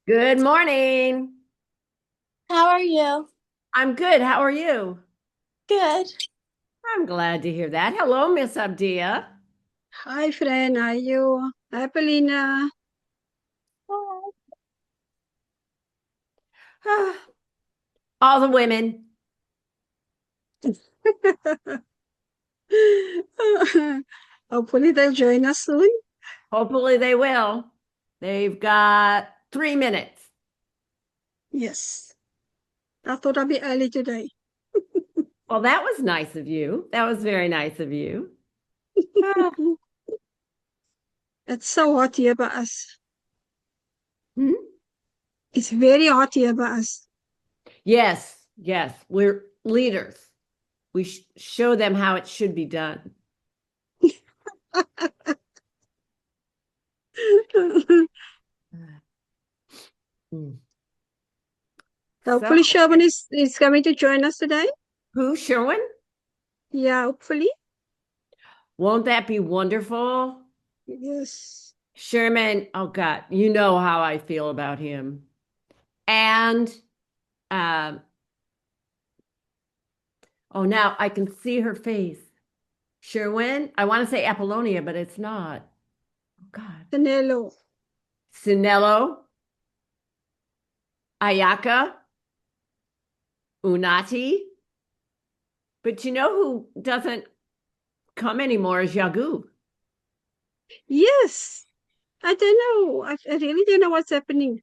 Good morning. How are you? I'm good. How are you? Good. I'm glad to hear that. Hello, Miss Abdia. Hi, friend. How are you? Hi, Paulina. All the women. Hopefully, they'll join us soon. Hopefully they will. They've got 3 minutes. Yes. I thought I'd be early today. Well, that was nice of you. That was very nice of you. Ah, It's so hot here by us. hmm? It's very hot here by us. Yes, yes. We're leaders. We show them how it should be done. Mm. So, Hopefully, Sherman is coming to join us today. who, Sherwin? Yeah, hopefully. Won't that be wonderful? Yes. Sherman, oh God, you know how I feel about him. And um, oh, now I can see her face. Sherwin, I want to say Apollonia, but it's not. Oh God. Canelo. Sinello, Ayaka, Unati. But you know who doesn't come anymore is Yagu. Yes. I don't know. I really don't know what's happening.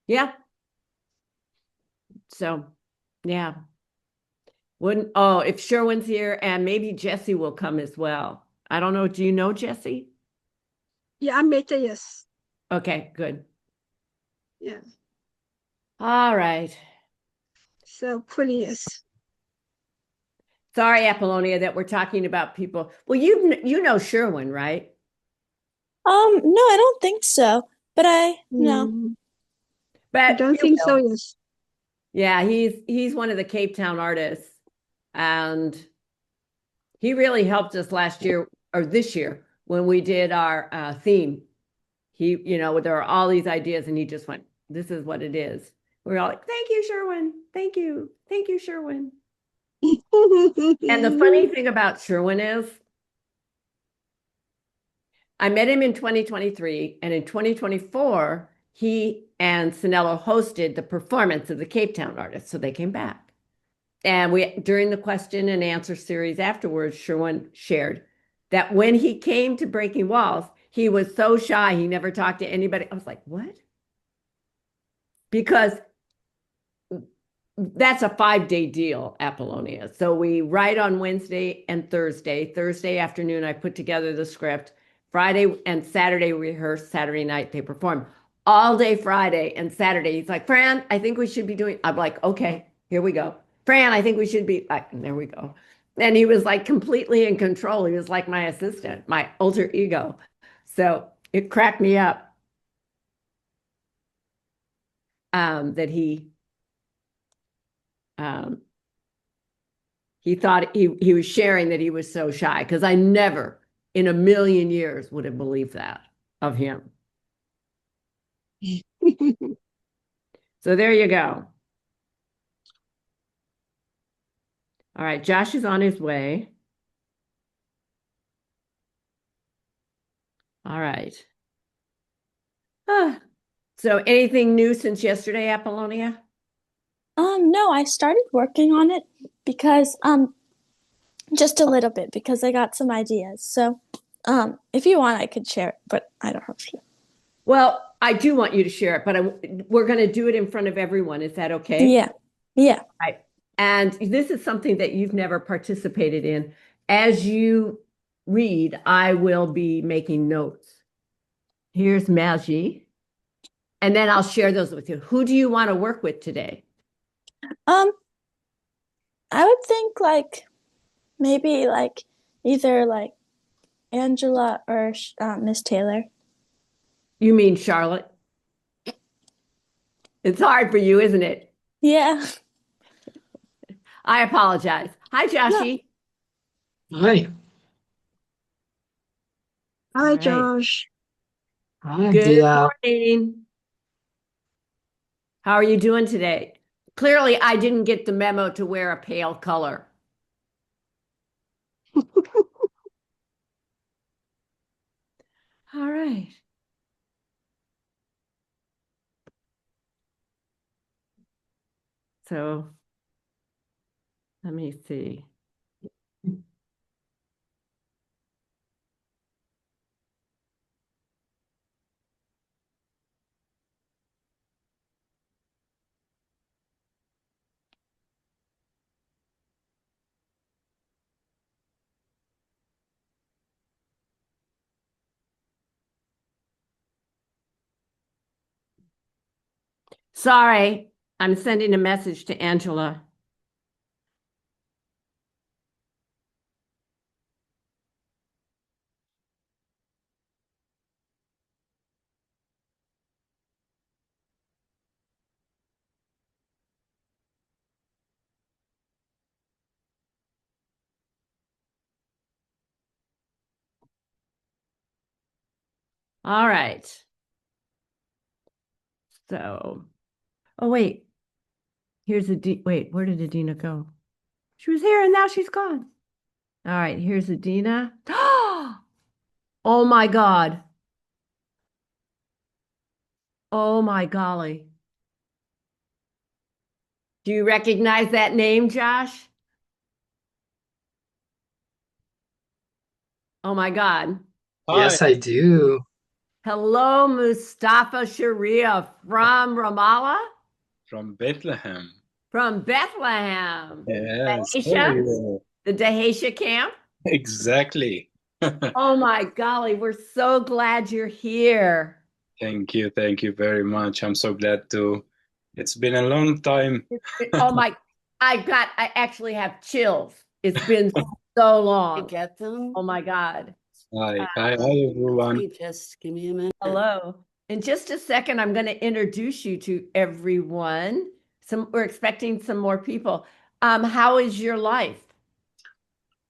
Yeah. So, yeah. Wouldn't, oh, if Sherwin's here and maybe Jesse will come as well. I don't know. Do you know Jesse? Yeah, I met her, yes. Okay, good. Yeah. All right. So, hopefully, yes. Sorry, Apollonia, that we're talking about people. Well, you know Sherwin, right? No, I don't think so. But I no. Mm, I But don't you think so, will. yes. Yeah, he's one of the Cape Town artists, and he really helped us last year or this year when we did our theme. There are all these ideas, and he just went, "This is what it is." We're all like, "Thank you, Sherwin. Thank you, Sherwin." And the funny thing about Sherwin is, I met him in 2023, and in 2024, he and Sinello hosted the performance of the Cape Town artists, so they came back. And we, during the question and answer series afterwards, Sherwin shared that when he came to Breaking Walls, he was so shy, he never talked to anybody. I was like, what? Because that's a 5 day deal, Apollonia. So we write on Wednesday and Thursday. Thursday afternoon, I put together the script. Friday and Saturday rehearse. Saturday night they perform. All day Friday and Saturday. He's like, Fran, I think we should be doing. I'm like, okay, here we go. Fran, I think we should be like, and there we go. And he was like completely in control. He was like my assistant, my alter ego. So it cracked me up that um, he thought he was sharing that he was so shy because I never in a million years would have believed that of him. So there you go. All right, Josh is on his way. All right. Ah, so anything new since yesterday, Apollonia? No, I started working on it because just a little bit because I got some ideas. So, if you want I could share it, but I don't have to. Well, I do want you to share it, but we're going to do it in front of everyone. Is that okay? Yeah. Yeah. Right. And this is something that you've never participated in. As you read, I will be making notes. Here's Maggie. And then I'll share those with you. Who do you want to work with today? Um, I would think like maybe like either like Angela or Miss Taylor. You mean Charlotte? It's hard for you, isn't it? Yeah. I apologize. Hi, No. Joshi. Hi. All Hi, right. Josh. Hi, Good Dia. morning. How are you doing today? Clearly, I didn't get the memo to wear a pale color. All right. So let me see. Sorry, I'm sending a message to Angela. All right. So, oh wait, here's wait, where did Adina go? She was here and now she's gone. All right, here's Adina. Oh my God. Oh my golly. Do you recognize that name, Josh? Oh my God. Hi, Yes, I do. Hello, Mustafa Sharia from Ramallah, from Bethlehem. from Bethlehem. Yes, how are Dahisha, you? the Dahisha camp. Exactly. Oh my golly, we're so glad you're here. Thank you very much. I'm so glad to. It's been a long time. Oh my, I actually have chills. It's been so You long. get them? Oh my God. Hi everyone. Let me just give me a minute. Hello. In just a second, I'm going to introduce you to everyone. We're expecting some more people. How is your life?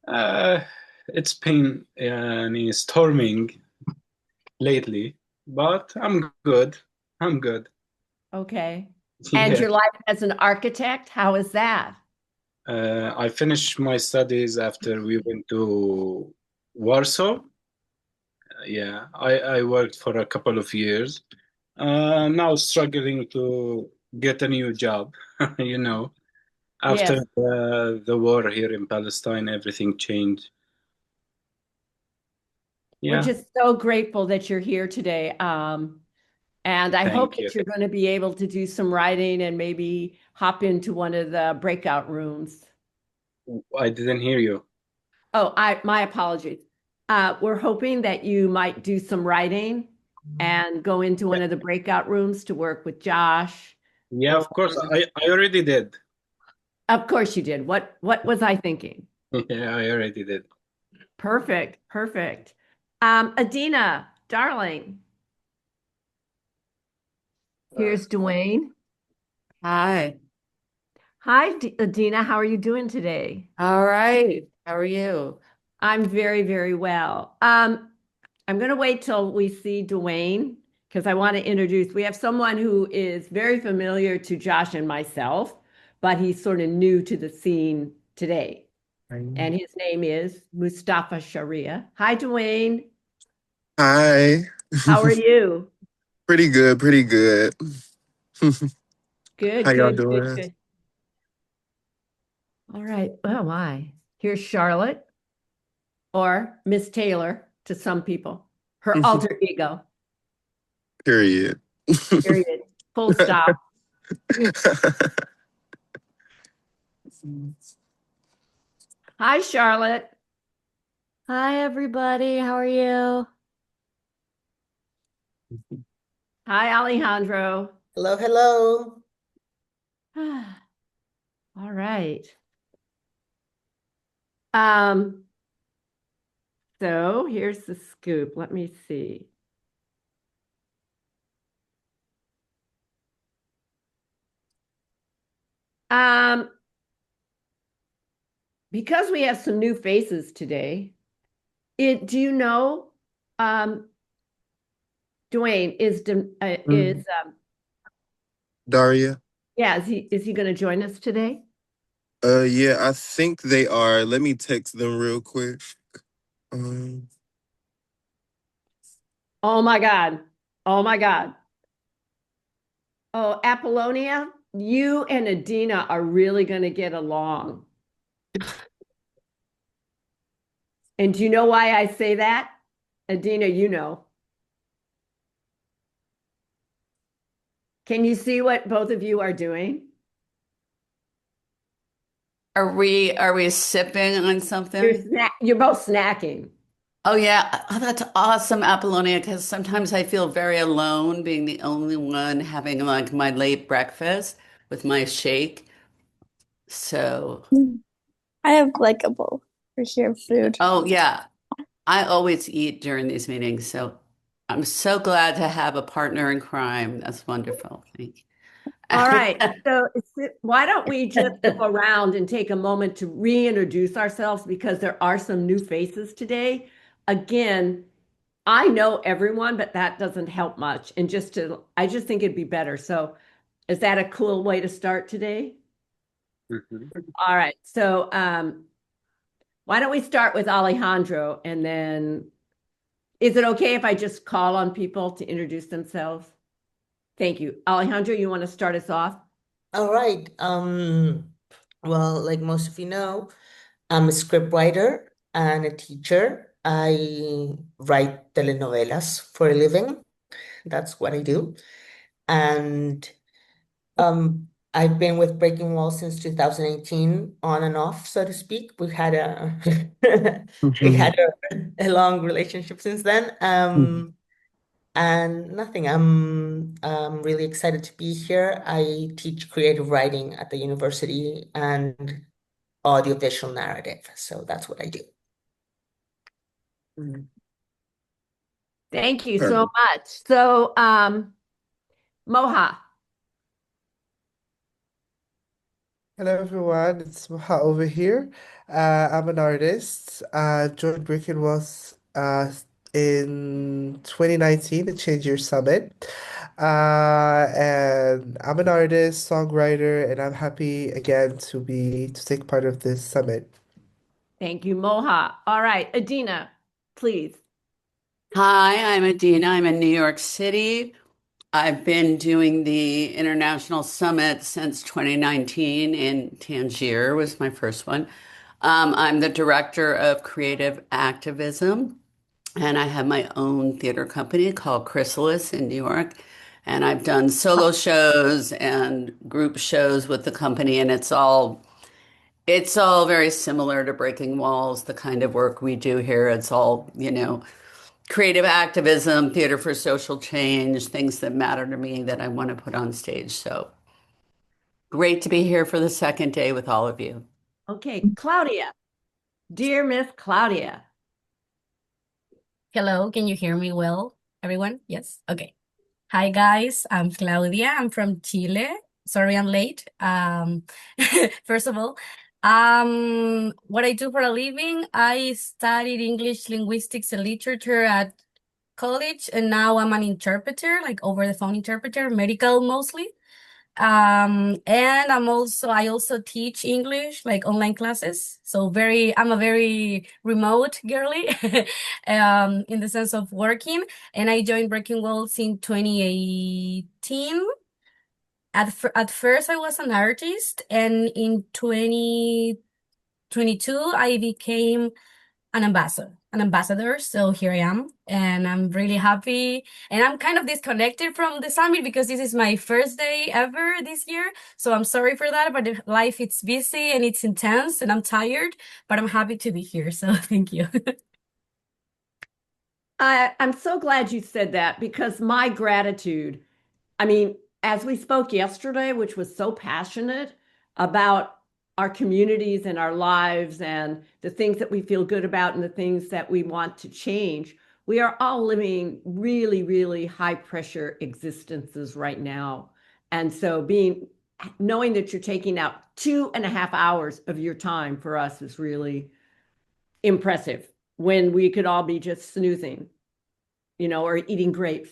Uh, it's been storming lately, but I'm good. I'm good. Okay. And Yeah. your life as an architect, how is that? I finished my studies after we went to Warsaw. Yeah, I worked for a couple of years. Now struggling to get a new job. You know, after Yes, the war here in Palestine, everything changed. we're Yeah, just so grateful that you're here today. And I hope thank you. that you're going to be able to do some writing and maybe hop into one of the breakout rooms. I didn't hear you. Oh, my apologies. We're hoping that you might do some writing and go into one of the breakout rooms to work with Josh. Yeah, Or, of course. I already did. of course you did. What was I thinking? Yeah, I already did. Perfect, perfect. Adina, darling, here's Dwayne. Hi. Hi, Adina. How are you doing today? All right. How are you? I'm very, very well. I'm going to wait till we see Dwayne because I want to introduce. We have someone who is very familiar to Josh and myself, but he's sort of new to the scene today. And his name is Mustafa Sharia. Hi, Dwayne. Hi. How are you? Pretty good, pretty good. How Good, y'all good, good, doing? good. All right. Oh, my. Here's Charlotte or Miss Taylor to some people, her alter ego, Period. period. Full stop. Hi, Charlotte. Hi, everybody. How are you? Hi, Alejandro. Hello, hello. All right. Um, so here's the scoop. Let me see. Um, because we have some new faces today, do you know, um, Dwayne, Daria. yeah, is he going to join us today? Yeah, I think they are. Let me text them real quick. Um, Oh my God. Oh my God. Oh, Apollonia, you and Adina are really going to get along. And do you know why I say that? Adina, you know. Can you see what both of you are doing? Are we sipping on something? You're both snacking. Oh yeah. Oh, that's awesome, Apollonia, because sometimes I feel very alone being the only one having like my late breakfast with my shake. So, I have like a bowl for here food. oh yeah, I always eat during these meetings, so I'm so glad to have a partner in crime. That's wonderful. Thank All right. you. So why don't we just go around and take a moment to reintroduce ourselves because there are some new faces today. Again, I know everyone, but that doesn't help much. And I just think it'd be better. So is that a cool way to start today? Mhm. All right. So why don't we start with Alejandro and then is it okay if I just call on people to introduce themselves? Thank you. Alejandro, you want to start us off? All right. Well, like most of you know, I'm a scriptwriter and a teacher. I write telenovelas for a living. That's what I do. And I've been with Breaking Walls since 2018, on and off, so to speak. We've had a we had a long relationship since then. And nothing. I'm really excited to be here. I teach creative writing at the university and audiovisual narrative. So that's what I do. Thank you so much. So, Moha. Hello everyone, it's Maha over here. I'm an artist. Joined Breaking Walls in 2019, the Change Your Summit. And I'm an artist, songwriter, and I'm happy again to take part of this summit. Thank you, Moha. All right, Adina, please. Hi, I'm Adina. I'm in New York City. I've been doing the International Summit since 2019 in Tangier was my first one. I'm the director of creative activism, and I have my own theater company called Chrysalis in New York. And I've done solo shows and group shows with the company, and it's all very similar to Breaking Walls, the kind of work we do here. It's all, creative activism, theater for social change, things that matter to me that I want to put on stage. So great to be here for the second day with all of you. Okay, Claudia. Dear Miss Claudia. Hello, can you hear me well, everyone? Yes. Okay. Hi guys, I'm Claudia. I'm from Chile. Sorry I'm late. First of all, what I do for a living, I studied English linguistics and literature at college, and now I'm an interpreter, like over the phone interpreter, medical mostly. And I also teach English, like online classes. So I'm a very remote girly, in the sense of working. And I joined Breaking Walls in 2018. At first I was an artist, and in 2022 I became an ambassador. So here I am, and I'm really happy. And I'm kind of disconnected from the summit because this is my first day ever this year. So I'm sorry for that, but life it's busy and it's intense and I'm tired, but I'm happy to be here. So thank you. I'm so glad you said that because my gratitude, I mean, as we spoke yesterday, which was so passionate about our communities and our lives and the things that we feel good about and the things that we want to change, we are all living really, really high pressure existences right now. And so knowing that you're taking out 2.5 hours of your time for us is really impressive when we could all be just snoozing, or eating grapes.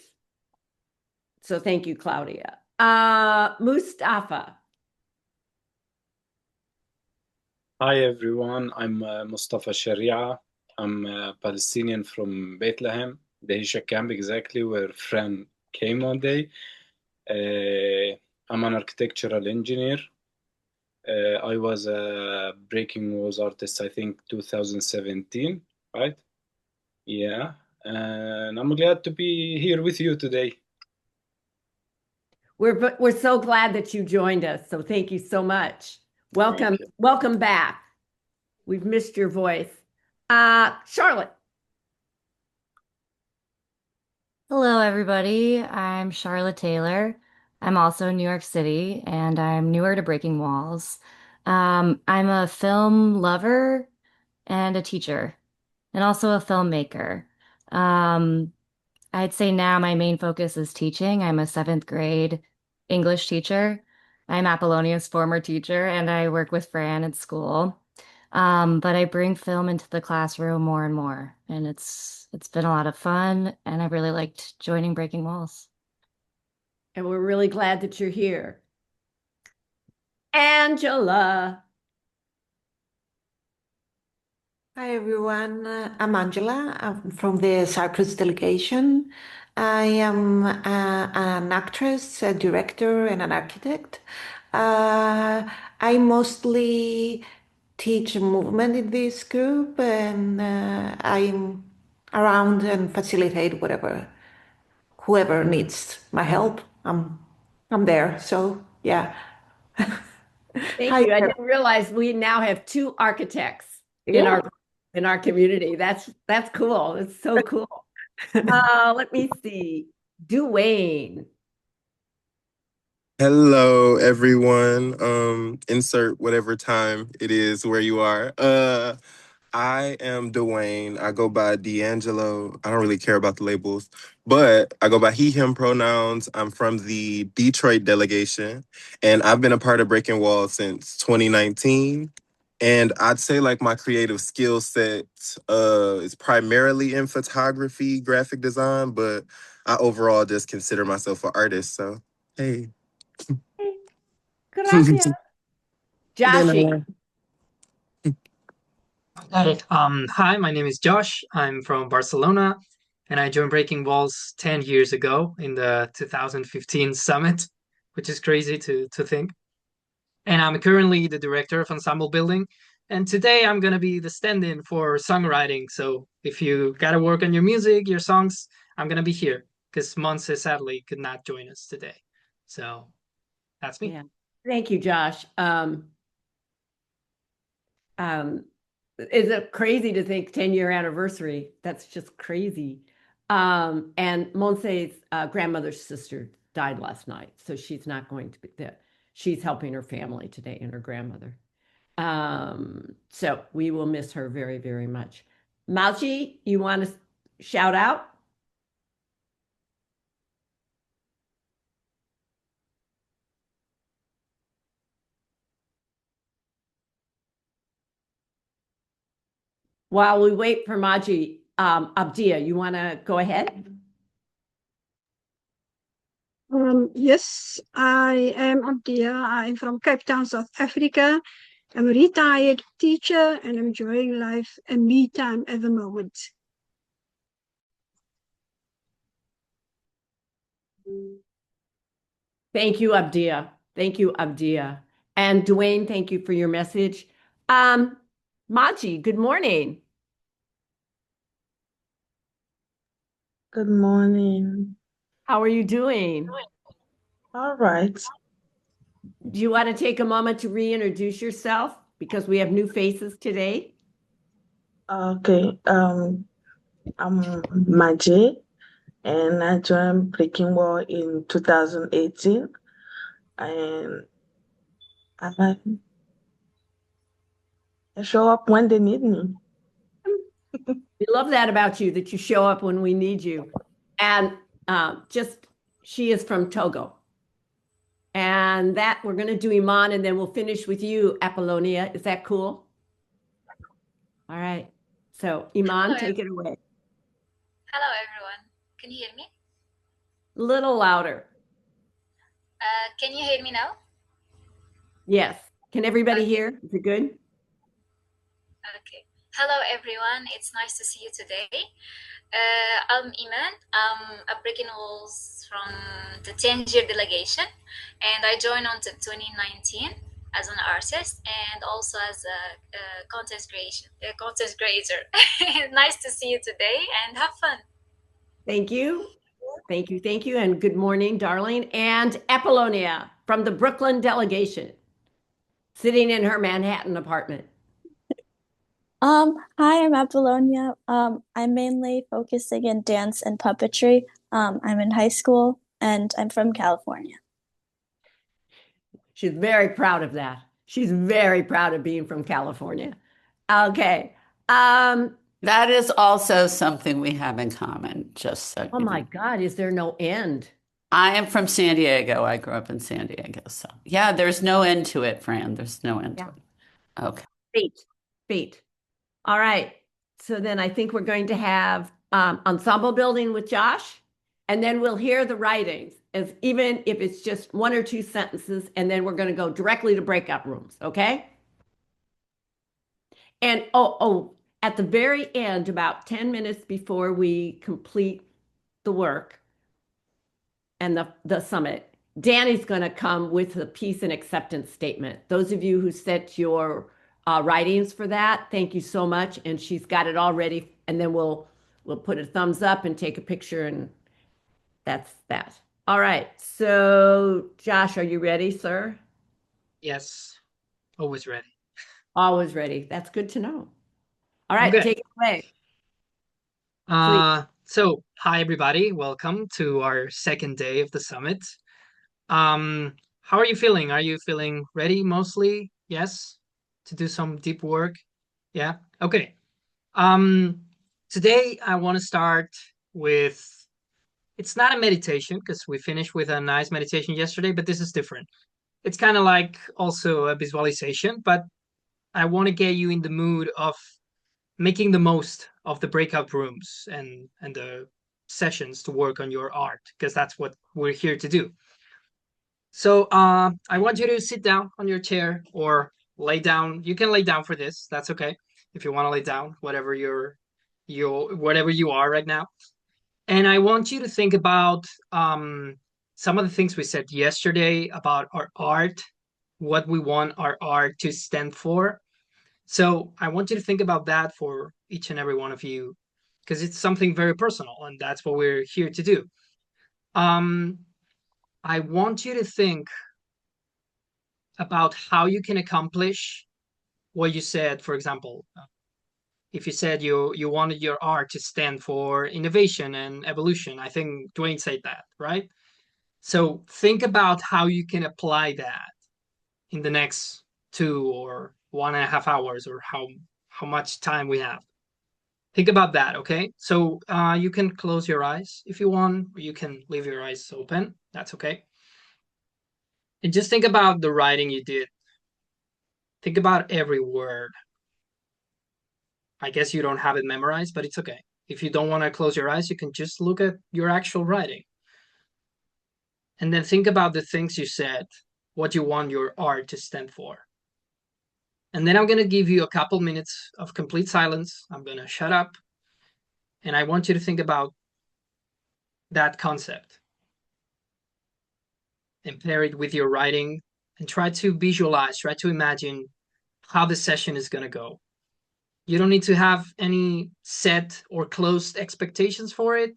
So thank you, Claudia. Mustafa. Hi everyone, I'm Mustafa Sharia. I'm a Palestinian from Bethlehem, the Hisha camp exactly where Fran came one day. I'm an architectural engineer. I was a Breaking Walls artist, I think 2017, right? Yeah, and I'm glad to be here with you today. We're so glad that you joined us. So thank you so much. Welcome, you. welcome back. We've missed your voice. Charlotte. Hello, everybody. I'm Charlotte Taylor. I'm also in New York City, and I'm newer to Breaking Walls. I'm a film lover and a teacher, and also a filmmaker. Um, I'd say now my main focus is teaching. I'm a seventh grade English teacher. I'm Apollonia's former teacher, and I work with Fran at school. But I bring film into the classroom more and more, and it's been a lot of fun, and I've really liked joining Breaking Walls. And we're really glad that you're here. Angela. Hi everyone, I'm Angela. I'm from the Cyprus delegation. I am an actress, a director, and an architect. I mostly teach movement in this group, and I'm around and facilitate whoever needs my help. I'm there. So yeah. Thank Hi. you. I didn't realize we now have two architects in Yeah. our community. That's cool. It's so cool. Let me see. Dwayne. Hello, everyone. Insert whatever time it is where you are. I am Dwayne. I go by D'Angelo. I don't really care about the labels, but I go by he, him pronouns. I'm from the Detroit delegation, and I've been a part of Breaking Walls since 2019. And I'd say like my creative skill set is primarily in photography, graphic design, but I overall just consider myself an artist. So, hey. Gracias. Joshi. Got it. Hi, my name is Josh. I'm from Barcelona, and I joined Breaking Walls 10 years ago in the 2015 summit, which is crazy to think. And I'm currently the director of ensemble building. And today I'm going to be the stand-in for songwriting. So if you got to work on your music, your songs, I'm going to be here because Monse sadly could not join us today. So that's me. Yeah. Thank you, Josh. Is it crazy to think 10-year anniversary? That's just crazy. And Monse's grandmother's sister died last night, so she's not going to be there. She's helping her family today and her grandmother. So we will miss her very, very much. Malchi, you want to shout out? While we wait for Maji, Abdia, you want to go ahead? Yes, I am Abdia. I'm from Cape Town, South Africa. I'm a retired teacher and I'm enjoying life and me time at the moment. Thank you, Abdia. Thank you, Abdia. And Dwayne, thank you for your message. Maji, good morning. Good morning. How are you doing? All right. Do you want to take a moment to reintroduce yourself because we have new faces today? Okay. I'm Maji, and I joined Breaking Wall in 2018, and I show up when they need me. We love that about you, that you show up when we need you. And she is from Togo. And that we're going to do Iman and then we'll finish with you, Apollonia. Is that cool? All right. So Iman, take it away. Hello, everyone. Can you hear me? Little louder. Can you hear me now? Yes. Can everybody hear? Is it good? Okay. Hello, everyone. It's nice to see you today. I'm Iman. I'm a Breaking Walls from the Tangier delegation, and I joined on to 2019 as an artist and also as a content creator. Nice to see you today and have fun. Thank you. Thank you. Thank you. And good morning, darling. And Apollonia from the Brooklyn delegation, sitting in her Manhattan apartment. Hi, I'm Apollonia. I'm mainly focusing in dance and puppetry. I'm in high school and I'm from California. She's very proud of that. She's very proud of being from California. Okay. That is also something we have in common, just so Oh you my know. God, is there no end? I am from San Diego. I grew up in San Diego. So, yeah, there's no end to it, Fran. There's no end to Yeah. it. Okay. Feet. All right. So then I think we're going to have ensemble building with Josh, and then we'll hear the writings, as even if it's just one or two sentences, and then we're going to go directly to breakout rooms. Okay. And at the very end, about 10 minutes before we complete the work and the summit, Danny's going to come with the peace and acceptance statement. Those of you who sent your writings for that, thank you so much. And she's got it all ready. And then we'll put a thumbs up and take a picture, and that's that. All right. So, Josh, are you ready, sir? Yes, always ready. Always ready. That's good to know. All right, Okay. take it away. So hi everybody, welcome to our second day of the summit. How are you feeling? Are you feeling ready mostly? Yes, to do some deep work? Yeah. Okay. Today I want to start with, it's not a meditation because we finished with a nice meditation yesterday, but this is different. It's kind of like also a visualization, but I want to get you in the mood of making the most of the breakout rooms and the sessions to work on your art, because that's what we're here to do. So I want you to sit down on your chair or lay down. You can lay down for this. That's okay. If you want to lay down, whatever whatever you are right now. And I want you to think about some of the things we said yesterday about our art, what we want our art to stand for. So I want you to think about that for each and every one of you, because it's something very personal, and that's what we're here to do. I want you to think about how you can accomplish what you said. For example, if you said you wanted your art to stand for innovation and evolution, I think Dwayne said that, right? So think about how you can apply that in the next 2 or 1.5 hours, or how much time we have. Think about that, okay? So you can close your eyes if you want, or you can leave your eyes open. That's okay. And just think about the writing you did. Think about every word. I guess you don't have it memorized, but it's okay. If you don't want to close your eyes, you can just look at your actual writing. And then think about the things you said, what you want your art to stand for. And then I'm going to give you a couple minutes of complete silence. I'm going to shut up. And I want you to think about that concept and pair it with your writing and try to visualize, try to imagine how the session is going to go. You don't need to have any set or closed expectations for it,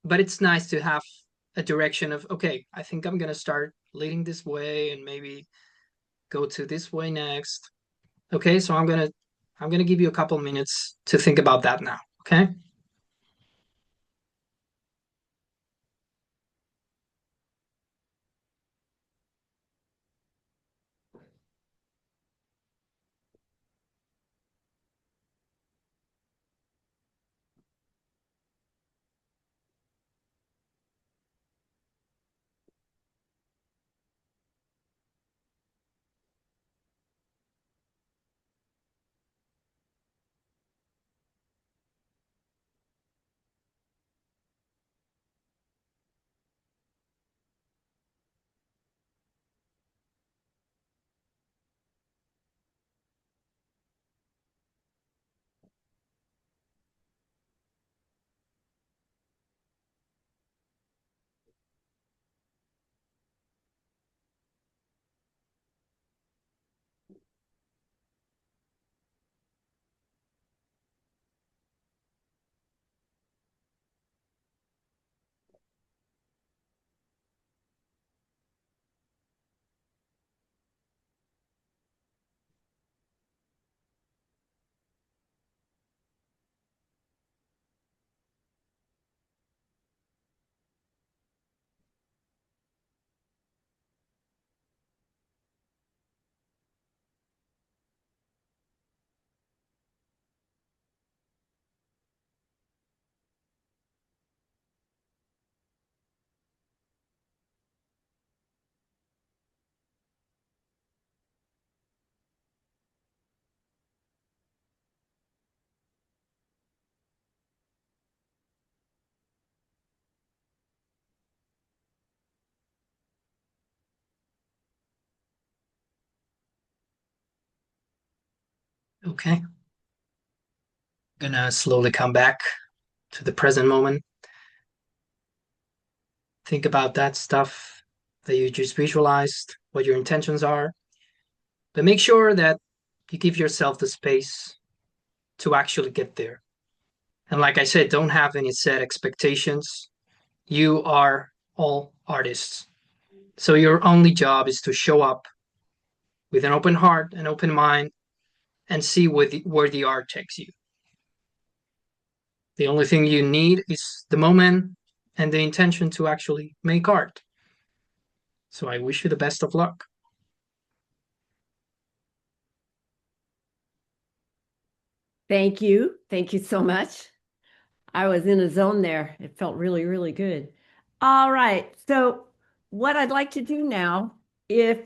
but it's nice to have a direction of, okay, I think I'm going to start leading this way and maybe go to this way next. Okay, so I'm going to give you a couple minutes to think about that now, okay? Okay. Gonna slowly come back to the present moment. Think about that stuff that you just visualized, what your intentions are, but make sure that you give yourself the space to actually get there. And like I said, don't have any set expectations. You are all artists. So your only job is to show up with an open heart, an open mind, and see where the art takes you. The only thing you need is the moment and the intention to actually make art. So I wish you the best of luck. Thank you. Thank you so much. I was in a zone there. It felt really, really good. All right. So what I'd like to do now, if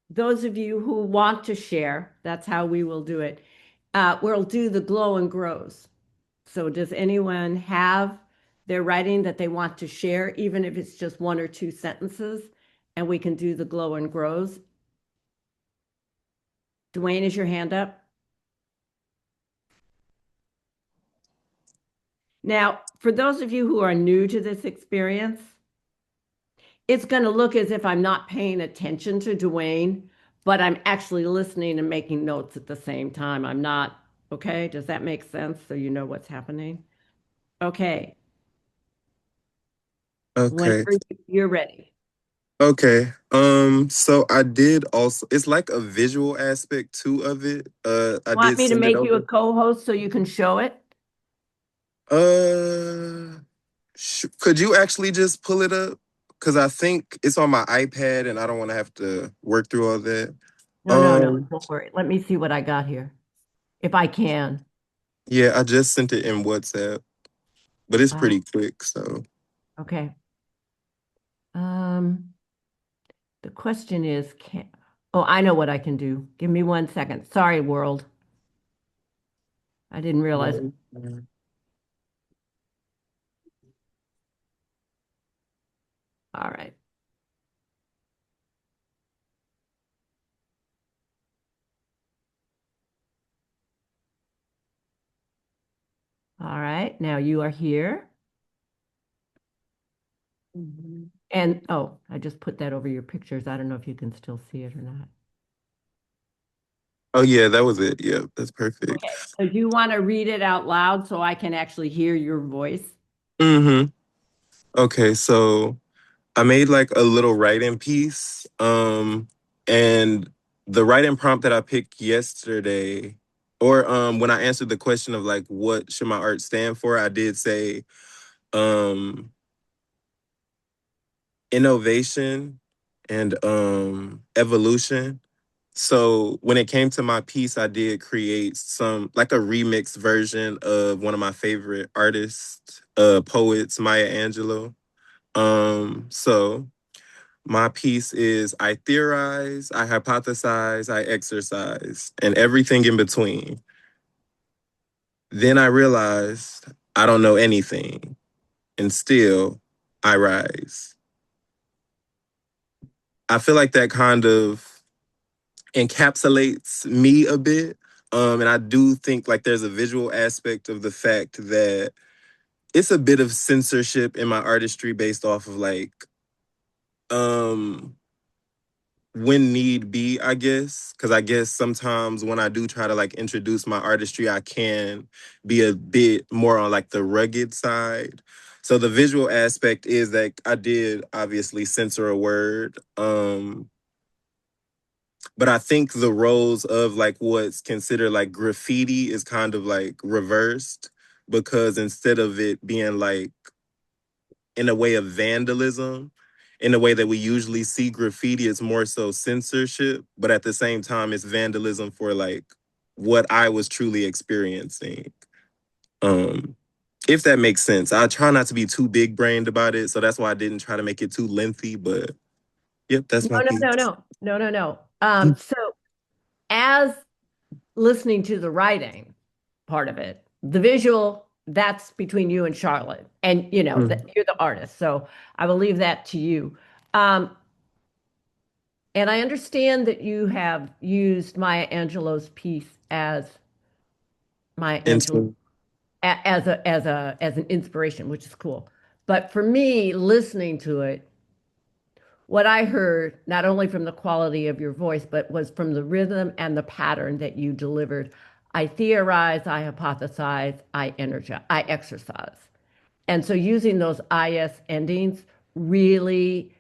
those of you who want to share, that's how we will do it. We'll do the glow and grows. So does anyone have their writing that they want to share, even if it's just 1 or 2 sentences, and we can do the glow and grows? Dwayne, is your hand up? Now, for those of you who are new to this experience, it's going to look as if I'm not paying attention to Dwayne, but I'm actually listening and making notes at the same time. I'm not, okay? Does that make sense? So you know what's happening? Okay. Okay. Whenever you're ready. Okay. So I did also, it's like a visual aspect too of it. I Want did me to send it make you a over. co-host so you can show it? Could you actually just pull it up? Because I think it's on my iPad and I don't want to have to work through all that. No, Um, don't worry. Let me see what I got here, if I can. yeah, I just sent it in WhatsApp, but it's Oh, pretty quick, so. okay. The question is, oh, I know what I can do. Give me 1 second. Sorry, world. I didn't realize. All right. All right. Now you are here. And oh, I just put that over your pictures. I don't know if you can still see it or not. Oh yeah, that was it. Yeah, that's perfect. Okay. So do you want to read it out loud so I can actually hear your voice? Mm-hmm. Okay, so I made like a little writing piece. And the writing prompt that I picked yesterday, or when I answered the question of like what should my art stand for, I did say innovation and evolution. So when it came to my piece, I did create some like a remix version of one of my favorite artists, poets, Maya Angelou. So my piece is I theorize, I hypothesize, I exercise, and everything in between. Then I realized I don't know anything, and still I rise. I feel like that kind of encapsulates me a bit. And I do think like there's a visual aspect of the fact that it's a bit of censorship in my artistry based off of like when need be, I guess. Cause I guess sometimes when I do try to like introduce my artistry, I can be a bit more on like the rugged side. So the visual aspect is that I did obviously censor a word. But I think the roles of like what's considered like graffiti is kind of like reversed because instead of it being like in a way of vandalism, in a way that we usually see graffiti, it's more so censorship, but at the same time, it's vandalism for like what I was truly experiencing. If that makes sense. I try not to be too big brained about it, so that's why I didn't try to make it too lengthy, but yep, that's my piece. No. So as listening to the writing part of it, the visual, that's between you and Charlotte. And you know, that you're the artist. So I will leave that to you. And I understand that you have used Maya Angelou's piece as Maya And Angelou so, as an inspiration, which is cool. But for me, listening to it, what I heard, not only from the quality of your voice, but was from the rhythm and the pattern that you delivered. I theorize, I hypothesize, I energize, I exercise. And so using those IS endings really,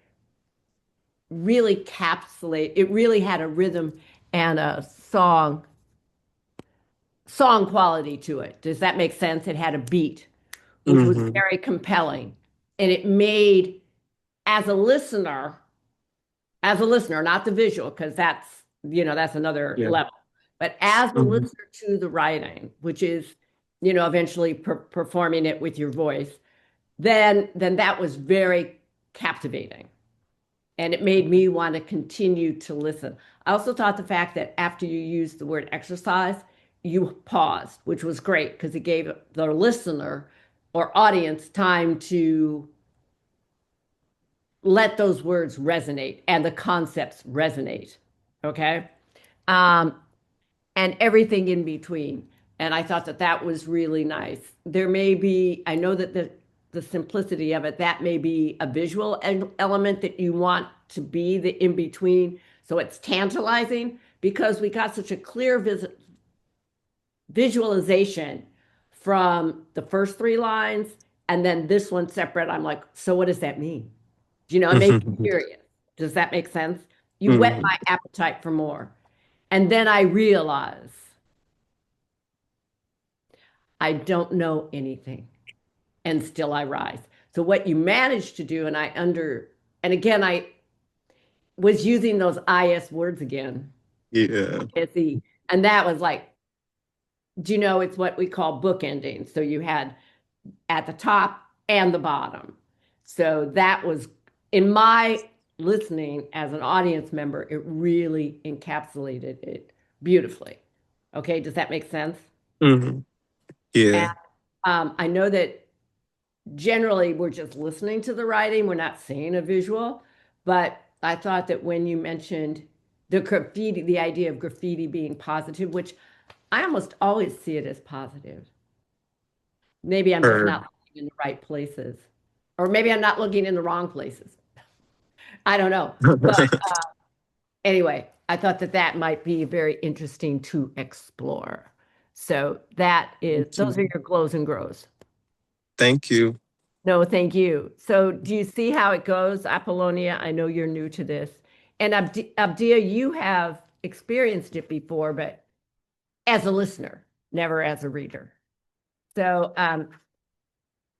really capsulate, it really had a rhythm and a song quality to it. Does that make sense? It had a beat, which was mhm. very compelling. And it made, as a listener, not the visual, because that's another Yeah. level. But as a Mhm. listener to the writing, which is, eventually performing it with your voice, then that was very captivating. And it made me want to continue to listen. I also thought the fact that after you used the word exercise, you paused, which was great because it gave the listener or audience time to let those words resonate and the concepts resonate. Okay. Um, and everything in between. And I thought that that was really nice. There may be, I know that the simplicity of it, that may be a visual element that you want to be the in between. So it's tantalizing because we got such a clear visualization from the first three lines and then this one separate. I'm like, so what does that mean? It makes you curious. Does that make sense? You whet Mhm. my appetite for more. And then I realize I don't know anything and still I rise. So what you managed to do, and again, I was using those IS words again. Yeah. And that was like, it's what we call bookending. So you had at the top and the bottom. So that was in my listening as an audience member, it really encapsulated it beautifully. Okay, does that make sense? Mhm. Yeah. And I know that generally we're just listening to the writing, we're not seeing a visual, but I thought that when you mentioned the graffiti, the idea of graffiti being positive, which I almost always see it as positive. Maybe I'm just Or not looking in the right places, or maybe I'm not looking in the wrong places. I don't know. But anyway, I thought that that might be very interesting to explore. So those are your glows and grows. Thank you. No, thank you. So do you see how it goes, Apollonia? I know you're new to this. And Abdia, you have experienced it before, but as a listener, never as a reader. So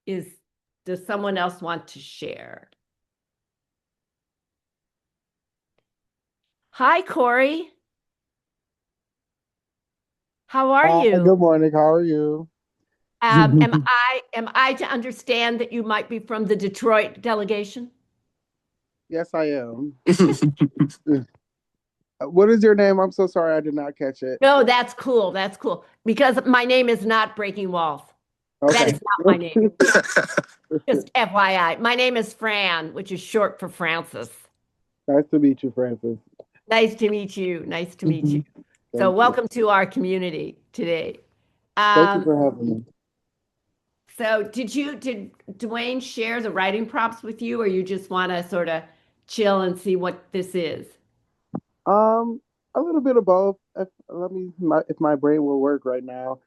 does someone else want to share? Hi, Corey. How are Hi, you? good morning. How are you? Am I to understand that you might be from the Detroit delegation? Yes, I am. What is your name? I'm so sorry I did not catch it. No, that's cool. That's cool. Because my name is not Breaking Walls. That Okay. is not my name. Just FYI. My name is Fran, which is short for Francis. Nice to meet you, Francis. Nice to meet you. Nice to meet you. So Thank you. welcome to our community today. Thank you for having me. So did Dwayne share the writing prompts with you, or you just want to sort of chill and see what this is? A little bit of both. If my brain will work right now.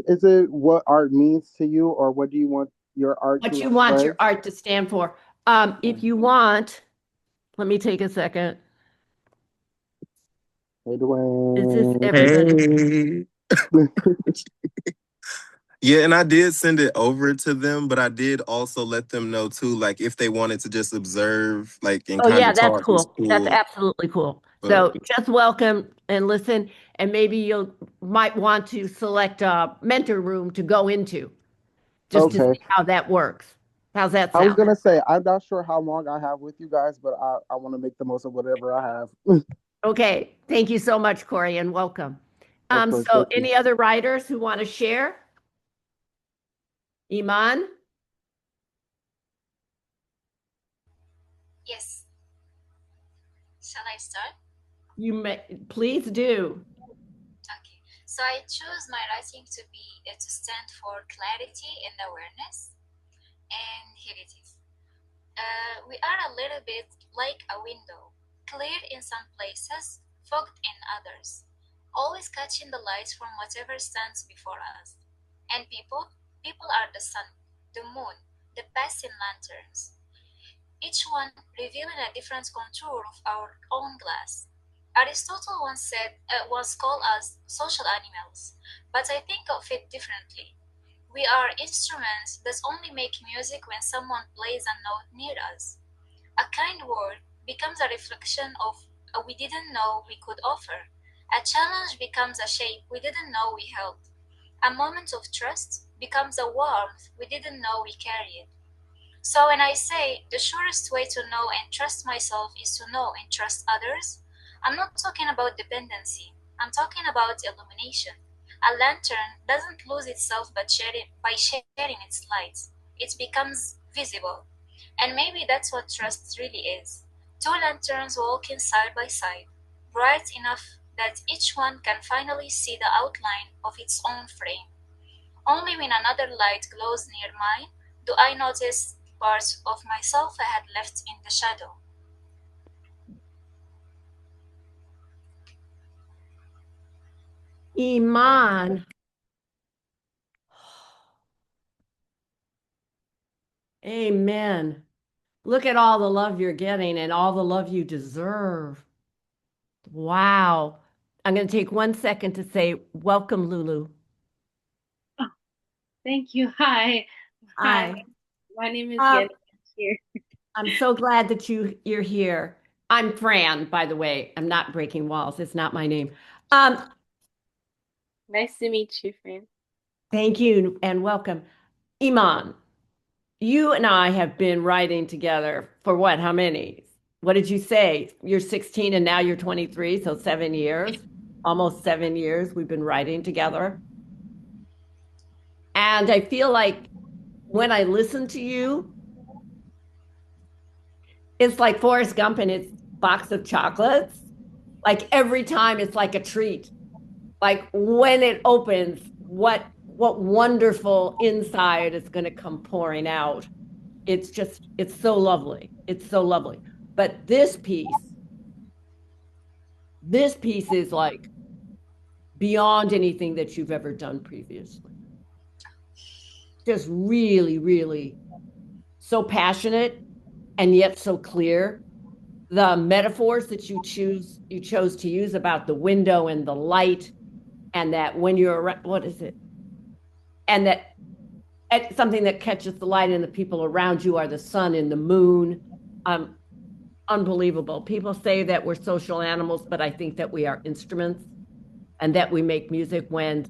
Is it what art means to you, or what do you want your art What to you want your express? art to stand for. If you want, let me take a second. Hey, Is this Dwayne. everybody? Hey. Yeah, and I did send it over to them, but I did also let them know too, like if they wanted to just observe, like and Oh kind yeah, of that's talk, it's cool. That's cool. absolutely cool. So But just welcome and listen, and maybe might want to select a mentor room to go into just to Okay. see how that works. How's that I was sound? gonna say I'm not sure how long I have with you guys, but I want to make the most of whatever I have. Okay. Thank you so much, Corey, and welcome. Of course, So thank you. any other writers who want to share? Iman? Yes. Shall I start? Please do. Okay. So So I choose my writing to stand for clarity and awareness. And here it is. We are a little bit like a window, clear in some places, fogged in others, always catching the light from whatever stands before us. And people are the sun, the moon, the passing lanterns, each one revealing a different contour of our own glass. Aristotle once called us social animals, but I think of it differently. We are instruments that only make music when someone plays a note near us. A kind word becomes a reflection of a we didn't know we could offer. A challenge becomes a shape we didn't know we held. A moment of trust becomes a warmth we didn't know we carried. So when I say the surest way to know and trust myself is to know and trust others, I'm not talking about dependency. I'm talking about illumination. A lantern doesn't lose itself by sharing its light. It becomes visible. And maybe that's what trust really is. Two lanterns walking side by side, bright enough that each one can finally see the outline of its own frame. Only when another light glows near mine do I notice parts of myself I had left in the shadow. Iman. Amen. Look at all the love you're getting and all the love you deserve. Wow. I'm going to take 1 second to say, welcome, Lulu. Thank you. Hi. Hi. My name is Um, Yen here. I'm so glad that you're here. I'm Fran, by the way. I'm not Breaking Walls. It's not my name. Nice to meet you, Fran. Thank you and welcome. Iman, you and I have been writing together for what? How many? What did you say? You're 16 and now you're 23, so 7 years, almost 7 years we've been writing together. And I feel like when I listen to you, it's like Forrest Gump and his box of chocolates. Like every time it's like a treat. Like when it opens, what wonderful inside is going to come pouring out. It's so lovely. It's so lovely. But this piece is like beyond anything that you've ever done previously. Just really, really so passionate and yet so clear. The metaphors that you chose to use about the window and the light, and that when you're around, what is it? And that something that catches the light and the people around you are the sun and the moon. Unbelievable. People say that we're social animals, but I think that we are instruments and that we make music when,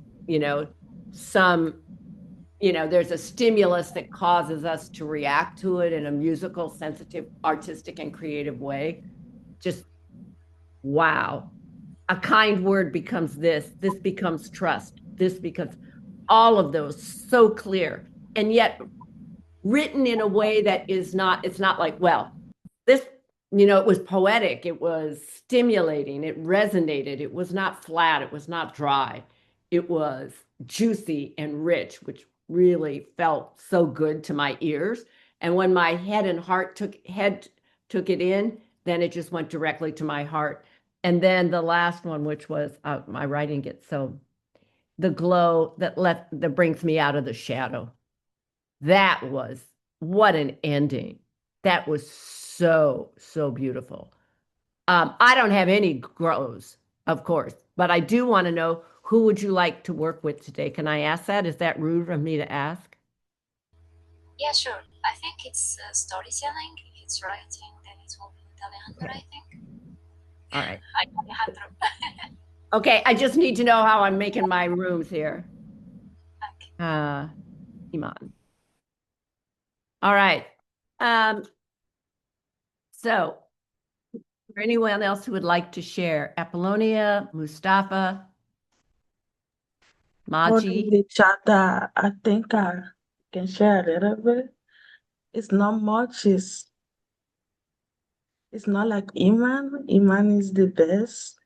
there's a stimulus that causes us to react to it in a musical, sensitive, artistic, and creative way. Just wow. A kind word becomes this becomes trust, this becomes all of those so clear, and yet written in a way that it's not like, well, this, it was poetic, it was stimulating, it resonated, it was not flat, it was not dry, it was juicy and rich, which really felt so good to my ears. And when my head and heart took it in, then it just went directly to my heart. And then the last one, which was my writing gets so, the glow that brings me out of the shadow. That was, what an ending. That was so, so beautiful. I don't have any glows, of course, but I do want to know, who would you like to work with today? Can I ask that? Is that rude of me to ask? Yeah, sure. I think it's storytelling. If it's writing, then it will be with Alejandro, I think. All right. Hi, Alejandro. Okay, I just need to know how I'm making my rooms here. Iman. All right. So, is there anyone else who would like to share? Apollonia, Mustafa, Well, in Maji? the chat, I think I can share a little bit. It's not much. It's not like Iman. Iman is the best.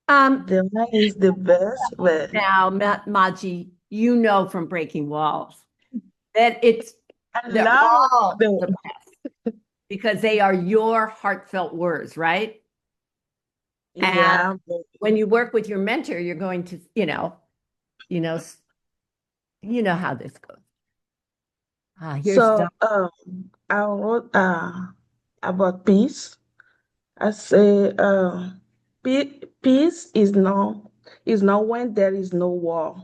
The one is the best, but Now, Maji, you know from Breaking Walls that I they're love all the the best because they are your heartfelt words, right? And yeah, but when you work with your mentor, you're going to, you know, you know how this goes. Here's so I wrote about peace. I say peace is not when there is no war,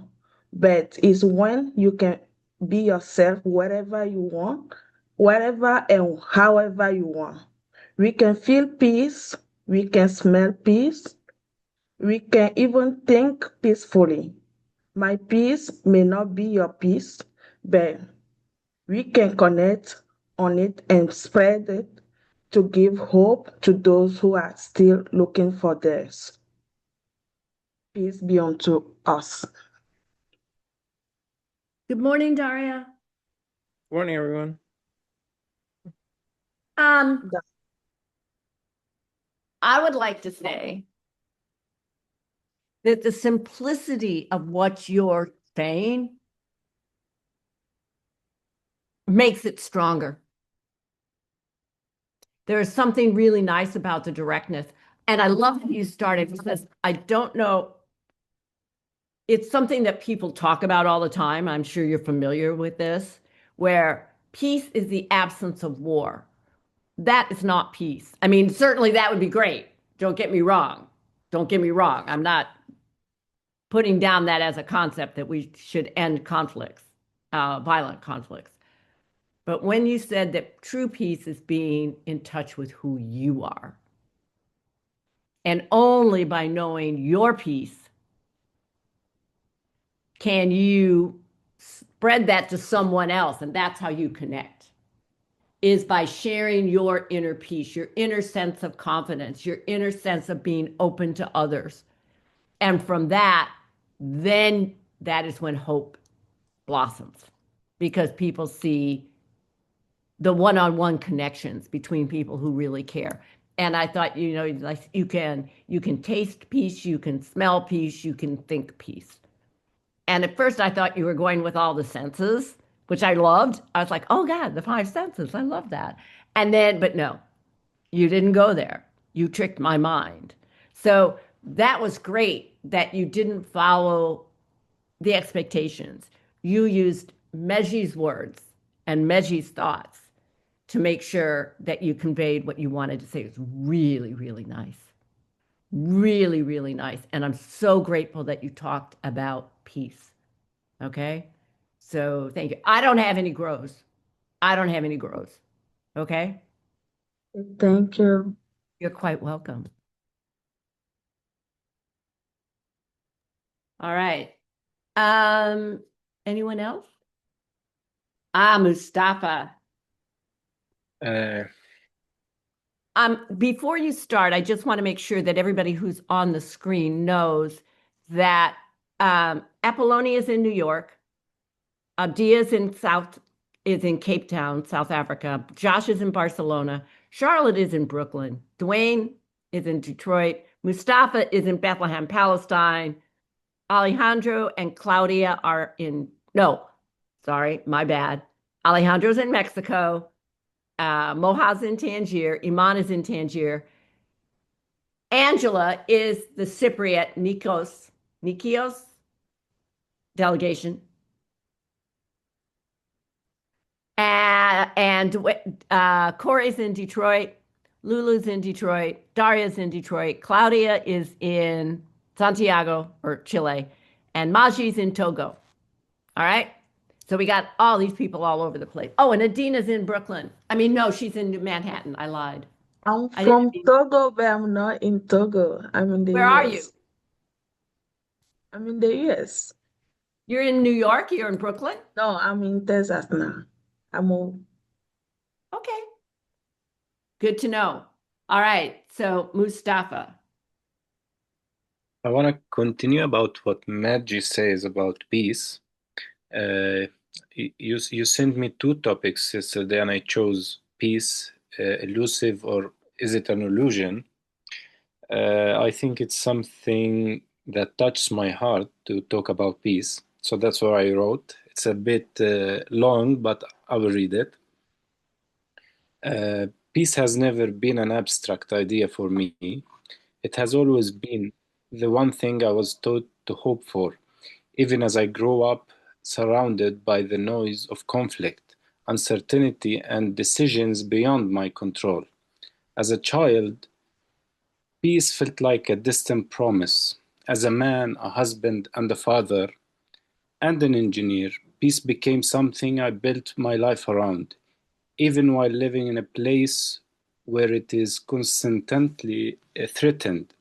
but is when you can be yourself wherever you want, wherever and however you want. We can feel peace, we can smell peace, we can even think peacefully. My peace may not be your peace, but we can connect on it and spread it to give hope to those who are still looking for theirs. Peace be unto us. good morning, Daria. Morning, everyone. I would like to say that the simplicity of what you're saying makes it stronger. There is something really nice about the directness. And I love that you started because I don't know. It's something that people talk about all the time. I'm sure you're familiar with this, where peace is the absence of war. That is not peace. I mean, certainly that would be great. Don't get me wrong. Don't get me wrong. I'm not putting down that as a concept that we should end conflicts, violent conflicts. But when you said that true peace is being in touch with who you are, and only by knowing your peace can you spread that to someone else, and that's how you connect, is by sharing your inner peace, your inner sense of confidence, your inner sense of being open to others. And from that, then that is when hope blossoms, because people see the one-on-one connections between people who really care. And I thought, like you can taste peace, you can smell peace, you can think peace. And at first I thought you were going with all the senses, which I loved. I was like, oh God, the five senses. I love that. And then, but no, you didn't go there. You tricked my mind. So that was great that you didn't follow the expectations. You used Meji's words and Meji's thoughts to make sure that you conveyed what you wanted to say. It was really, really nice. Really, really nice. And I'm so grateful that you talked about peace. Okay? So thank you. I don't have any grows. Okay? Thank you. You're quite welcome. All right. Anyone else? Mustafa. Before you start, I just want to make sure that everybody who's on the screen knows that Apollonia is in New York. Abdia is in Cape Town, South Africa. Josh is in Barcelona. Charlotte is in Brooklyn. Dwayne is in Detroit. Mustafa is in Bethlehem, Palestine. Alejandro and Claudia are my bad. Alejandro's in Mexico. Moha's in Tangier. Iman is in Tangier. Angela is the Cypriot Nikios delegation. And Corey's in Detroit. Lulu's in Detroit. Daria's in Detroit. Claudia is in Santiago or Chile. And Maji's in Togo. All right? So we got all these people all over the place. Oh, and Adina's in Brooklyn. I mean, no, she's in Manhattan. I lied. I'm from Togo, but I'm not in Togo. I'm in the Where are you? US. I'm in the US. You're in New York? You're in Brooklyn? No, I'm in Texas now. Okay. Good to know. All right. So Mustafa. I want to continue about what Maggie says about peace. You sent me two topics yesterday, and I chose peace, elusive, or is it an illusion? I think it's something that touches my heart to talk about peace. So that's what I wrote. It's a bit long, but I will read it. Peace has never been an abstract idea for me. It has always been the one thing I was taught to hope for, even as I grew up surrounded by the noise of conflict, uncertainty, and decisions beyond my control. As a child, peace felt like a distant promise. As a man, a husband, and a father, and an engineer, peace became something I built my life around, even while living in a place where it is constantly threatened.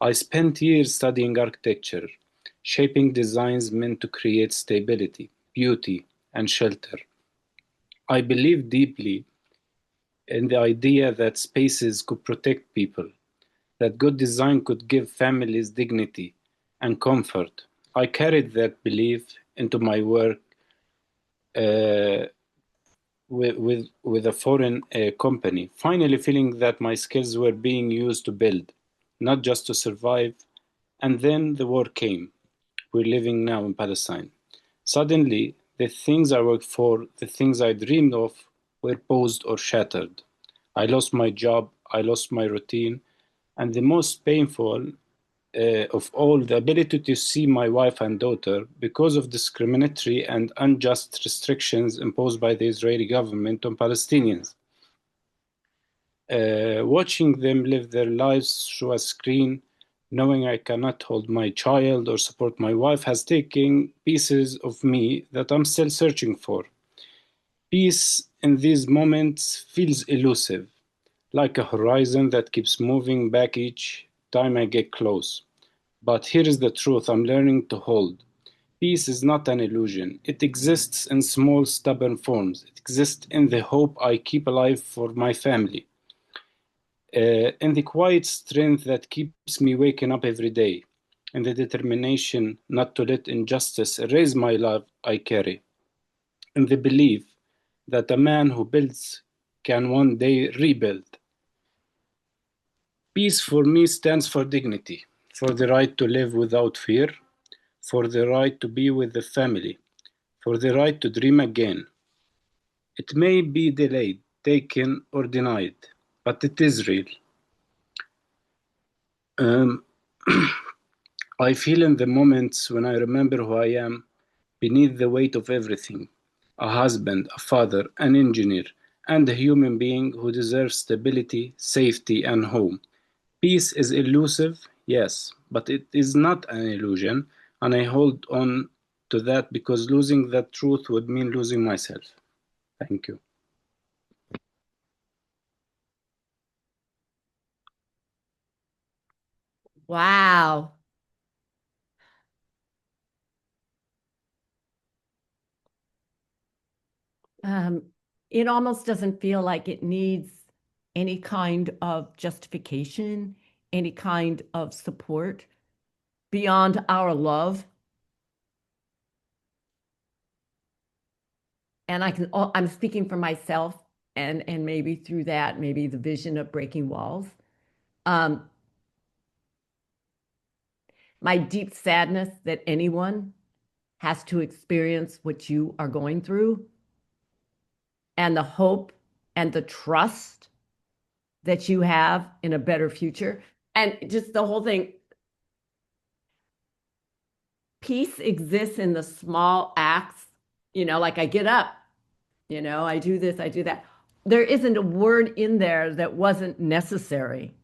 I spent years studying architecture, shaping designs meant to create stability, beauty, and shelter. I believe deeply in the idea that spaces could protect people, that good design could give families dignity and comfort. I carried that belief into my work uh, with a foreign company, finally feeling that my skills were being used to build, not just to survive. And then the war came. We're living now in Palestine. Suddenly, the things I worked for, the things I dreamed of, were paused or shattered. I lost my job, I lost my routine, and the most painful of all, the ability to see my wife and daughter because of discriminatory and unjust restrictions imposed by the Israeli government on Palestinians. Watching them live their lives through a screen, knowing I cannot hold my child or support my wife, has taken pieces of me that I'm still searching for. Peace in these moments feels elusive, like a horizon that keeps moving back each time I get close. But here is the truth I'm learning to hold. Peace is not an illusion. It exists in small, stubborn forms. It exists in the hope I keep alive for my family, in the quiet strength that keeps me waking up every day, in the determination not to let injustice erase my love I carry, in the belief that a man who builds can one day rebuild. Peace for me stands for dignity, for the right to live without fear, for the right to be with the family, for the right to dream again. It may be delayed, taken, or denied, but it is real. Um, I feel in the moments when I remember who I am, beneath the weight of everything, a husband, a father, an engineer, and a human being who deserves stability, safety, and home. Peace is elusive, yes, but it is not an illusion, and I hold on to that because losing that truth would mean losing myself. Thank you. Wow. It almost doesn't feel like it needs any kind of justification, any kind of support beyond our love. And I'm speaking for myself and maybe through that, maybe the vision of breaking walls. My deep sadness that anyone has to experience what you are going through, and the hope and the trust that you have in a better future. And just the whole thing, peace exists in the small acts, like I get up, I do this, I do that. There isn't a word in there that wasn't necessary.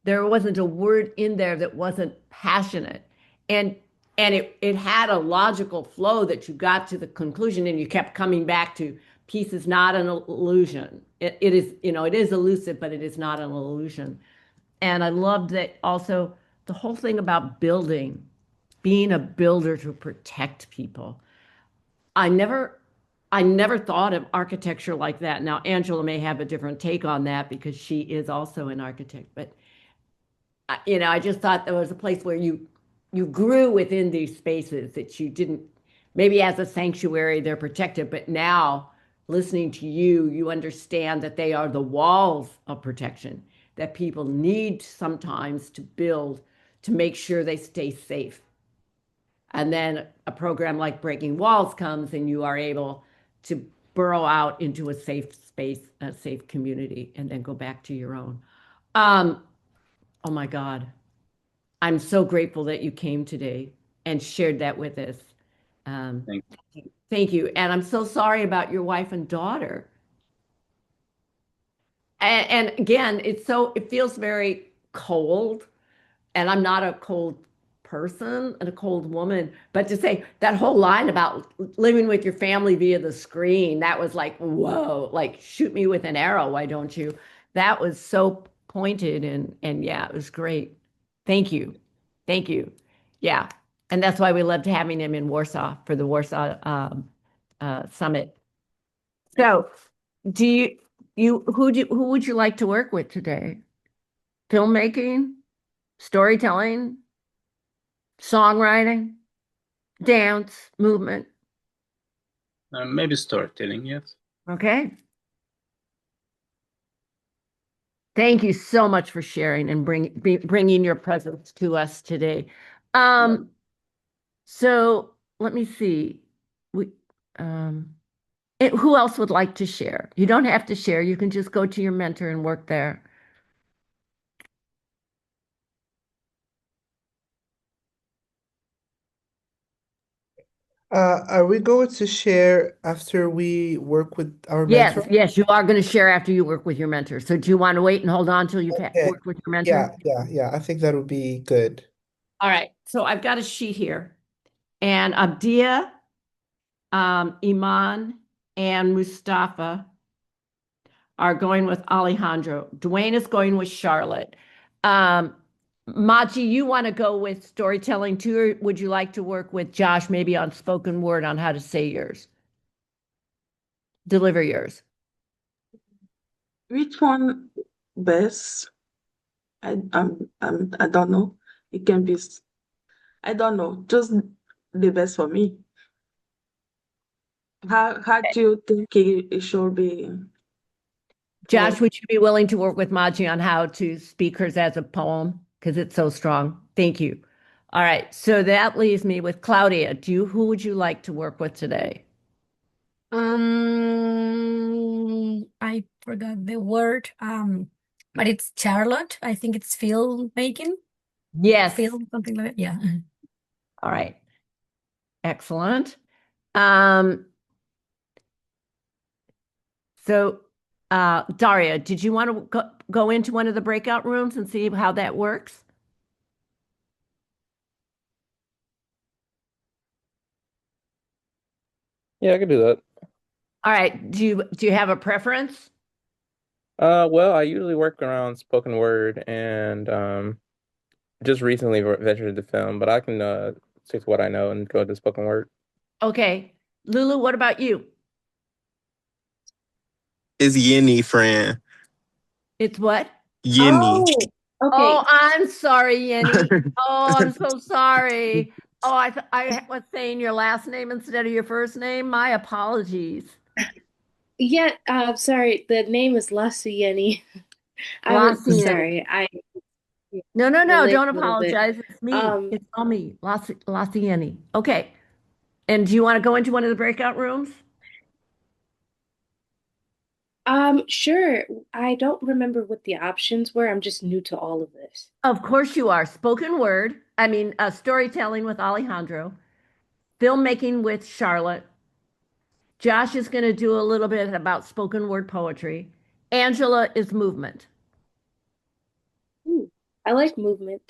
There wasn't a word in there that wasn't passionate. And it had a logical flow that you got to the conclusion and you kept coming back to peace is not an illusion. It is, it is elusive, but it is not an illusion. And I loved that also the whole thing about building, being a builder to protect people. I never thought of architecture like that. Now, Angela may have a different take on that because she is also an architect, but I just thought there was a place where you grew within these spaces that you didn't, maybe as a sanctuary, they're protected, but now listening to you, you understand that they are the walls of protection, that people need sometimes to build to make sure they stay safe. And then a program like Breaking Walls comes and you are able to burrow out into a safe space, a safe community, and then go back to your own. Oh my God. I'm so grateful that you came today and shared that with us. Thank Thank you. And I'm so sorry about your wife and daughter. And again, it feels very cold, and I'm not a cold person and a cold woman, but to say that whole line about living with your family via the screen, that was like, whoa, like shoot me with an arrow, why don't you? That was so pointed and yeah, it was great. Thank you. Thank you. Yeah. And that's why we loved having him in Warsaw for the Warsaw Summit. So do who would you like to work with today? Filmmaking, storytelling, songwriting, dance, movement. Maybe storytelling, yes. Okay. Thank you so much for sharing and bringing your presence to us today. So let me see. Who else would like to share? You don't have to share. You can just go to your mentor and work there. Are we going to share after we work with our mentor? Yes, you are going to share after you work with your mentor. So do you want to wait and hold on till you've Okay. worked with your mentor? Yeah. I think that would be good. All right. So I've got a sheet here. And Abdia, Iman, and Mustafa are going with Alejandro. Dwayne is going with Charlotte. Machi, you want to go with storytelling too, or would you like to work with Josh maybe on spoken word on how to say yours? Deliver yours. Which one best? I don't know. It can be. I don't know. Just the best for me. How do you think it should be? Josh, would you be willing to work with Machi on how to speak hers as a poem? Because it's so strong. Thank you. All right. So that leaves me with Claudia. Who would you like to work with today? I forgot the word. But it's Charlotte. I think it's filmmaking. Yes. Film, something like that. Yeah. All right. Excellent. So, Daria, did you want to go into one of the breakout rooms and see how that works? Yeah, I could do that. All right. Do you have a preference? Well, I usually work around spoken word and just recently ventured into film, but I can stick to what I know and go to spoken word. Okay. Lulu, what about you? It's Yenny, friend. It's what? Yenny. Oh, I'm sorry, Yenny. Oh, I'm so sorry. Oh, I was saying your last name instead of your first name. My apologies. Yeah, sorry, the name is Lasuyeni. Lasuyeni. Sorry, No, relate don't a little bit. apologize. It's me. It's all me. Lasuyeni. Okay. And do you want to go into one of the breakout rooms? Sure. I don't remember what the options were. I'm just new to all of this. Of course you are. Spoken word. Storytelling with Alejandro. Filmmaking with Charlotte. Josh is going to do a little bit about spoken word poetry. Angela is movement. Ooh, I like movement.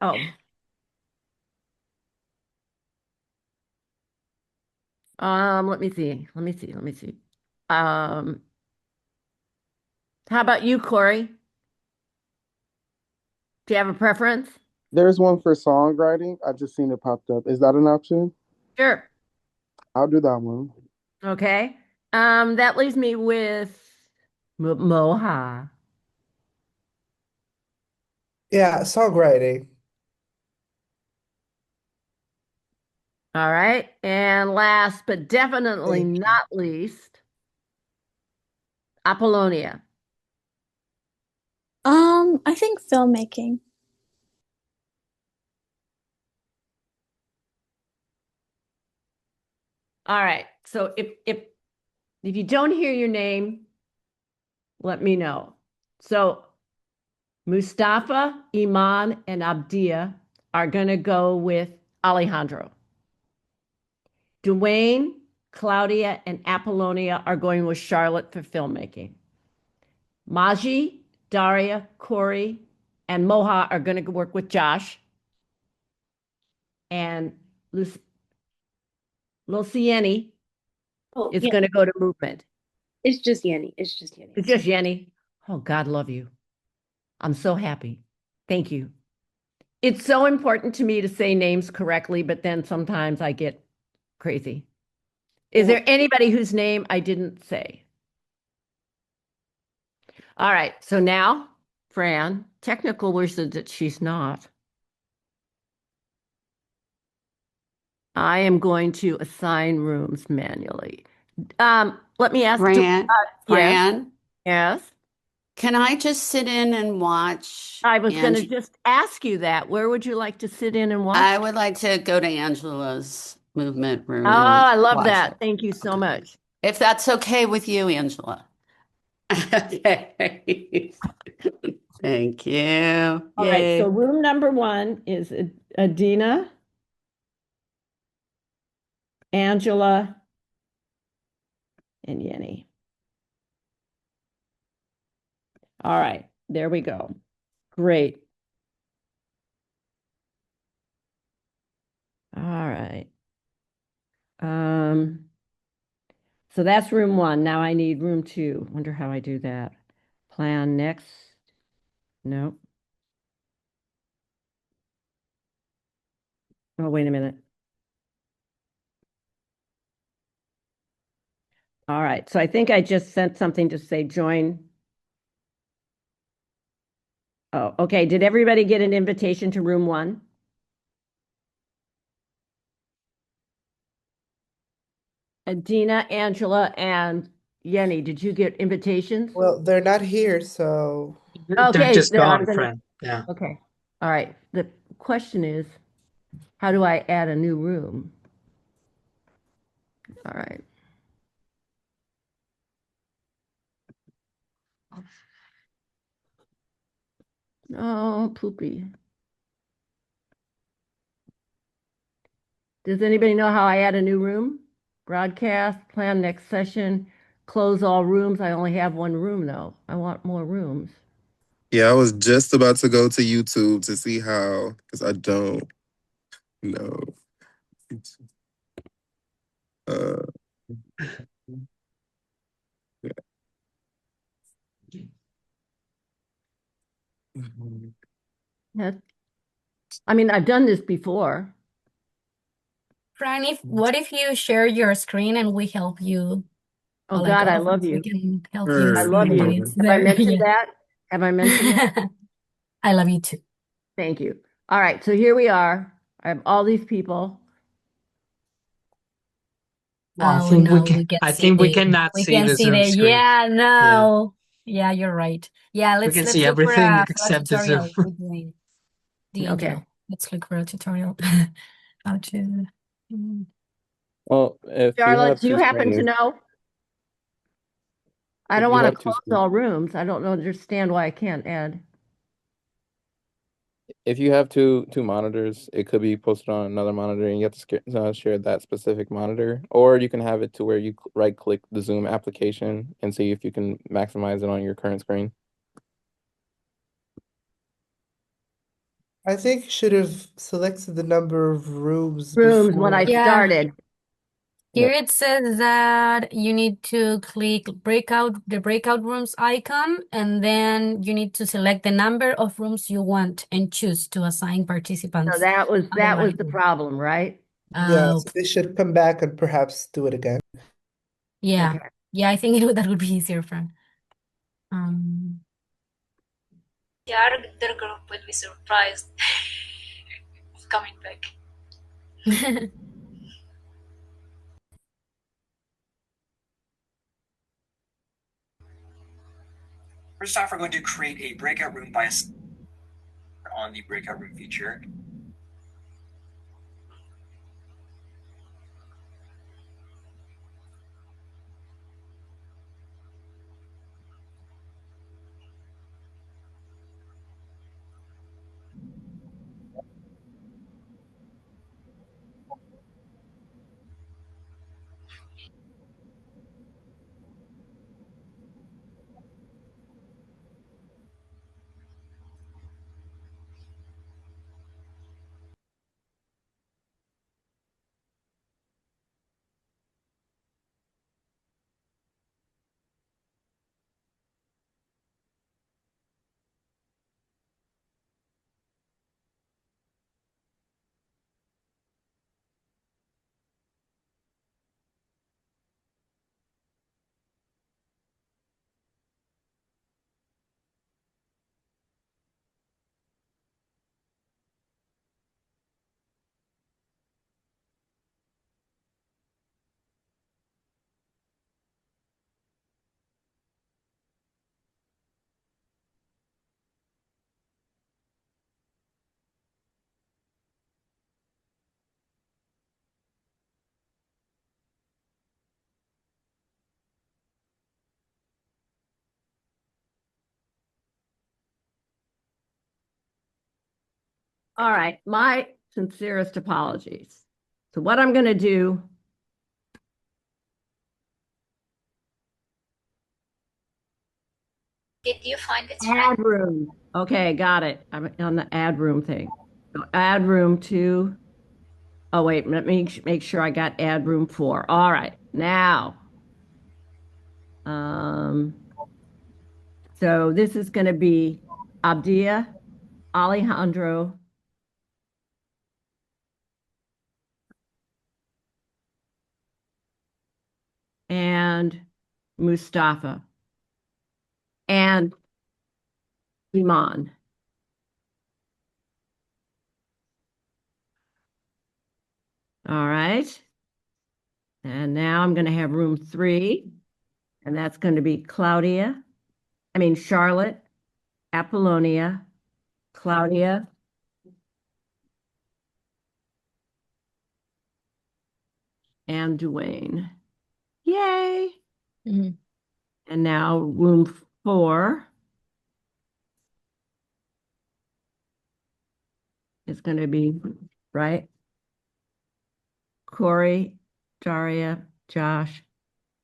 Oh. Let me see. How about you, Corey? Do you have a preference? There's one for songwriting. I just seen it popped up. Is that an option? Sure. I'll do that one. Okay. That leaves me with Moha. Yeah, songwriting. All right. And last but definitely not least, Apollonia. I think filmmaking. All right. So if you don't hear your name, let me know. So Mustafa, Iman, and Abdia are going to go with Alejandro. Dwayne, Claudia, and Apollonia are going with Charlotte for filmmaking. Maji, Daria, Corey, and Moha are going to work with Josh. And Lucieni Oh, is yeah. going to go to movement. It's just Yenny. It's just Yenny. It's just Yenny. Oh, God love you. I'm so happy. Thank you. It's so important to me to say names correctly, but then sometimes I get crazy. Is there anybody whose name I didn't say? All right. So now, Fran, technical wishes that she's not. I am going to assign rooms manually. Let me ask. Fran, Fran, Yes. can I just sit in and watch? I was going to just ask you that. Where would you like to sit in and watch? I would like to go to Angela's movement room. Oh, and I love watch that. it. Thank you so much. If that's okay with you, Angela. Okay. Thank you. All right. Yay. So room number 1 is Adina, Angela, and Yenny. All right. There we go. Great. All right. So that's room 1. Now I need room 2. Wonder how I do that. Plan next. Nope. Oh, wait a minute. All right. So I think I just sent something to say join. Oh, okay. Did everybody get an invitation to room 1? Adina, Angela, and Yenny, did you get invitations? Well, they're not here, so They're Okay, just then I'm gone, gonna- friend. Yeah. Okay. All right. The question is, how do I add a new room? All right. Oh, poopy. Does anybody know how I add a new room? Broadcast, plan next session, close all rooms. I only have one room though. I want more rooms. Yeah, I was just about to go to YouTube to see how, because I don't know. Uh, That, I mean, I've done this before. Fran, what if you share your screen and we help you? Oh Like God, all I of love us, we you. can help Sure. you I see love that you. it's Have I there. mentioned Yeah. that? Have I mentioned that? I love you too. Thank you. All right, so here we are. I have all these people. Well, I Oh think we no, can. we can I see think we the cannot we see can the see Zoom the screen. yeah, Yeah, no. Yeah, you're right. Yeah, we let's can see look for everything a except the Zoom. tutorial with the Okay. angel. Let's look for a tutorial. How to Well, if you Charlotte, have do you two happen to screens, know? I if don't you want to have two close screens, all rooms. I don't understand why I can't add. if you have two monitors, it could be posted on another monitor, and you have to share that specific monitor, or you can have it to where you right-click the Zoom application and see if you can maximize it on your current screen. I think you should have selected the number of rooms Rooms when I before. Yeah. started. Here it says that you need to click the breakout rooms icon, and then you need to select the number of rooms you want and choose to assign So participants that was the automatically. problem, right? Yeah, Oh, so they should come back and perhaps do it again. yeah. Okay. Yeah, I think that would be easier, Fran. Yeah, their group will be surprised coming back. First off, we're going to create a breakout room by on the breakout room feature. All right, my sincerest apologies. So what I'm going to do, Did you find it, add room. Okay, got it. I'm on the add room thing. So add room 2. Oh, wait, let me make sure I got add room 4. All right, now. So this is going to be Abdia, Alejandro, and Mustafa, and Iman. All right. And now I'm going to have room 3, and that's going to be Charlotte, Apollonia, Claudia, and Dwayne. Yay. And now room 4 is going to be, right? Corey, Daria, Josh,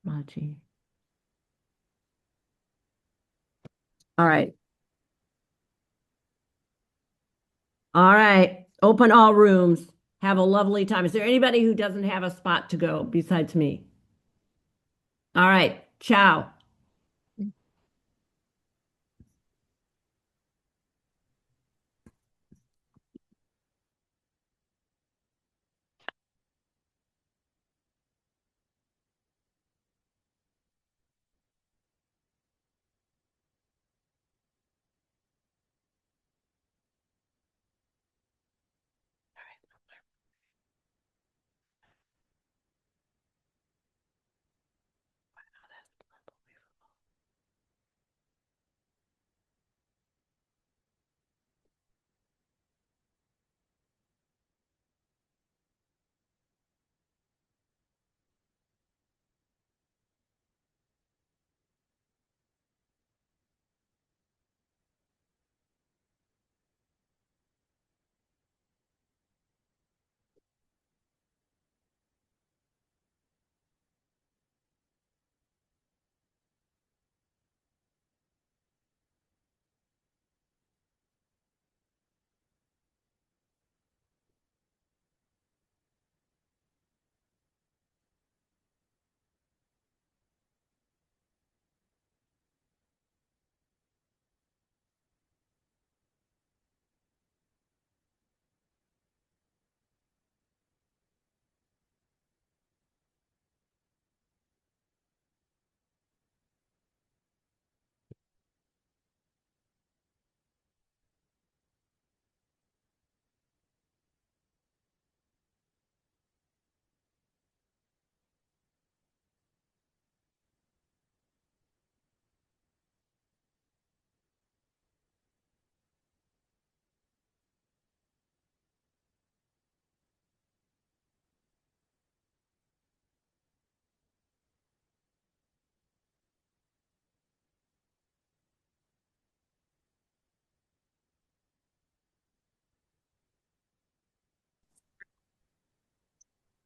Machi. All right. All right. Open all rooms. Have a lovely time. Is there anybody who doesn't have a spot to go besides me? All right. Ciao.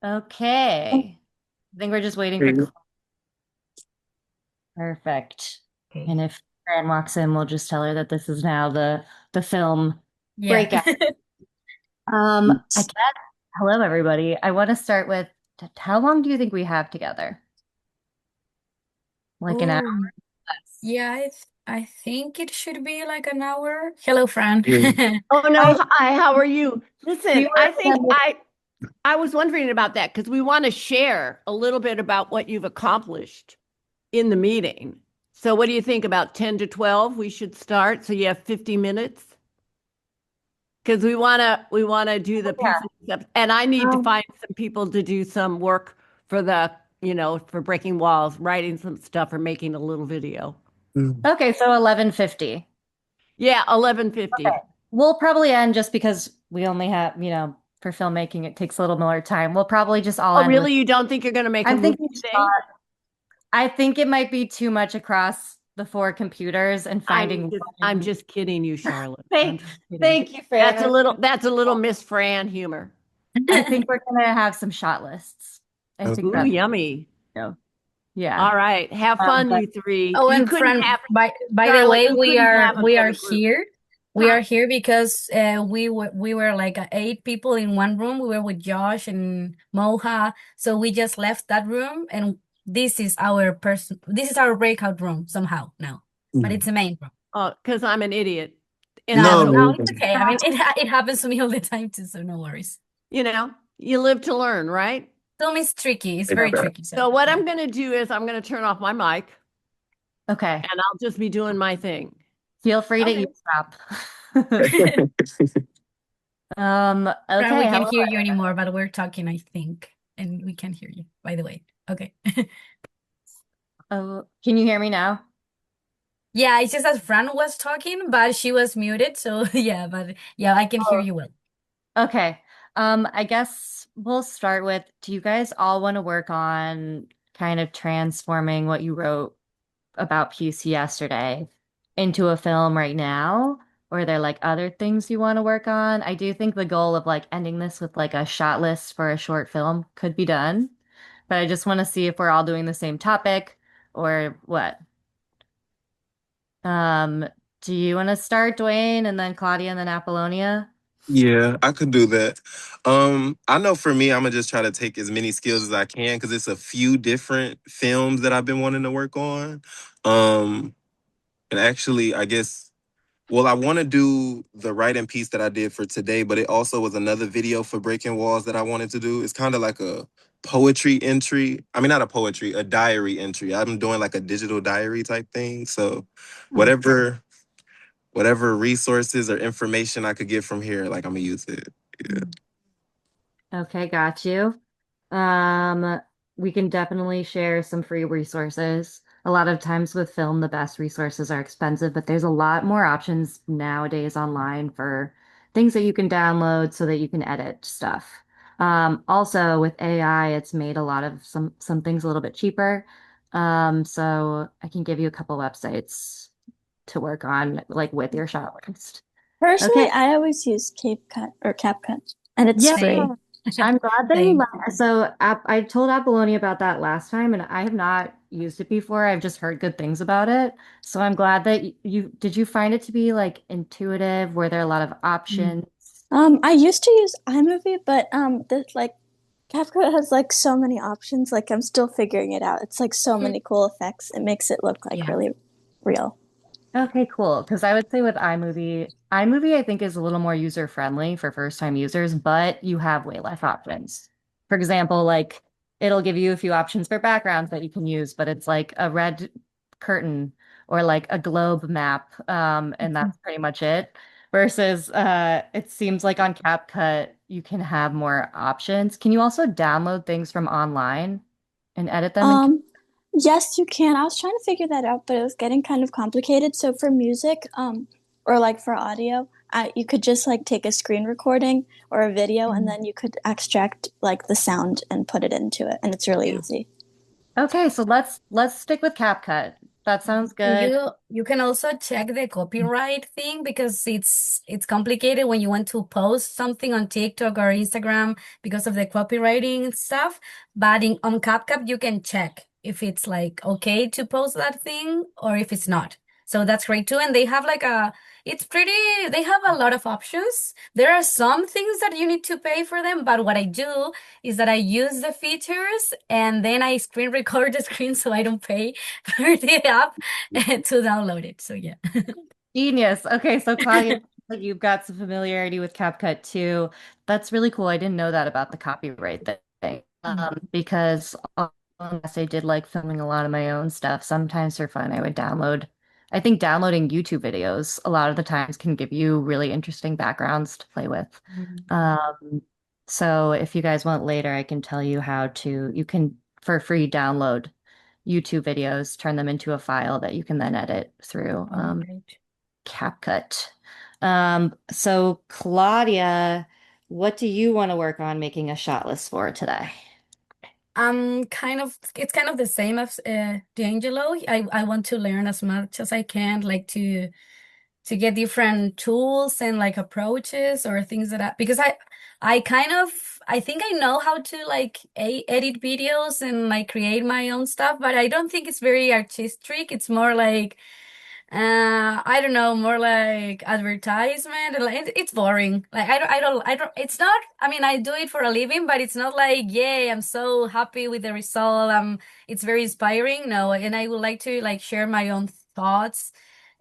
Okay. I think we're just waiting for Perfect. Okay. And if Fran walks in, we'll just tell her that this is now the film Yeah. breakout. I guess, hello everybody. I want to start with how long do you think we have together? Like an hour? Oh, yeah, I think it should be like an hour. Hello, Fran. Oh no, hi, how are you? Listen, We I were think I was wondering about that because we want to share a little bit about what you've accomplished in the meeting. So what do you think about 10 to 12? We should start so you have 50 minutes? Because we wanna do the piece of stuff. And I need to find some people to do some work for the, for breaking walls, writing some stuff or making a little video. Okay, so 11:50. Yeah, 11:50. Okay. We'll probably end just because we only have, for filmmaking, it takes a little more time. We'll probably just all Oh, end really? with, You don't think you're gonna make a I'm movie thinking today? I think it might be too much across the 4 computers and finding I'm just kidding you, Charlotte. Thank you, Fran. That's a little Miss Fran humor. I think we're gonna have some shot lists. I think Ooh, that's yummy. yeah. All right. Have fun, but- you three. Oh, You and couldn't Fran, have by the Charlotte, way, you couldn't have a we are better group. here. We are here because we were like 8 people in one room. We were with Josh and Moha. So we just left that room and this is our breakout room somehow now. But it's a main room. Oh, because I'm an idiot. No, it's okay. I mean, it happens to me all the time too, so no worries. You live to learn, right? Film is tricky. It's very tricky. So what I'm going to do is I'm going to turn off my mic Okay. and I'll just be doing my thing. Feel free to eavesdrop. Fran, Okay. we can't hear you anymore, but we're talking, I think, and we can hear you, by the way. Okay. Oh, can you hear me now? Yeah, it's just that Fran was talking, but she was muted. So yeah, but yeah, I can hear you well. Okay. I guess we'll start with, do you guys all want to work on kind of transforming what you wrote about PC yesterday into a film right now? Or are there like other things you want to work on? I do think the goal of like ending this with like a shot list for a short film could be done, but I just want to see if we're all doing the same topic or what. Do you want to start, Dwayne, and then Claudia, and then Apollonia? Yeah, I could do that. I know for me, I'm gonna just try to take as many skills as I can because it's a few different films that I've been wanting to work on. And actually, I guess, well, I want to do the writing piece that I did for today, but it also was another video for Breaking Walls that I wanted to do. It's kind of like a poetry entry. I mean, not a poetry, a diary entry. I'm doing like a digital diary type thing. So whatever resources or information I could get from here, like I'm gonna use it. Yeah. Okay, got you. We can definitely share some free resources. A lot of times with film, the best resources are expensive, but there's a lot more options nowadays online for things that you can download so that you can edit stuff. Also with AI, it's made a lot of some things a little bit cheaper. So I can give you a couple websites to work on, like with your shot list. Personally, Okay. I always use CapCut, and it's Yeah. free. I'm glad that you Same. left. So I told Apollonia about that last time, and I have not used it before. I've just heard good things about it. So I'm glad that did you find it to be like intuitive? Were there a lot of options? I used to use iMovie, but CapCut has like so many options. Like I'm still figuring it out. It's like so many cool effects. It makes it look like really real. Okay, cool. Because I would say with iMovie I think is a little more user-friendly for first-time users, but you have way less options. For example, like it'll give you a few options for backgrounds that you can use, but it's like a red curtain or like a globe map, and that's pretty much it. Versus it seems like on CapCut you can have more options. Can you also download things from online and edit them in Yes, you can. I was trying to figure that out, but it was getting kind of complicated. So for music, or like for audio, you could just like take a screen recording or a video, and then you could extract like the sound and put it into it, and it's really easy. Okay, so let's stick with CapCut. That sounds And good. you can also check the copyright thing because it's complicated when you want to post something on TikTok or Instagram because of the copywriting and stuff. But on CapCut you can check if it's like okay to post that thing or if it's not. So that's great too. And they have like they have a lot of options. There are some things that you need to pay for them, but what I do is that I use the features and then I screen record the screen so I don't pay for the app to download it. So yeah. Genius. Okay, so Claudia, like you've got some familiarity with CapCut too. That's really cool. I didn't know that about the copyright thing. Because honestly, I did like filming a lot of my own stuff. Sometimes for fun, I would download. I think downloading YouTube videos a lot of the times can give you really interesting backgrounds to play with. So if you guys want later, I can tell you how to, you can for free download YouTube videos, turn them into a file that you can then edit through Great. CapCut. So Claudia, what do you want to work on making a shot list for today? It's kind of the same as D'Angelo. I want to learn as much as I can, like to get different tools and like approaches or things because I think I know how to like edit videos and like create my own stuff, but I don't think it's very artistic. It's more like I don't know, more like advertisement. And, like it's boring. Like I don't. It's not. I mean, I do it for a living, but it's not like, yay, I'm so happy with the result. It's very inspiring. No, and I would like to like share my own thoughts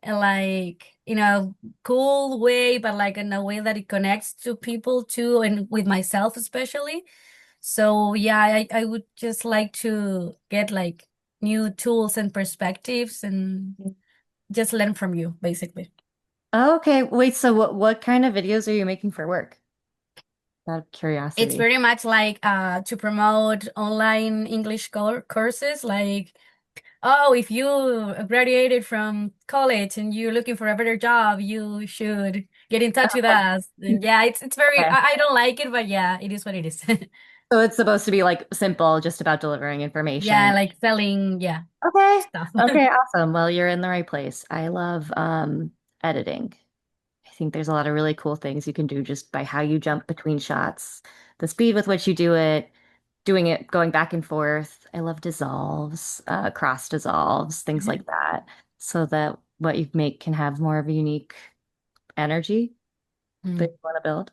and like in a cool way, but like in a way that it connects to people too, and with myself especially. So yeah, I would just like to get like new tools and perspectives and just learn from you, basically. Okay, wait, so what kind of videos are you making for work? Out of It's curiosity. very much like to promote online English courses, like, oh, if you graduated from college and you're looking for a better job, you should get in touch with us. And yeah, it's very, Okay. I don't like it, but yeah, it is what it is. So it's supposed to be like simple, just about delivering Yeah, information. like selling, yeah, Okay. stuff. Okay, awesome. Well, you're in the right place. I love editing. I think there's a lot of really cool things you can do just by how you jump between shots, the speed with which you do it, doing it, going back and forth. I love dissolves, cross dissolves, things like that, so that what you make can have more of a unique energy that you want to build.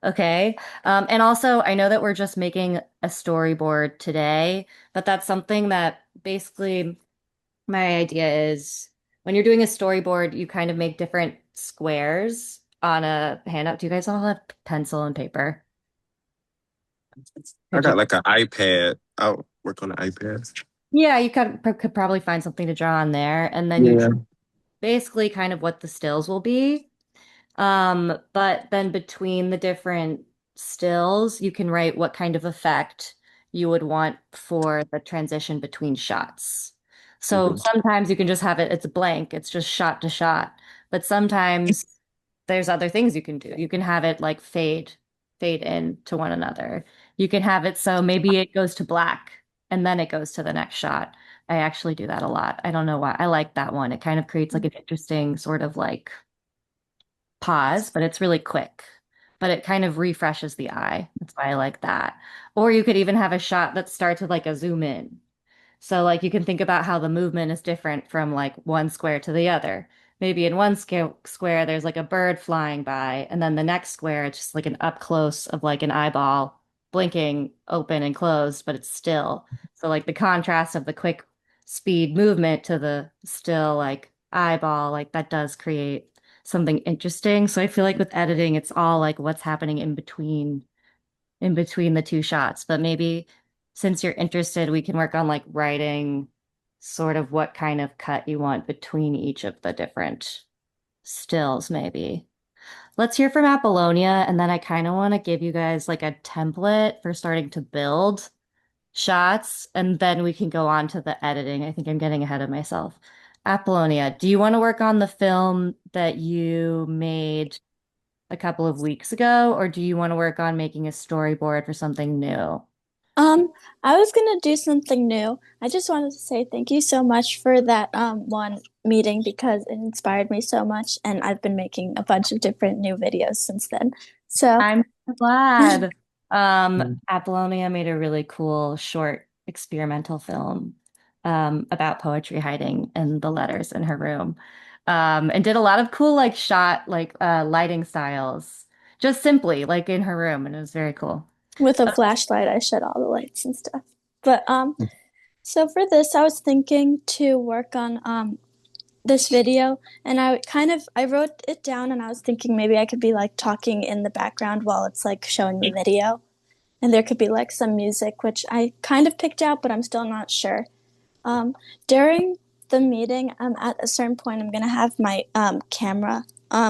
Okay. And also, I know that we're just making a storyboard today, but that's something that basically my idea is when you're doing a storyboard, you kind of make different squares on a handout. Do you guys all have pencil and paper? I got like an iPad. I'll work on the iPad. Yeah, you could probably find something to draw on there, and then you Yeah. basically kind of what the stills will be. But then between the different stills, you can write what kind of effect you would want for the transition between shots. So sometimes you can just have it's blank, it's just shot to shot. But sometimes there's other things you can do. You can have it like fade in to one another. You can have it so maybe it goes to black and then it goes to the next shot. I actually do that a lot. I don't know why. I like that one. It kind of creates like an interesting sort of like pause, but it's really quick. But it kind of refreshes the eye. That's why I like that. Or you could even have a shot that starts with like a zoom in. So like you can think about how the movement is different from like one square to the other. Maybe in one square there's like a bird flying by, and then the next square it's just like an up close of like an eyeball blinking open and closed, but it's still. So like the contrast of the quick speed movement to the still like eyeball, like that does create something interesting. So I feel like with editing, it's all like what's happening in between the two shots. But maybe since you're interested, we can work on like writing sort of what kind of cut you want between each of the different stills, maybe. Let's hear from Apollonia, and then I kind of want to give you guys like a template for starting to build shots, and then we can go on to the editing. I think I'm getting ahead of myself. Apollonia, do you want to work on the film that you made a couple of weeks ago, or do you want to work on making a storyboard for something new? I was gonna do something new. I just wanted to say thank you so much for that one meeting because it inspired me so much, and I've been making a bunch of different new videos since then. So I'm so glad. Apollonia made a really cool short experimental film about poetry hiding in the letters in her room. And did a lot of cool like shot like lighting styles just simply like in her room, and it was very cool. with a flashlight, I shed all the lights and stuff. But so for this, I was thinking to work on this video, and I wrote it down, and I was thinking maybe I could be like talking in the background while it's like showing the video, and there could be like some music, which I kind of picked out, but I'm still not sure. During the meeting, at a certain point, I'm gonna have my camera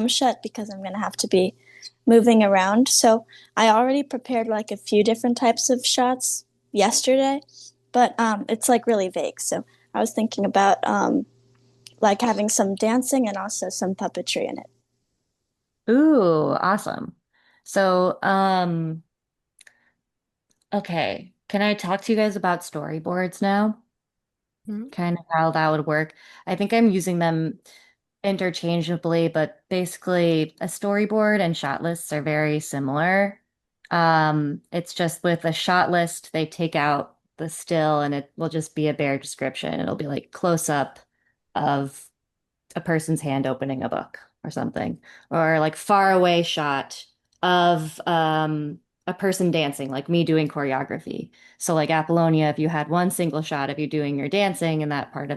shut because I'm gonna have to be moving around. So I already prepared like a few different types of shots yesterday, but it's like really vague. So I was thinking about like having some dancing and also some puppetry in it. Ooh, awesome. So, okay, can I talk to you guys about storyboards now? Kind of how that would work. I think I'm using them interchangeably, but basically a storyboard and shot lists are very similar. It's just with a shot list, they take out the still and it will just be a bare description. It'll be like close up of a person's hand opening a book or something, or like far away shot of a person dancing, like me doing choreography. So like Apollonia, if you had one single shot of you doing your dancing in that part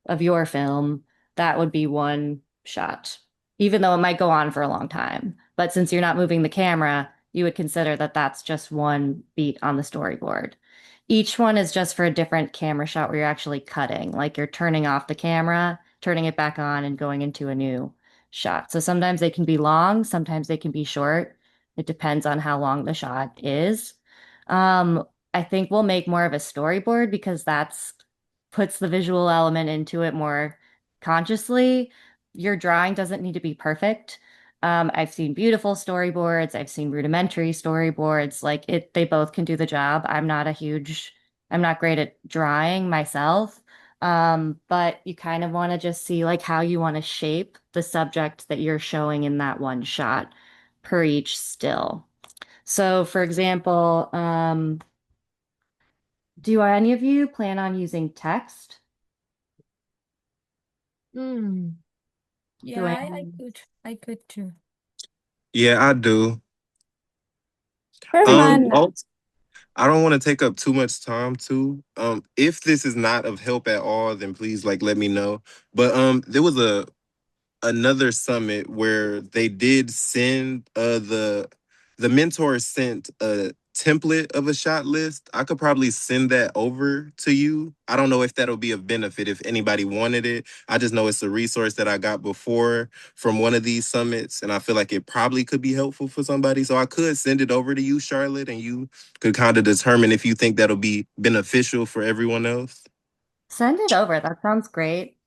of your film, that would be one shot, even though it might go on for a long time. But since you're not moving the camera, you would consider that that's just one beat on the storyboard. Each one is just for a different camera shot where you're actually cutting, like you're turning off the camera, turning it back on, and going into a new shot. So sometimes they can be long, sometimes they can be short. It depends on how long the shot is. Um, I think we'll make more of a storyboard because that's puts the visual element into it more consciously. Your drawing doesn't need to be perfect. I've seen beautiful storyboards. I've seen rudimentary storyboards. Like it, they both can do the job. I'm not great at drawing myself. But you kind of want to just see like how you want to shape the subject that you're showing in that one shot per each still. So for example, do any of you plan on using text? Yeah, I could too. Yeah, I do. For mine, I don't want to take up too much time too. If this is not of help at all, then please like let me know. But there was another summit where they did send the mentor sent a template of a shot list. I could probably send that over to you. I don't know if that'll be of benefit if anybody wanted it. I just know it's a resource that I got before from one of these summits, and I feel like it probably could be helpful for somebody. So I could send it over to you, Charlotte, and you could kind of determine if you think that'll be beneficial for everyone else. Send it over. That sounds great.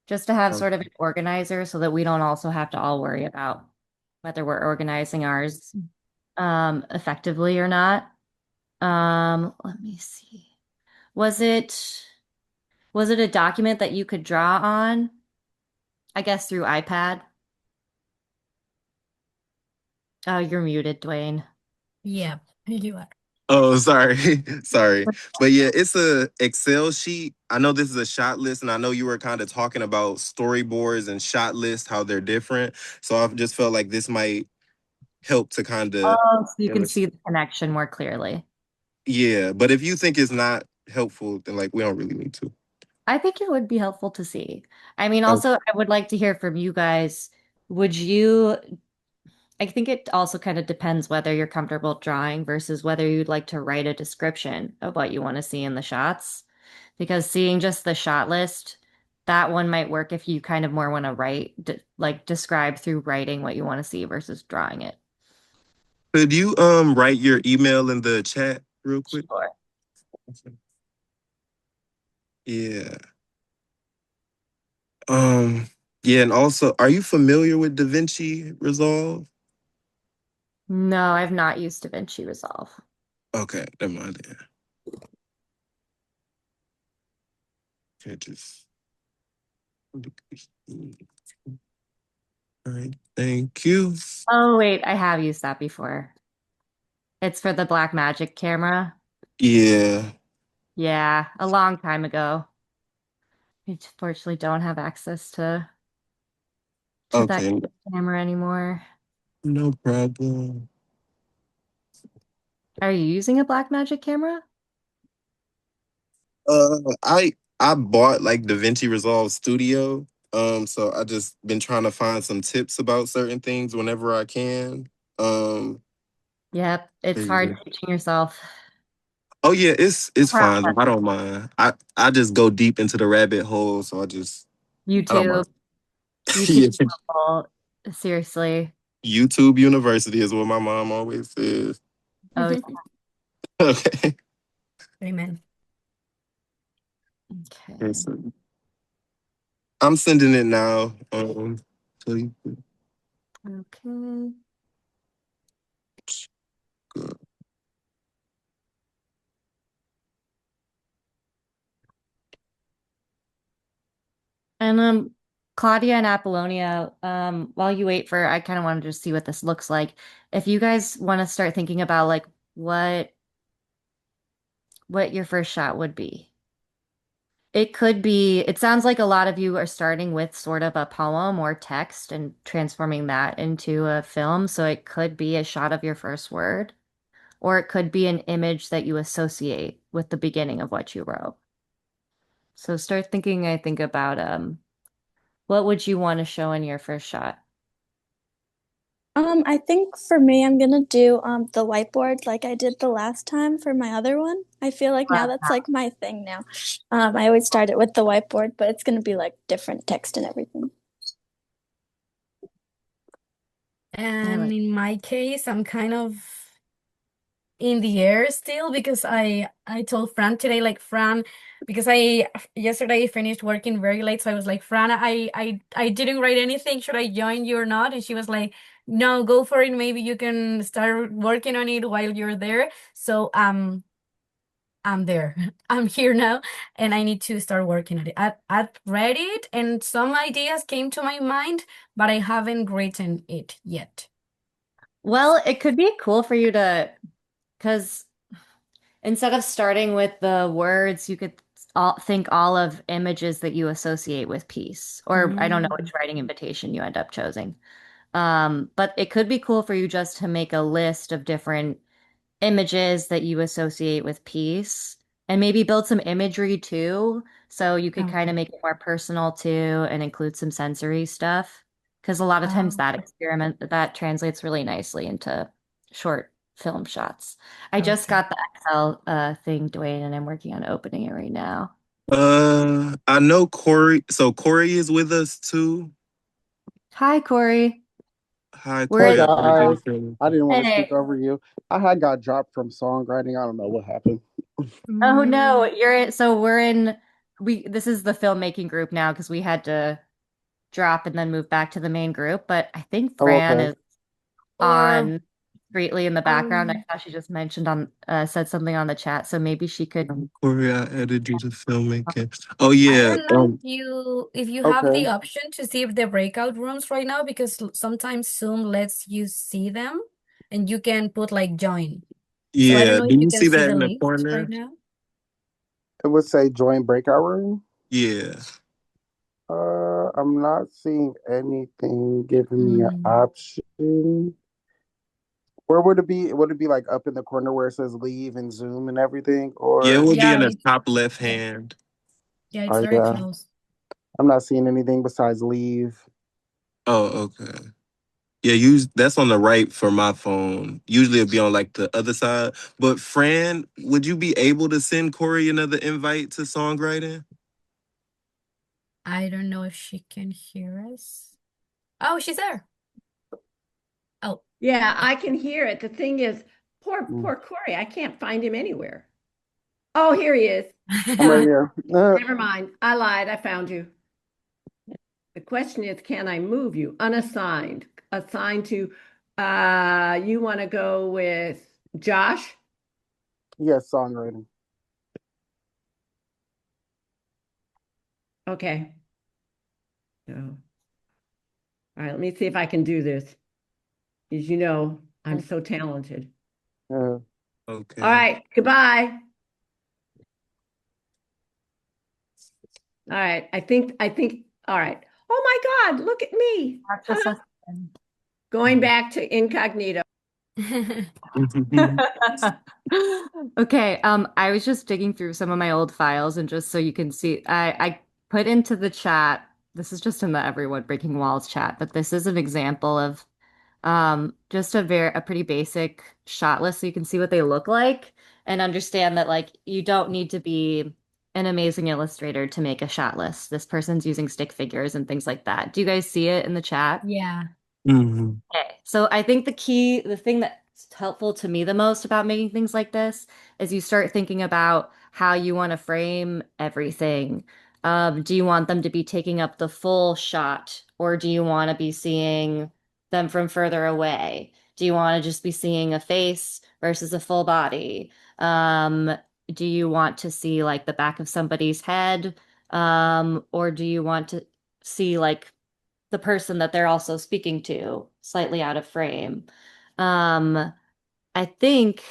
Just to have sort of an organizer so that we don't also have to all worry about whether we're organizing ours effectively or not. Let me see. Was it a document that you could draw on? I guess through iPad. Oh, you're muted, Dwayne. Yeah, you are. Oh, sorry. Sorry. But yeah, it's a Excel sheet. I know this is a shot list, and I know you were kind of talking about storyboards and shot lists, how they're different. So I've just felt like this might help to kind of Oh, so you can see the connection more clearly. yeah. But if you think it's not helpful, then like we don't really need to. I think it would be helpful to see. I mean, also, I would like to hear from you guys. I think it also kind of depends whether you're comfortable drawing versus whether you'd like to write a description of what you want to see in the shots. Because seeing just the shot list, that one might work if you kind of more want to like describe through writing what you want to see versus drawing it. Could you write your email in the chat real quick? Sure. Yeah. Yeah, and also, are you familiar with DaVinci Resolve? No, I've not used DaVinci Resolve. Okay, never mind then. Okay, just. All right, thank you. Oh, wait, I have used that before. It's for the Blackmagic camera. Yeah. Yeah, a long time ago. I unfortunately don't have access to that Okay, camera anymore. no problem. Are you using a Blackmagic camera? I bought like DaVinci Resolve Studio. So I just been trying to find some tips about certain things whenever I can. Um, Yep, it's hard yeah. teaching yourself. Oh yeah, it's fine. Process. I don't mind. I just go deep into the rabbit hole, so I don't YouTube, mind. YouTube, Yeah. level, seriously. YouTube University is what my mom always says. Oh, Okay. Amen. okay. Listen, I'm sending it now. So you Okay. good. And Claudia and Apollonia, while you wait for, I kind of wanted to see what this looks like. If you guys want to start thinking about like what your first shot would be. It could be, it sounds like a lot of you are starting with sort of a poem or text and transforming that into a film. So it could be a shot of your first word, or it could be an image that you associate with the beginning of what you wrote. So start thinking, I think, about what would you want to show in your first shot? I think for me, I'm gonna do the whiteboard like I did the last time for my other one. I feel like now that's like my thing now. I always start it with the whiteboard, but it's gonna be like different text and everything. And in my case, I'm kind of in the air still because I told Fran today, like Fran, because I yesterday finished working very late, so I was like, Fran, I didn't write anything. Should I join you or not? And she was like, no, go for it. Maybe you can start working on it while you're there. So I'm there. I'm here now, and I need to start working on it. I've read it, and some ideas came to my mind, but I haven't written it yet. Well, it could be cool for you to, because instead of starting with the words, you could think all of images that you associate with peace. Or I don't know which writing invitation you end up choosing. But it could be cool for you just to make a list of different images that you associate with peace and maybe build some imagery too. So you could kind of make it more personal too and include some sensory stuff. Because a lot of times that experiment that translates really nicely into short film shots. I just got the Excel thing, Dwayne, and I'm working on opening it right now. I know Corey. So Corey is with us too. Hi, Corey. Hi, We're Corey. in- Guys, I didn't want to speak Hey. over you. I had got dropped from songwriting. I don't know what happened. Oh no, we're in this is the filmmaking group now because we had to drop and then move back to the main group, but I think Oh, Fran okay. is on discreetly in the background. I Um, saw she just mentioned said something on the chat, so maybe she could. Corey, I added you to filmmaking. Oh I yeah. don't know if you have the Okay. option to see if the breakout rooms right now, because sometimes Zoom lets you see them and you can put like join. So I don't Yeah. know Do if you you can see see that the in the list right corner? now. It would say join breakout room. Yeah. I'm not seeing anything giving me an option. Where would it be? Would it be like up in the corner where it says leave and Zoom and everything? Yeah, it Or will be in Yeah, the top left yeah, hand. yeah, it's oh very yeah, close. I'm not seeing anything besides leave. Oh, okay. Yeah, that's on the right for my phone. Usually it'd be on like the other side. But Fran, would you be able to send Corey another invite to songwriting? I don't know if she can hear us. Oh, she's there. Oh, Yeah, I can hear it. The thing is, poor Corey, I can't find him anywhere. Oh, here he is. I'm right here. Never mind. I lied. I found you. The question is, can I move you? Unassigned. Assigned to you want to go with Josh? Yes, songwriting. Okay. So, all right, let me see if I can do this. As you know, I'm so talented. All Okay. right, goodbye. All right, all right. Oh my God, look at me. Going back to incognito. Okay, I was just digging through some of my old files and just so you can see, I put into the chat, this is just in the Everyone Breaking Walls chat, but this is an example of just a pretty basic shot list so you can see what they look like and understand that like you don't need to be an amazing illustrator to make a shot list. This person's using stick figures and things like that. Do you guys see it in the chat? Yeah. Okay, so I think the thing that's helpful to me the most about making things like this is you start thinking about how you want to frame everything. Do you want them to be taking up the full shot, or do you want to be seeing them from further away? Do you want to just be seeing a face versus a full body? Do you want to see like the back of somebody's head? Or do you want to see like the person that they're also speaking to slightly out of frame? I think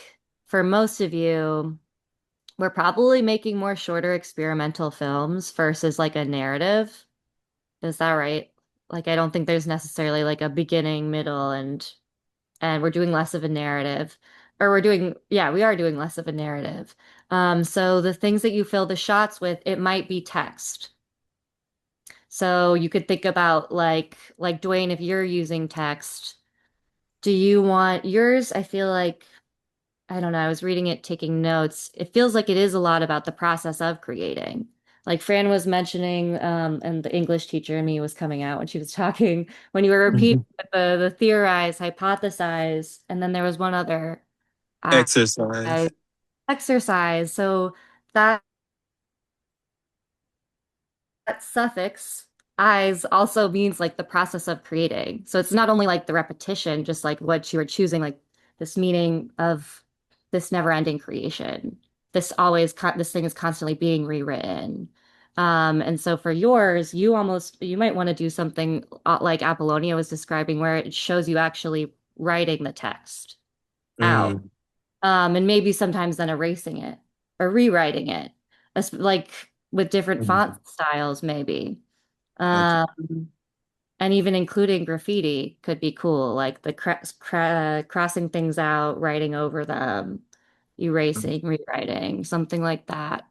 for most of you, we're probably making more shorter experimental films versus like a narrative. Is that right? Like, I don't think there's necessarily like a beginning, middle, and we're doing less of a narrative. Or yeah, we are doing less of a narrative. So the things that you fill the shots with, it might be text. So you could think about like Dwayne, if you're using text, do you want yours? I feel like I don't know, I was reading it, taking notes. It feels like it is a lot about the process of creating. Like Fran was mentioning, and the English teacher in me was coming out when she was talking, when you were repeating the theorize, hypothesize, and then there was one other Exercise. exercise. So that that suffix eyes also means like the process of creating. So it's not only like the repetition, just like what you are choosing, like this meaning of this never-ending creation. This thing is constantly being rewritten. And so for yours, you might want to do something like Apollonia was describing, where it shows you actually writing the text out. And maybe sometimes then erasing it or rewriting it, like with different font styles, maybe. Okay. And even including graffiti could be cool, like the crossing things out, writing over them, erasing, rewriting, something like that.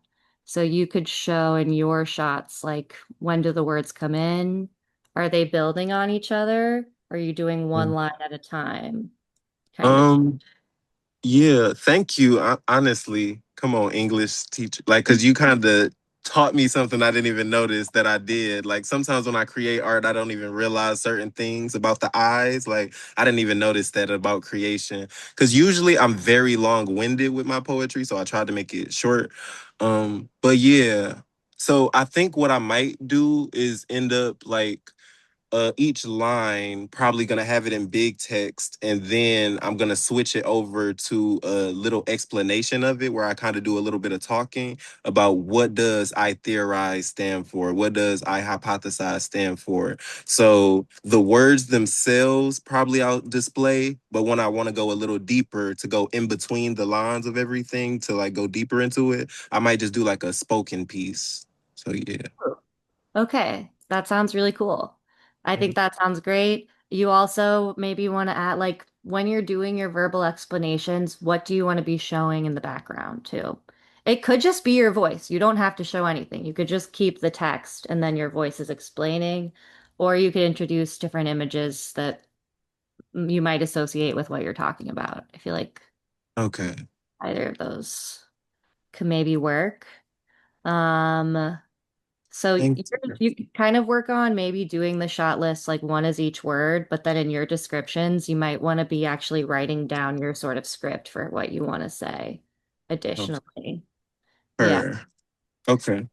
So you could show in your shots, like, when do the words come in? Are they building on each other? Are you doing one line at a time? Kind of. Yeah, thank you. Honestly, come on, English teacher. Like, cause you kind of taught me something I didn't even notice that I did. Like sometimes when I create art, I don't even realize certain things about the eyes. Like I didn't even notice that about creation. Cause usually I'm very long-winded with my poetry, so I tried to make it short. But yeah. So I think what I might do is end up like each line probably gonna have it in big text, and then I'm gonna switch it over to a little explanation of it where I kind of do a little bit of talking about what does I theorize stand for, what does I hypothesize stand for. So the words themselves probably I'll display, but when I want to go a little deeper to go in between the lines of everything to like go deeper into it, I might just do like a spoken piece. So yeah. Okay, that sounds really cool. I think that sounds great. You also maybe want to add, like, when you're doing your verbal explanations, what do you want to be showing in the background too? It could just be your voice. You don't have to show anything. You could just keep the text and then your voice is explaining, or you could introduce different images that you might associate with what you're talking about. I feel like Okay. either of those could maybe work. Um, So Thank you could kind of work on maybe doing the shot list, like one is each word, but then in your descriptions, you might want to be actually writing down your sort of script for what you want to say you. additionally. Yeah. Her. Okay.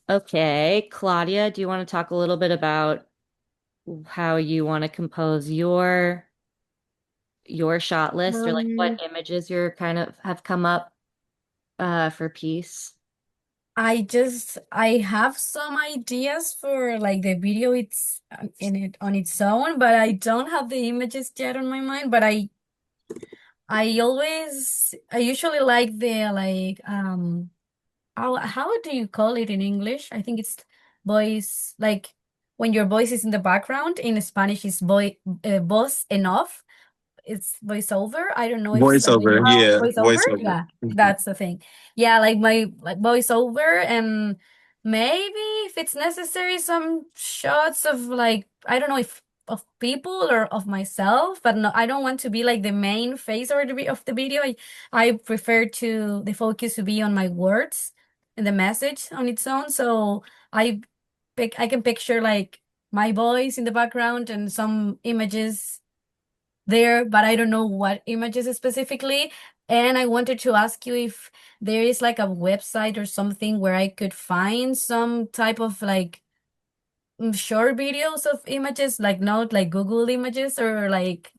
Okay. Claudia, do you want to talk a little bit about how you want to compose your your shot list, or like Um, what images you're kind of have come up for Peace? I have some ideas for like the video it's in it on its own, but I don't have the images yet on my mind. But I usually like the like how do you call it in English? I think it's voice, like when your voice is in the background. In Spanish, it's voz en off. It's voiceover. I don't know if something Voiceover, yeah, voiceover. voiceover. Yeah, that's the thing. Yeah, like my like voiceover, and maybe if it's necessary, some shots of like I don't know if of people or of myself, but no, I don't want to be like the main face or of the video. I prefer to the focus to be on my words and the message on its own. So I I can picture like my voice in the background and some images there, but I don't know what images specifically. And I wanted to ask you if there is like a website or something where I could find some type of like short videos of images, like not like Google images or like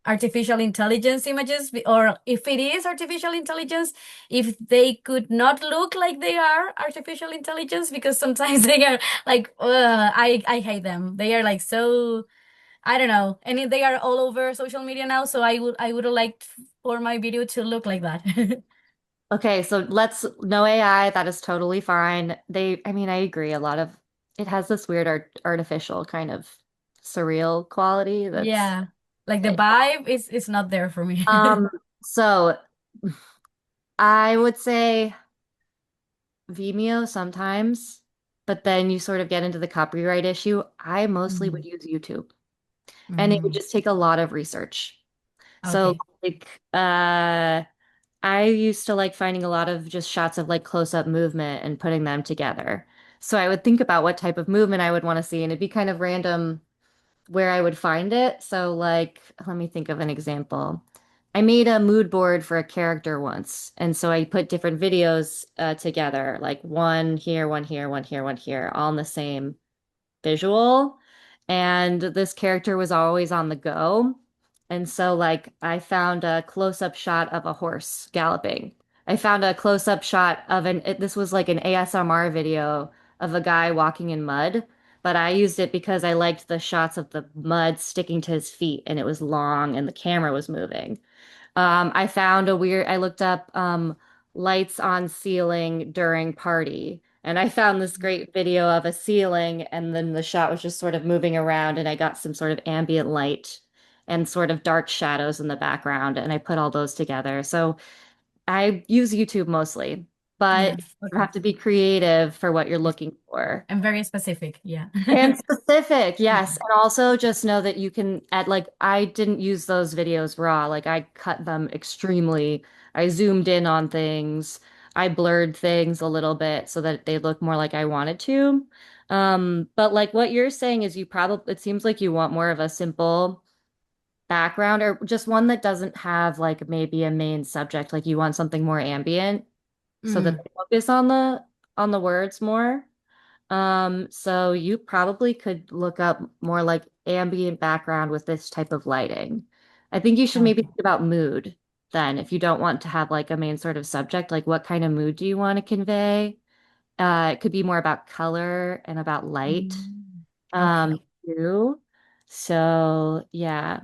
artificial intelligence images, or if it is artificial intelligence, if they could not look like they are artificial intelligence, because sometimes they are like, I hate them. They are like so I don't know. And they are all over social media now, so I would have liked for my video to look like that. Okay, so no AI, that is totally fine. I mean, I agree. A lot of it has this weird artificial kind of surreal quality that's Yeah. Like the vibe is not there for me. so I would say Vimeo sometimes, but then you sort of get into the copyright issue. I mostly would use YouTube, and it would just take a lot of research. So Okay. like I used to like finding a lot of just shots of like close-up movement and putting them together. So I would think about what type of movement I would want to see, and it'd be kind of random where I would find it. So like, let me think of an example. I made a mood board for a character once, and so I put different videos together, like one here, one here, one here, one here, all in the same visual. And this character was always on the go. And so, like, I found a close-up shot of a horse galloping. I found a close-up shot of this was like an ASMR video of a guy walking in mud, but I used it because I liked the shots of the mud sticking to his feet and it was long and the camera was moving. I looked up lights on ceiling during party, and I found this great video of a ceiling, and then the shot was just sort of moving around, and I got some sort of ambient light and sort of dark shadows in the background, and I put all those together. So I use YouTube mostly, Yeah. but you Okay. have to be creative for what you're looking for. I'm very specific. Yeah. And specific, yes. And also just know that you can add, like, I didn't use those videos raw. Like, I cut them extremely. I zoomed in on things. I blurred things a little bit so that they look more like I wanted to. But like what you're saying is it seems like you want more of a simple background or just one that doesn't have like maybe a main subject. Like you want something more ambient so that they focus on the words more. So you probably could look up more like ambient background with this type of lighting. I think you should maybe Okay. think about mood then, if you don't want to have like a main sort of subject, like what kind of mood do you want to convey? It could be more about color and about light, Okay. too. So yeah.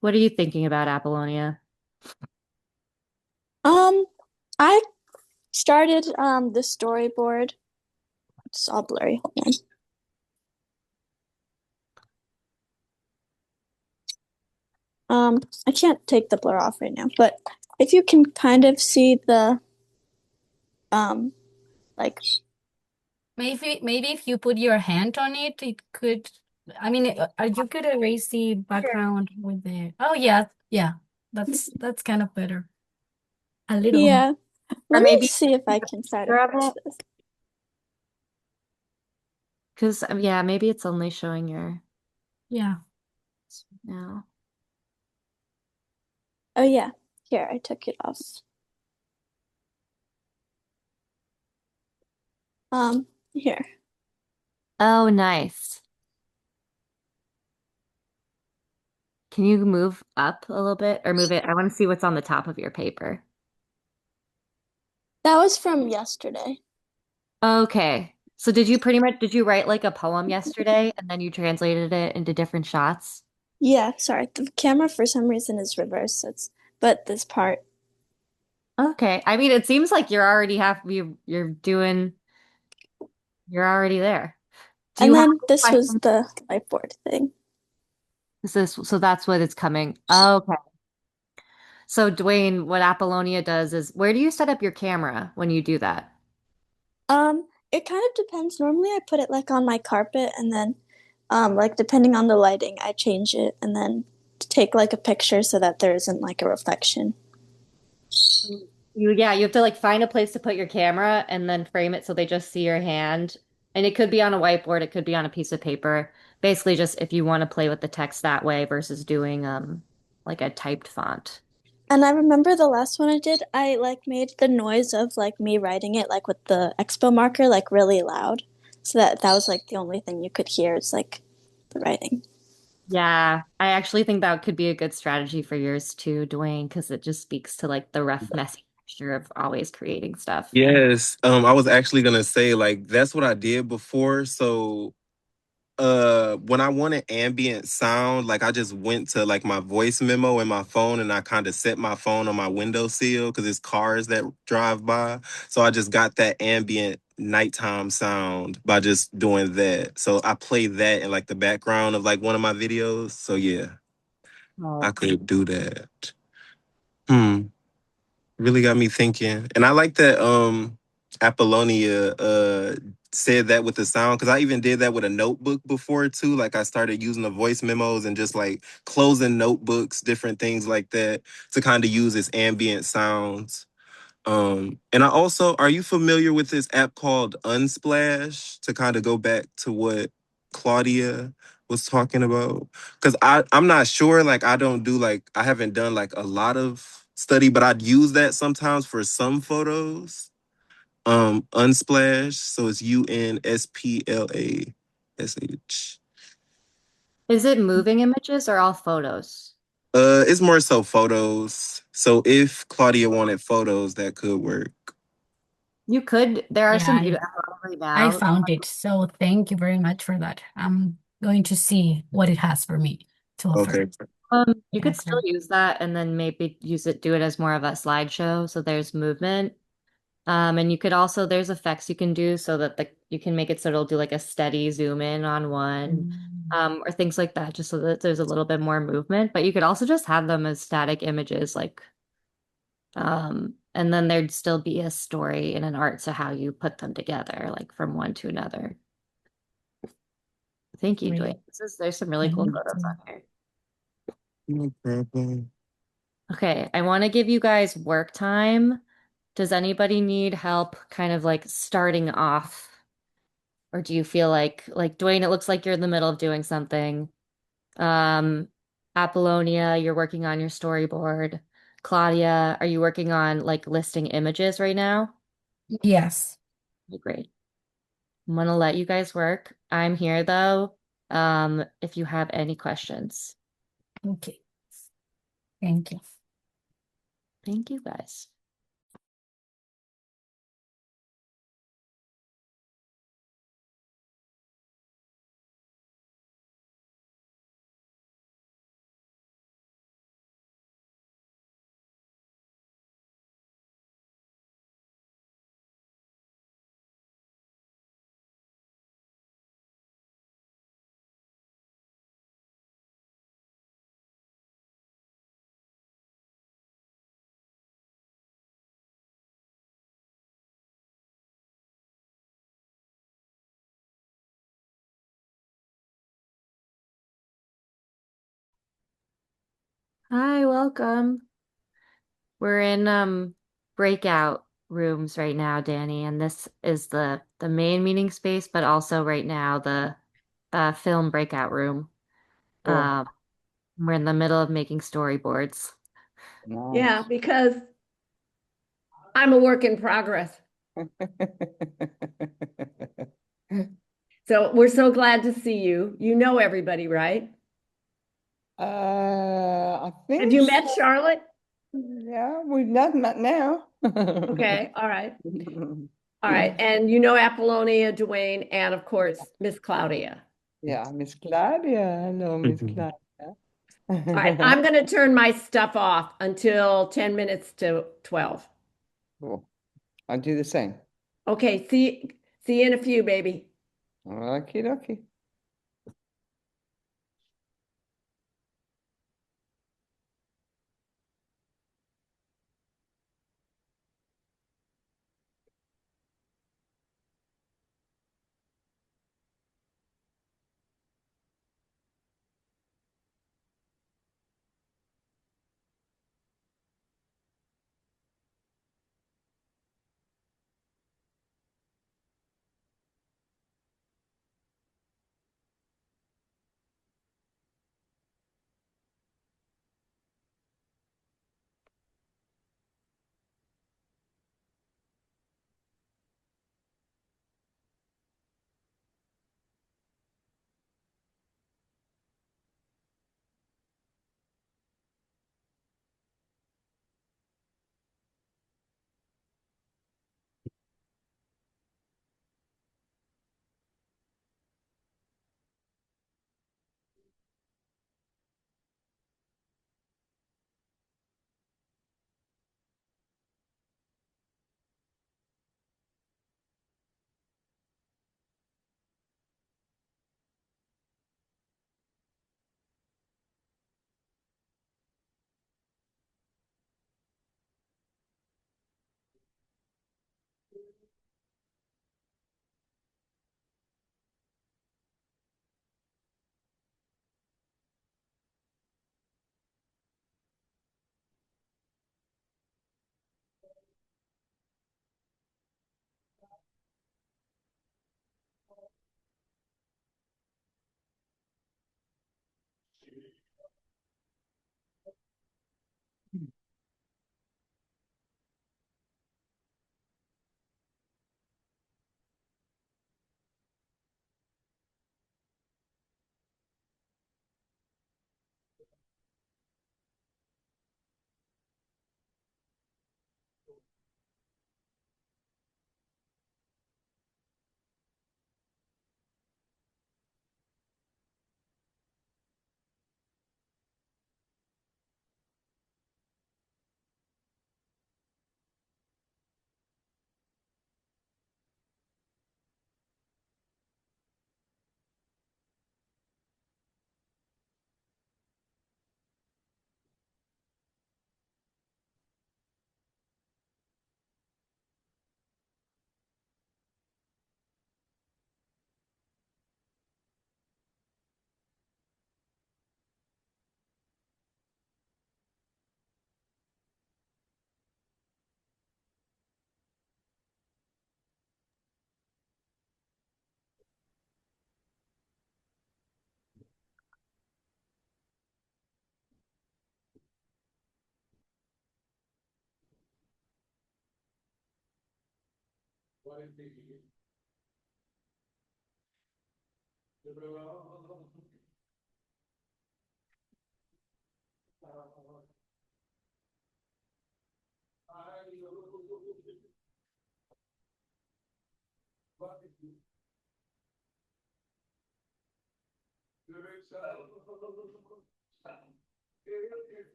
What are you thinking about, Apollonia? I started the storyboard. It's all blurry. Hold on. I can't take the blur off right now, but if you can kind of see the like Maybe if you put your hand on it, it could. I mean, you could erase the background with the. Oh yeah, yeah. That's kind of better. A little. yeah. Or Let me maybe see if I can try to of fix it? this. Because yeah, maybe it's only showing your Yeah. now. Oh yeah, here I took it off. Here. Oh, nice. Can you move up a little bit or move it? I want to see what's on the top of your paper. That was from yesterday. Okay. So did you write like a poem yesterday and then you translated it into different shots? Yeah, sorry. The camera for some reason is reversed. But this part. Okay. I mean, it seems like you're already you're already there. Do And you have then this was questions? the whiteboard thing. So that's what it's coming. Okay. So Dwayne, what Apollonia does is where do you set up your camera when you do that? It kind of depends. Normally I put it like on my carpet and then like depending on the lighting, I change it and then take like a picture so that there isn't like a reflection. You have to like find a place to put your camera and then frame it so they just see your hand. And it could be on a whiteboard, it could be on a piece of paper. Basically just if you want to play with the text that way versus doing like a typed font. And I remember the last one I did, I like made the noise of like me writing it like with the expo marker like really loud. So that was like the only thing you could hear is like the writing. Yeah, I actually think that could be a good strategy for yours too, Dwayne, because it just speaks to like the rough, messy texture of always creating stuff. Yes. I was actually gonna say like that's what I did before. So when I wanted ambient sound, like I just went to like my voice memo in my phone and I kind of set my phone on my windowsill because it's cars that drive by. So I just got that ambient nighttime sound by just doing that. So I play that in like the background of like one of my videos. So yeah, I could do that. Really got me thinking. And I like that Apollonia said that with the sound because I even did that with a notebook before too. Like I started using the voice memos and just like closing notebooks, different things like that to kind of use as ambient sounds. And I also, are you familiar with this app called Unsplash to kind of go back to what Claudia was talking about? Because I'm not sure, like I don't do like, I haven't done like a lot of study, but I'd use that sometimes for some photos. Unsplash, so it's UNSPLASH. Is it moving images or all photos? It's more so photos. So if Claudia wanted photos, that could work. You could, there are some Yeah, beautiful right I now. found it. So thank you very much for that. I'm going to see what it has for me to offer. Okay. You could Okay. still use that and then maybe do it as more of a slideshow. So there's movement. And you could also, there's effects you can do so that you can make it so it'll do like a steady zoom in on one, or things like that, just so that there's a little bit more movement. But you could also just have them as static images, and then there'd still be a story and an art to how you put them together, like from one to another. Thank you, Great. Dwayne. There's some really cool photos on here. No problem. Okay, I want to give you guys work time. Does anybody need help kind of like starting off? Or do you feel like Dwayne, it looks like you're in the middle of doing something. Apollonia, you're working on your storyboard. Claudia, are you working on like listing images right now? Yes. Okay, great. I'm gonna let you guys work. I'm here though, if you have any questions. Okay. Thank you. Thank you guys. Hi, welcome. We're in breakout rooms right now, Danny, and this is the main meeting space, but also right now the film breakout room. Cool. We're in the middle of making storyboards. Yeah, because I'm a work in progress. So we're so glad to see you. You know everybody, right? Have you met Thanks. Charlotte? Yeah, we've not met now. Okay, all right. All right, and you know Apollonia, Dwayne, and of course, Miss Claudia. Yeah, Miss Claudia. Hello, Miss Claudia. All right, I'm going to turn my stuff off until 10 minutes to 12. Cool. I'll do the same. Okay, see you in a few, baby. Okie dokie.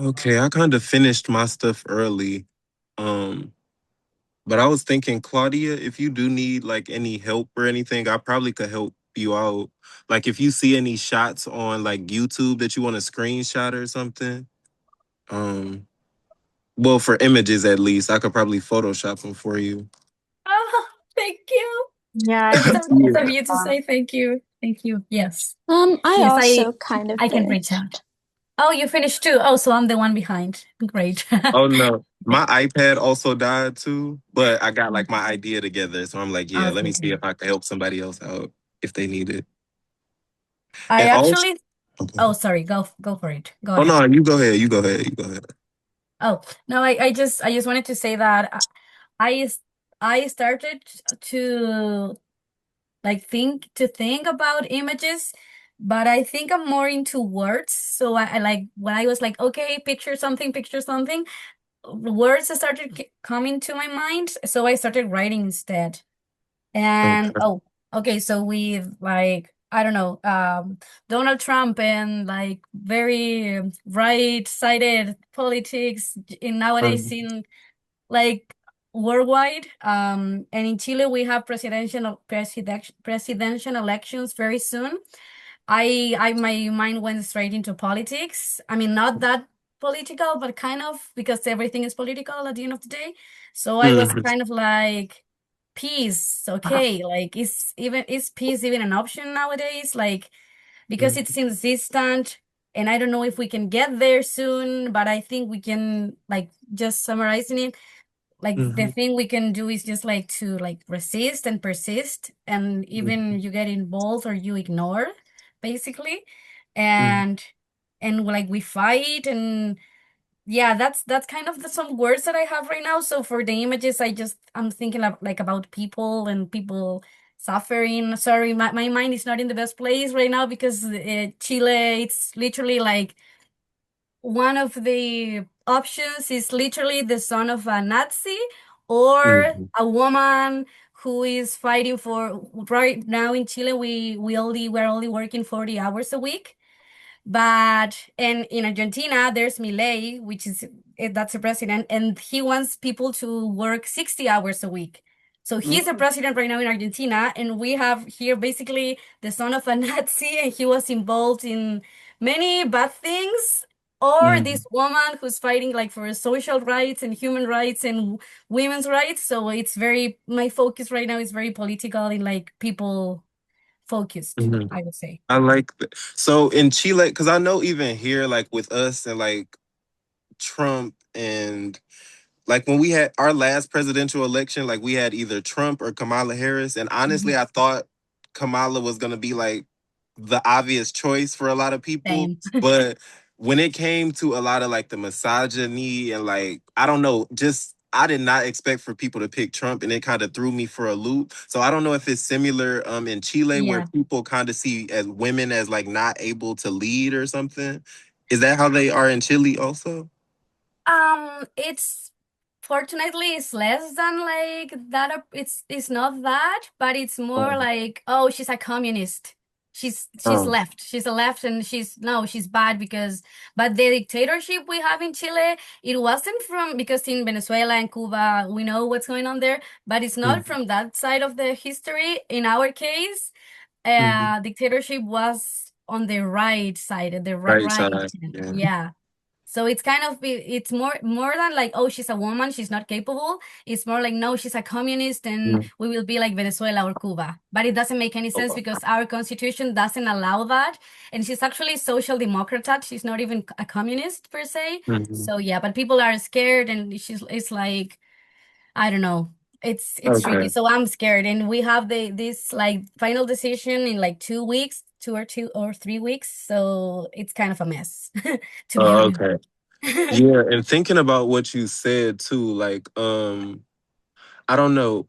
Okay, I kind of finished my stuff early. Um, but I was thinking, Claudia, if you do need like any help or anything, I probably could help you out. Like if you see any shots on like YouTube that you want to screenshot or something, um, well, for images at least, I could probably Photoshop them for you. Oh, thank you. Yeah, I It's can so send nice you of the you to file. say thank you. Thank you. Yes. I Yes, also kind of I can reach finished. out. Oh, you finished too. Oh, so I'm the one behind. Great. Oh no, my iPad also died too, but I got like my idea together, so I'm like, yeah, let Okay, me see great. if I can help somebody else out if they need it. I And also, actually, oh, sorry. Go for it. Go oh ahead. no, you go ahead, you go ahead, you go ahead. Oh, no, I just wanted to say that I I started to like think about images, but I think I'm more into words. So I like when I was like, okay, picture something, words started coming to my mind. So I started writing instead. And Okay. oh, okay, so with like I don't know, Donald Trump and like very right-sided politics in nowadays in like worldwide. And in Chile we have presidential elections very soon. I my mind went straight into politics. I mean, not that political, but kind of because everything is political at the end of the day. So I was Mhm. kind of like, peace, okay, like is peace even an option nowadays? Like because it seems distant, and I don't know if we can get there soon, but I think we can like just summarizing it like the Mhm. thing we can do is just like to like resist and persist, and even you get involved or you ignore basically, Mhm. and like we fight. And yeah, that's kind of some words that I have right now. So for the images I'm thinking of like about people and people suffering. Sorry, my mind is not in the best place right now because Chile, it's literally like one of the options is literally the son of a Nazi or Mhm. a woman who is fighting for right now in Chile we're only working 40 hours a week. But and in Argentina, there's Milei, which is that's a president, and he wants people to work 60 hours a week. So he's a president right now in Argentina, and we have here basically the son of a Nazi, and he was involved in many bad things. Or this Mhm. woman who's fighting like for social rights and human rights and women's rights. So it's very, my focus right now is very political and like people focused, Mhm. I would say. I like that. So in Chile, because I know even here, like with us and like Trump and like when we had our last presidential election, like we had either Trump or Kamala Harris. And honestly, I thought Kamala was gonna be like the obvious choice for a lot of people. Same. But when it came to a lot of like the misogyny and like, I don't know, just I did not expect for people to pick Trump, and it kind of threw me for a loop. So I don't know if it's similar in Chile where Yeah. people kind of see as women as like not able to lead or something. Is that how they are in Chile also? It's fortunately it's less than like that. It's not that, but it's more Oh, like, oh, she's a communist. She's oh, left. She's a left, and she's bad because. But the dictatorship we have in Chile, it wasn't from because in Venezuela and Cuba we know what's going on there, but it's not mhm, from that side of the history. In our case, mhm. dictatorship was on the right side, the Right right, side. Yeah. yeah. So it's kind of it's more than like, oh, she's a woman, she's not capable. It's more like, no, she's a communist and Mm. we will be like Venezuela or Cuba. But it doesn't make any Oh, sense wow. because our constitution doesn't allow that. And she's actually social democrat. She's not even a communist per se. Mhm. So yeah, but people are scared and it's like, I don't know. It's tricky. Okay. So I'm scared. And we have this like final decision in like 2 weeks, 2 or 3 weeks. So it's kind of a mess, to be Oh, honest. okay. Yeah, and thinking about what you said too, like I don't know.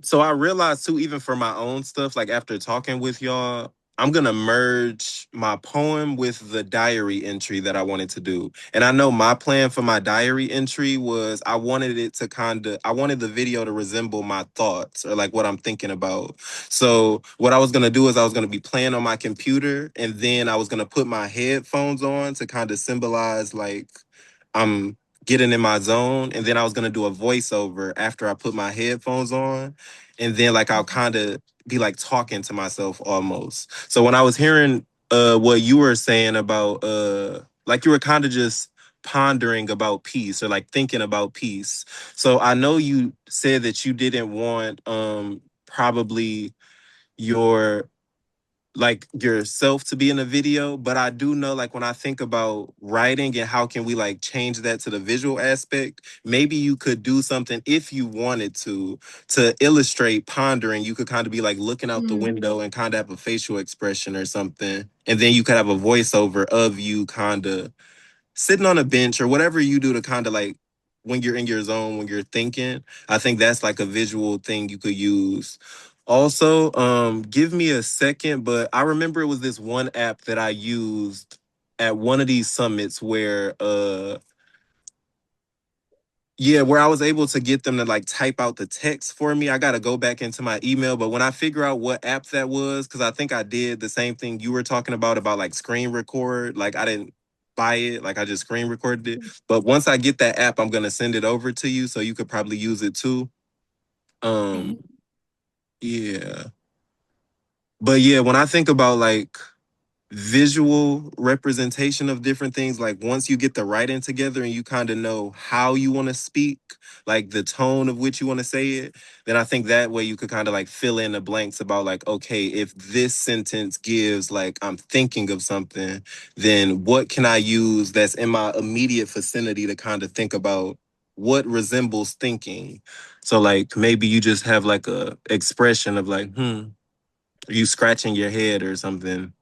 So I realized too, even for my own stuff, like after talking with y'all, I'm gonna merge my poem with the diary entry that I wanted to do. And I know my plan for my diary entry was I wanted it to I wanted the video to resemble my thoughts or like what I'm thinking about. So what I was gonna do is I was gonna be playing on my computer and then I was gonna put my headphones on to kind of symbolize like I'm getting in my zone, and then I was gonna do a voiceover after I put my headphones on, and then like I'll kind of be like talking to myself almost. So when I was hearing what you were saying about like you were kind of just pondering about peace or like thinking about peace. So I know you said that you didn't want probably your like yourself to be in a video, but I do know like when I think about writing and how can we like change that to the visual aspect, maybe you could do something if you wanted to illustrate pondering. You could kind of be like looking out the window and kind of have a facial expression or something, and then you could have a voiceover of you kind of sitting on a bench or whatever you do to kind of like when you're in your zone, when you're thinking. I think that's like a visual thing you could use. Also, give me a second, but I remember it was this one app that I used at one of these summits where yeah, where I was able to get them to like type out the text for me. I got to go back into my email, but when I figure out what app that was, because I think I did the same thing you were talking about like screen record. Like I didn't buy it, like I just screen recorded it. But once I get that app, I'm gonna send it over to you so you could probably use it too. Um, yeah. But yeah, when I think about like visual representation of different things, like once you get the writing together and you kind of know how you want to speak, like the tone of which you want to say it, then I think that way you could kind of like fill in the blanks about like, okay, if this sentence gives like I'm thinking of something, then what can I use that's in my immediate vicinity to kind of think about what resembles thinking. So like maybe you just have like a expression of like you scratching your head or something.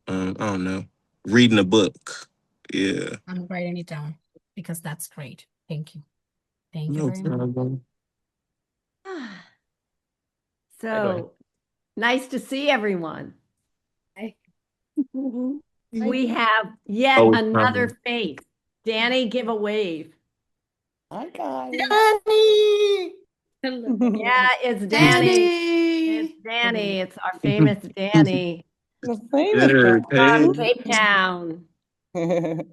I don't know. Reading a book. Yeah. I'm writing it down because that's great. Thank you. Thank you No very much. problem. So nice to see everyone. We have yet Oh, it's another coming. face. Danny, give a wave. Hi guys. Danny! Yeah, it's Danny. Danny! It's Danny. It's our famous Danny The famous There, from hey. Cape Town. Dan.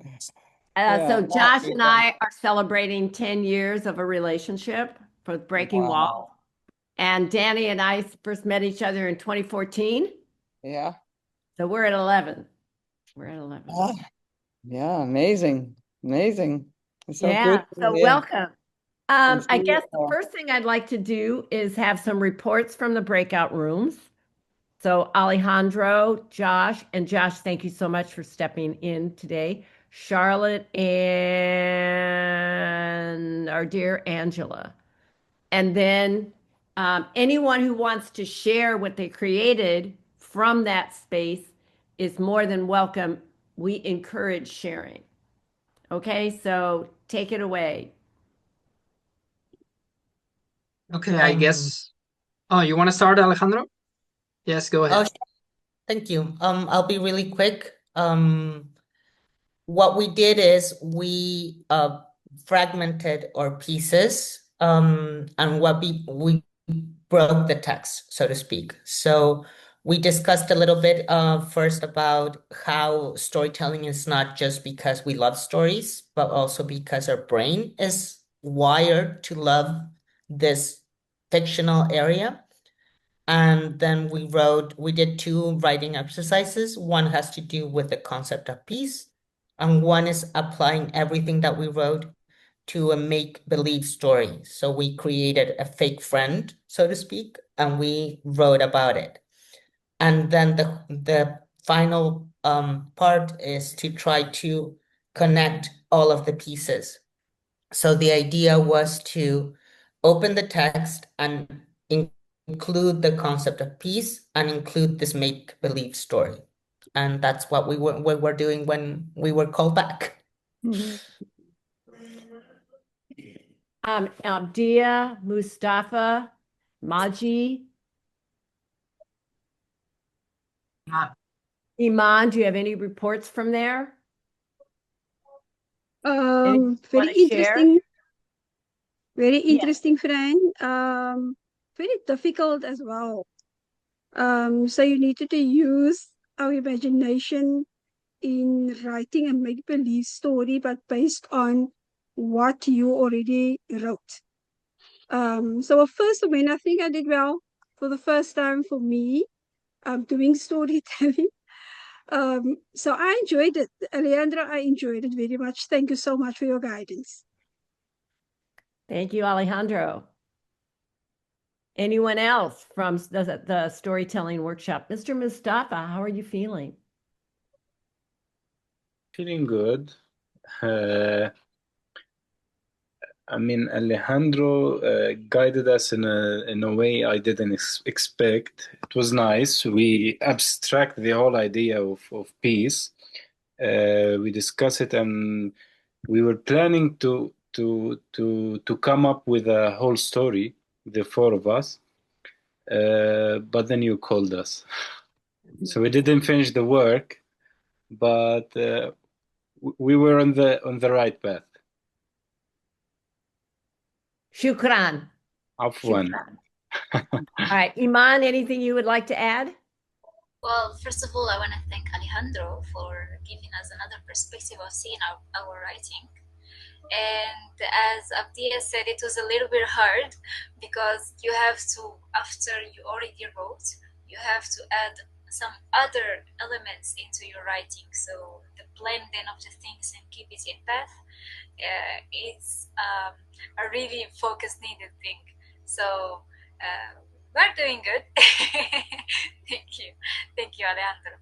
So Yeah, Josh and I are celebrating 10 years of a relationship for Breaking Wall. wow. And Danny and I first met each other in 2014. Yeah. So we're at 11. We're at 11. Yeah, amazing. Amazing. It's so Yeah, good. so Yeah. welcome. And I see guess you the all. first thing I'd like to do is have some reports from the breakout rooms. So Alejandro, Josh, thank you so much for stepping in today. Charlotte and our dear Angela. And then anyone who wants to share what they created from that space is more than welcome. We encourage sharing. Okay, so take it away. Okay, I guess. Oh, you want to start, Alejandro? Yes, go Oh, ahead. thank you. I'll be really quick. what we did is we fragmented our pieces, and what we broke the text, so to speak. So we discussed a little bit first about how storytelling is not just because we love stories, but also because our brain is wired to love this fictional area. And then we did 2 writing exercises. One has to do with the concept of peace, and one is applying everything that we wrote to a make-believe story. So we created a fake friend, so to speak, and we wrote about it. And then the final part is to try to connect all of the pieces. So the idea was to open the text and include the concept of peace and include this make-believe story. And that's what we were doing when we were called back. Dia, Mustafa, Maji, Iman, do you have any reports from there? Anything you Very want to share? interesting, very Yes. interesting, friend. Very difficult as well. So you needed to use our imagination in writing a make-believe story, but based on what you already wrote. So first, I mean, I think I did well for the first time for me, doing storytelling. So I enjoyed it. Alejandra, I enjoyed it very much. Thank you so much for your guidance. Thank you, Alejandro. Anyone else from the storytelling workshop? Mr. Mustafa, how are you feeling? Feeling good. I mean, Alejandro guided us in a way I didn't expect. It was nice. We abstract the whole idea of peace. We discuss it, and we were planning to come up with a whole story, the 4 of us. But then you called us, so we didn't finish the work, but we were on the right path. Shukran. Afwan. All right, Iman, anything you would like to add? Well, first of all, I want to thank Alejandro for giving us another perspective of seeing our writing. And as Abdia said, it was a little bit hard because you have to, after you already wrote, you have to add some other elements into your writing. So the blending of the things and keep it in path is a really focus needed thing. So we're doing good. Thank you, Alejandro.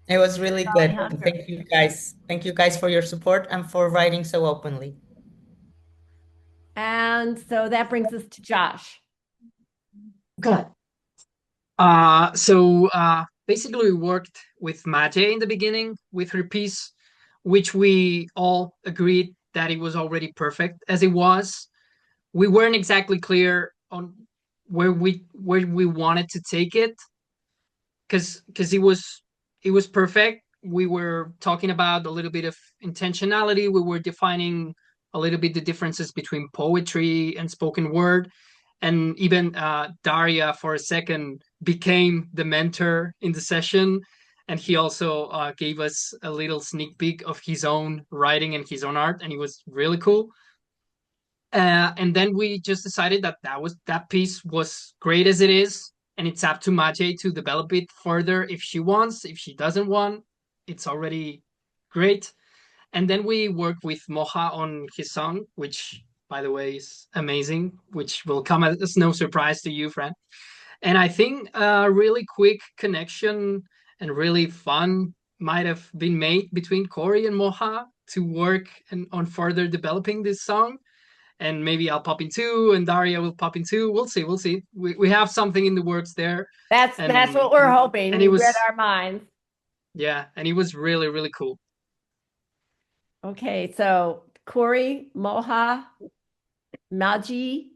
It was really good. Thank you guys. Thank you guys for your support and for writing so openly. And so that brings us to Josh. Okay. Basically we worked with Mate in the beginning with her piece, which we all agreed that it was already perfect as it was. We weren't exactly clear on where we wanted to take it, because it was perfect. We were talking about a little bit of intentionality. We were defining a little bit the differences between poetry and spoken word. And even Daria, for a second, became the mentor in the session. And he also gave us a little sneak peek of his own writing and his own art. And it was really cool. And then we just decided that piece was great as it is. And it's up to Maje to develop it further if she wants. If she doesn't want, it's already great. And then we worked with Moha on his song, which, by the way, is amazing, which will come as no surprise to you, Fran. And I think a really quick connection and really fun might have been made between Corey and Moha to work on further developing this song. And maybe I'll pop in too, and Daria will pop in too. We'll see. We'll see. We have something in the works there. That's what we're hoping. And We read our minds. Yeah, and it was really, really cool. Okay, so Corey, Moha, Maji,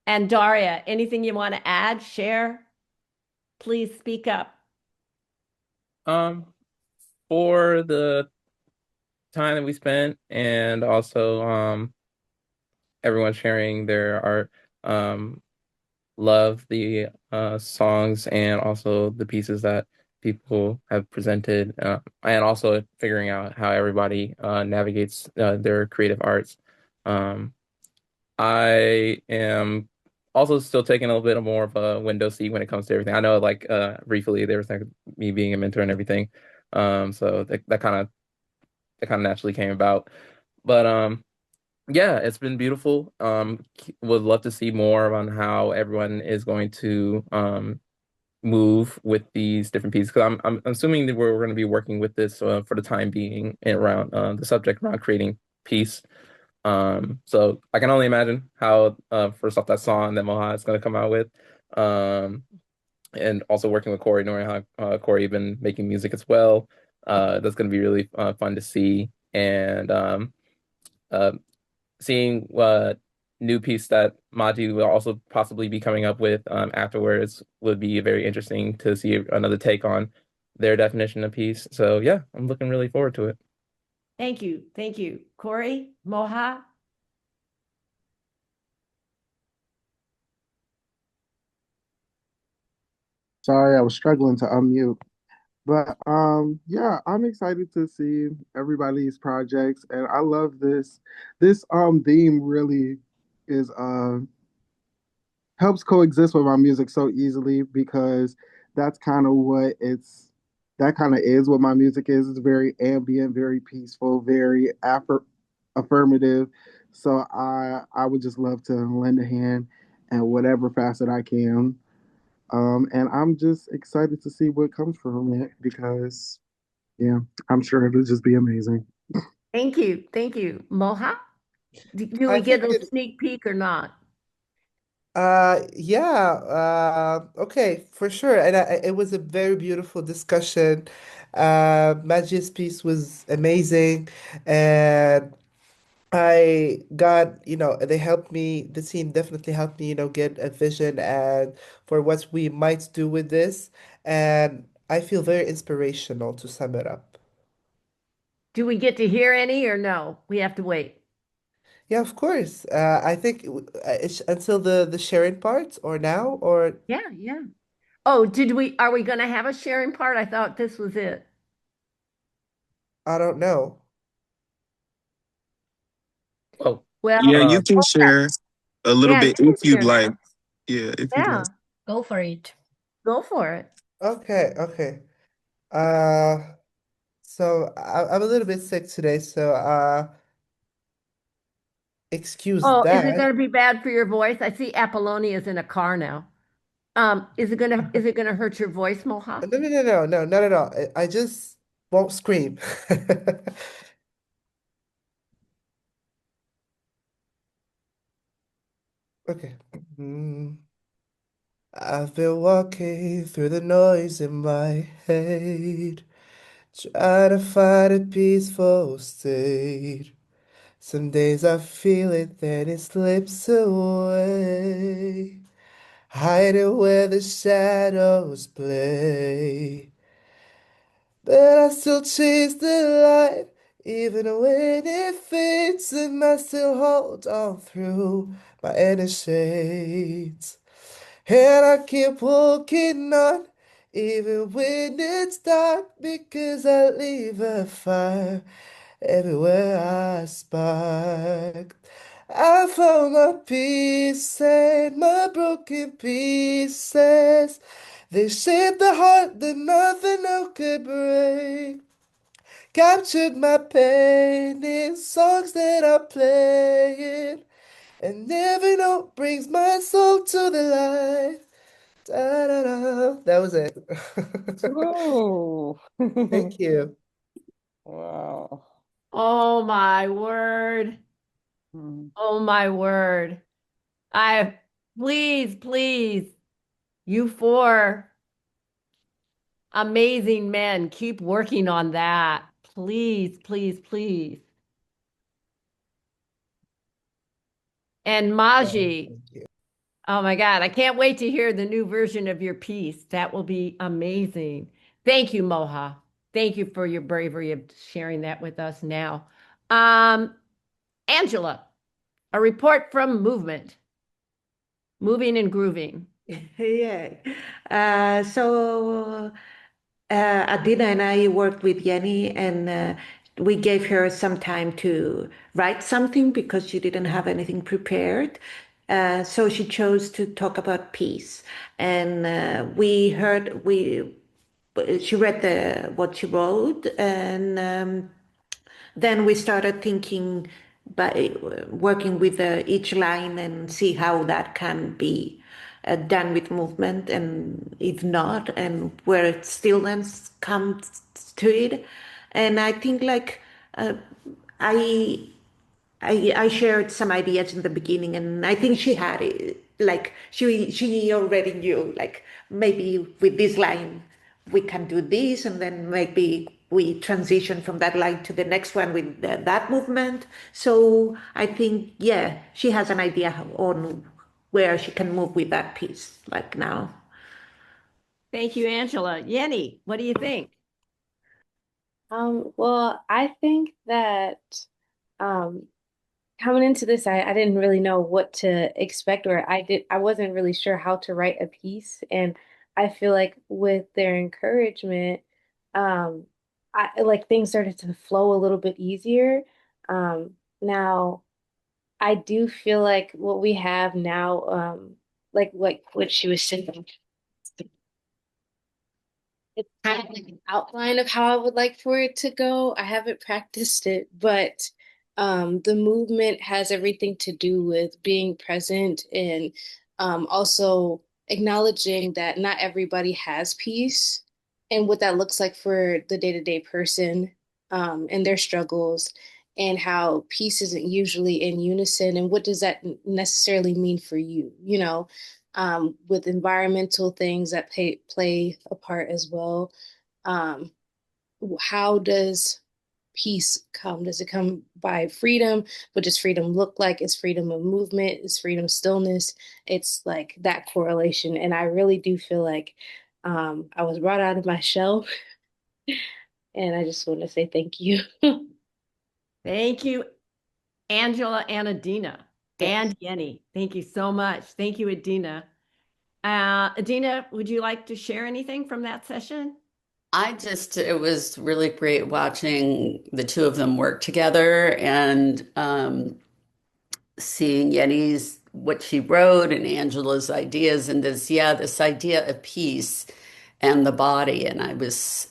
and Daria, anything you want to add, share? Please speak up. For the time that we spent, and also everyone sharing their art. Love the songs and also the pieces that people have presented, and also figuring out how everybody navigates their creative arts. Um, I am also still taking a little bit more of a window seat when it comes to everything. I know, like briefly, there was like me being a mentor and everything, so that kind of naturally came about. But yeah, it's been beautiful. Would love to see more on how everyone is going to move with these different pieces, because I'm assuming that we're going to be working with this for the time being around the subject around creating peace. So I can only imagine how first off that song that Moha is going to come out with, um, and also working with Corey, knowing how Corey been making music as well. That's going to be really fun to see, and uh, seeing what new piece that Maji will also possibly be coming up with afterwards would be very interesting to see another take on their definition of peace. So yeah, I'm looking really forward to it. Thank you. Thank you. Corey, Moha? Sorry, I was struggling to unmute. But yeah, I'm excited to see everybody's projects, and I love this. This theme really is helps coexist with my music so easily, because that's kind of what it's that kind of is what my music is. It's very ambient, very peaceful, very affirmative. So I would just love to lend a hand in whatever facet I can. And I'm just excited to see what comes from it, because yeah, I'm sure it'll just be amazing. Thank you. Thank you. Moha? Do I we get think a sneak peek or not? Yeah, okay, for sure. And it was a very beautiful discussion. Magi's piece was amazing. And I got, they helped me, the team definitely helped me, get a vision and for what we might do with this. And I feel very inspirational to sum it up. Do we get to hear any or no? We have to wait. Yeah, of course. I think it's until the sharing part or now or Yeah, yeah. Oh, are we going to have a sharing part? I thought this was it. I don't know. Oh, Well, Yeah, you can okay. share a little Yeah, bit you can if you'd share like. now. Yeah, if you'd like. Yeah, Go for it. go for it. Okay, okay. Uh, so I'm a little bit sick today, so excuse Oh, is it that. going to be bad for your voice? I see Apollonia is in a car now. Is it gonna hurt your voice, Moha? No, no, no, no, no, not at all. I just won't scream. Okay. I've been walking through the noise in my head, trying to find a peaceful state. Some days I feel it, then it slips away, hiding where the shadows play. But I still chase the light, even when it fades, and I still hold on through my inner shades. And I keep walking on, even when it's dark, because I leave a fire everywhere I spark. I found my peace and my broken pieces. They shaped the heart that nothing else could break. Captured my pain in songs that I played. And every note brings my soul to the light. Da, da, da. That was it. Whoa. Thank you. Wow. Oh my word. Mm. Oh my word. I please, you four amazing men, keep working on that. Please. And Maji, Thank you. oh my God, I can't wait to hear the new version of your piece. That will be amazing. Thank you, Moha. thank you for your bravery of sharing that with us now. Angela, a report from Movement, Moving and Grooving. Yeah. So Adina and I worked with Jenny, and we gave her some time to write something because she didn't have anything prepared. So she chose to talk about peace, and she read what she wrote, and then we started thinking by working with each line and see how that can be done with movement, and if not, and where stillness comes to it. And I think like I I shared some ideas in the beginning, and I think she had it. Like she already knew. Like maybe with this line we can do this, and then maybe we transition from that line to the next one with that movement. So I think yeah, she has an idea on where she can move with that piece. Like now. Thank you, Angela. Jenny, what do you think? Well, I think that um, coming into this, I didn't really know what to expect, or I wasn't really sure how to write a piece. And I feel like with their encouragement, um, I like things started to flow a little bit easier. Now I do feel like what we have now, like what she was saying, it's kind of like an outline of how I would like for it to go. I haven't practiced it, but the movement has everything to do with being present and also acknowledging that not everybody has peace and what that looks like for the day-to-day person and their struggles and how peace isn't usually in unison and what does that necessarily mean for you, you know? With environmental things that play a part as well. Um, how does peace come? Does it come by freedom? What does freedom look like? Is freedom of movement? Is freedom stillness? It's like that correlation. And I really do feel like I was brought out of my shell. And I just want to say thank you. Thank you, Angela and Adina and Jenny. Thank you so much. Thank you, Adina. Adina, would you like to share anything from that session? It was really great watching the two of them work together and seeing Yenny's, what she wrote and Angela's ideas and this idea of peace and the body. And I was,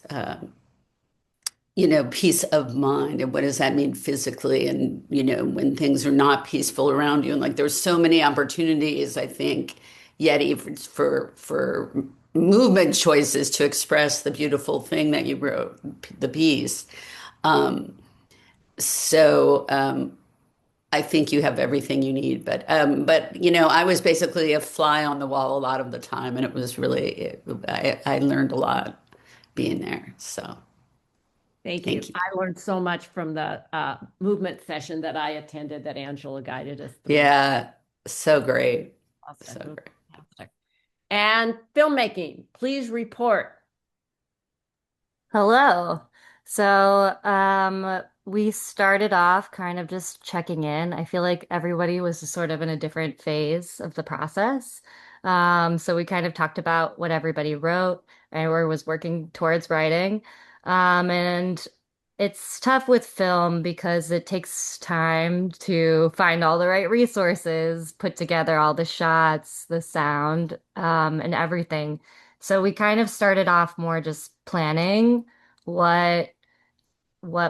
peace of mind. And what does that mean physically? And, when things are not peaceful around you. And like, there's so many opportunities, I think, Yeti for movement choices to express the beautiful thing that you wrote, the piece. I think you have everything you need, but I was basically a fly on the wall a lot of the time, and it was really I learned a lot being there. So thank you. I learned so much from the movement session that I attended that Angela guided us through. Yeah, so great. Awesome. So great. And filmmaking, please report. Hello. So, we started off kind of just checking in. I feel like everybody was sort of in a different phase of the process. So we kind of talked about what everybody wrote or was working towards writing. And it's tough with film because it takes time to find all the right resources, put together all the shots, the sound, and everything. So we kind of started off more just planning what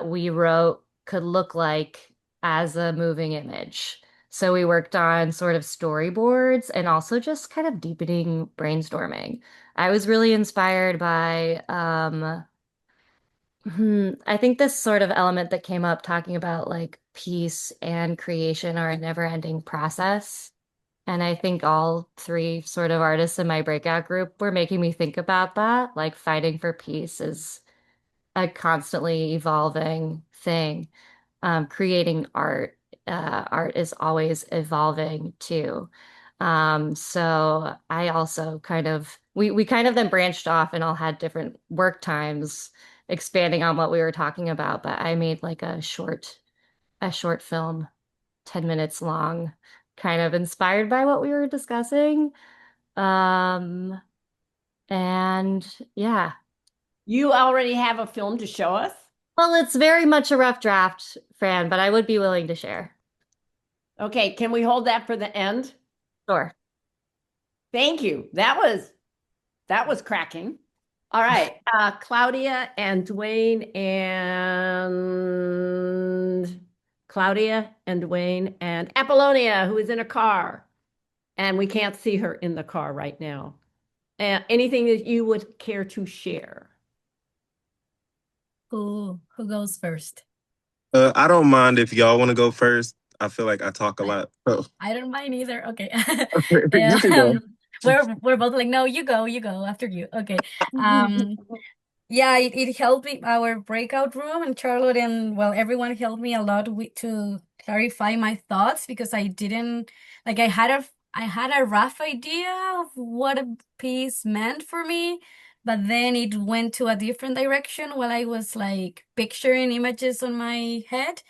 we wrote could look like as a moving image. So we worked on sort of storyboards and also just kind of deepening brainstorming. I was really inspired by I think this sort of element that came up talking about like peace and creation are a never-ending process. And I think all three sort of artists in my breakout group were making me think about that. Like fighting for peace is a constantly evolving thing. Creating art is always evolving too. So I also kind of we kind of then branched off and all had different work times expanding on what we were talking about, but I made like a short film, 10 minutes long, kind of inspired by what we were discussing. And yeah. You already have a film to show us? Well, it's very much a rough draft, Fran, but I would be willing to share. Okay, can we hold that for the end? Sure. Thank you. That was cracking. All right, Claudia and Dwayne and Apollonia, who is in a car, and we can't see her in the car right now. Anything that you would care to share? Who goes first? I don't mind if y'all want to go first. I feel like I talk a lot. So I don't mind either. Okay. you can go. We're both like, no, you go after you. Okay. Yeah, it helped me, our breakout room, and Charlotte and, well, everyone helped me a lot to clarify my thoughts, because I didn't, like, I had a rough idea of what a piece meant for me, but then it went to a different direction while I was like picturing images on my head.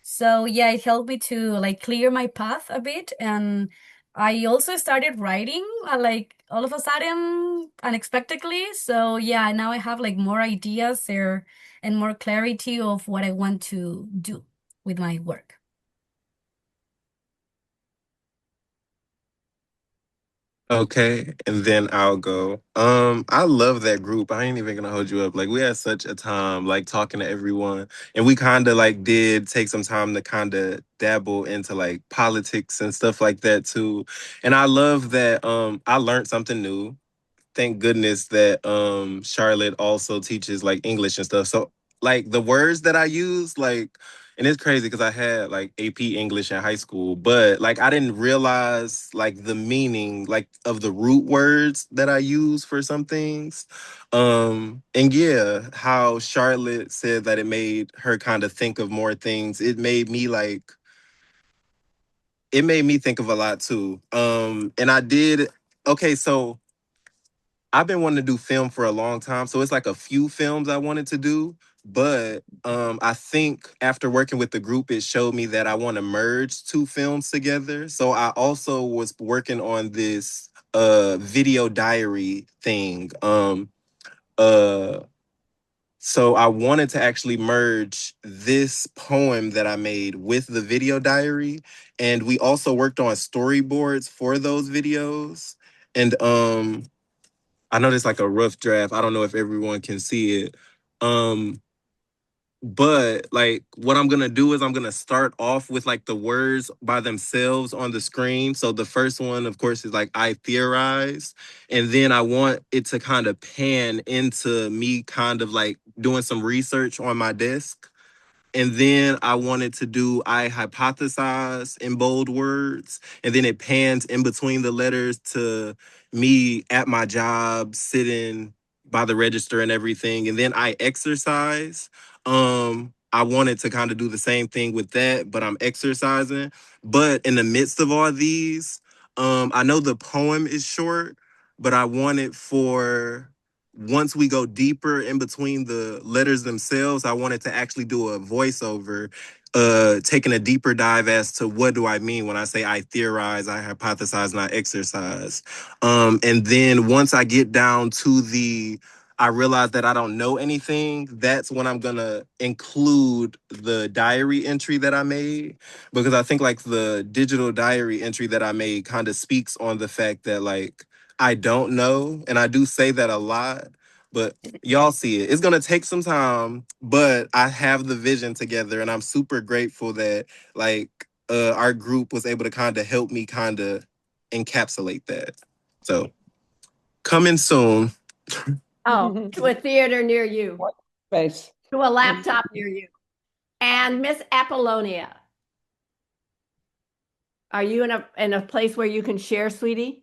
So yeah, it helped me to like clear my path a bit, and I also started writing like all of a sudden unexpectedly. So yeah, now I have like more ideas there and more clarity of what I want to do with my work. Okay, and then I'll go. I love that group. I ain't even gonna hold you up. Like we had such a time like talking to everyone. And we kind of like did take some time to kind of dabble into like politics and stuff like that too. And I love that I learned something new. Thank goodness that Charlotte also teaches like English and stuff. So like the words that I use, like, and it's crazy because I had like AP English in high school, but like I didn't realize like the meaning like of the root words that I use for some things. And yeah, how Charlotte said that it made her kind of think of more things. It made me think of a lot too. And I did okay, so I've been wanting to do film for a long time, so it's like a few films I wanted to do. But I think after working with the group, it showed me that I want to merge two films together. So I also was working on this video diary thing. Uh, so I wanted to actually merge this poem that I made with the video diary, and we also worked on storyboards for those videos. And I know there's like a rough draft. I don't know if everyone can see it. But like what I'm gonna do is I'm gonna start off with like the words by themselves on the screen. So the first one, of course, is like I theorize. And then I want it to kind of pan into me kind of like doing some research on my desk. And then I wanted to do I hypothesize in bold words. And then it pans in between the letters to me at my job, sitting by the register and everything. And then I exercise. I wanted to kind of do the same thing with that, but I'm exercising. But in the midst of all these, I know the poem is short, but I want it for once we go deeper in between the letters themselves, I wanted to actually do a voiceover, taking a deeper dive as to what do I mean when I say I theorize, I hypothesize, and I exercise. And then once I get down to I realize that I don't know anything, that's when I'm gonna include the diary entry that I made. Because I think like the digital diary entry that I made kind of speaks on the fact that like I don't know. And I do say that a lot, but y'all see it. It's going to take some time, but I have the vision together. And I'm super grateful that like our group was able to kind of help me kind of encapsulate that. So coming soon. Oh, to a theater near you. Space. To a laptop near you. And Miss Apollonia, are you in a place where you can share, sweetie?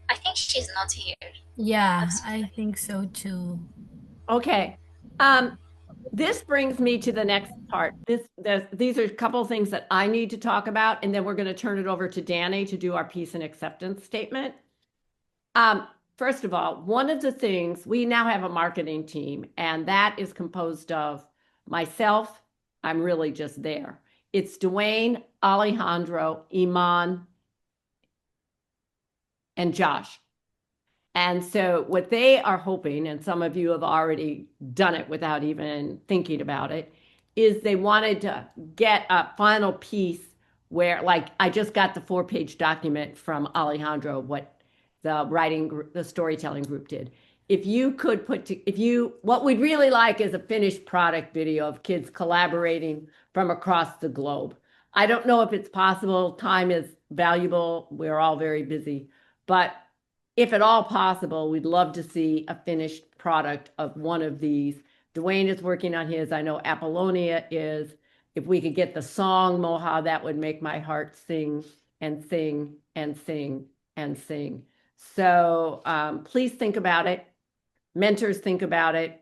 I think she's not here. Yeah, I think so too. Okay. This brings me to the next part. These are a couple of things that I need to talk about, and then we're going to turn it over to Danny to do our peace and acceptance statement. first of all, one of the things, we now have a marketing team, and that is composed of myself. I'm really just there. It's Dwayne, Alejandro, Iman, and Josh. And so what they are hoping, and some of you have already done it without even thinking about it, is they wanted to get a final piece where, like, I just got the 4-page document from Alejandro, what the storytelling group did. If you could what we'd really like is a finished product video of kids collaborating from across the globe. I don't know if it's possible. Time is valuable. We're all very busy, but if at all possible, we'd love to see a finished product of one of these. Dwayne is working on his. I know Apollonia is. If we could get the song, Moha, that would make my heart sing and sing and sing and sing. So please think about it. Mentors, think about it.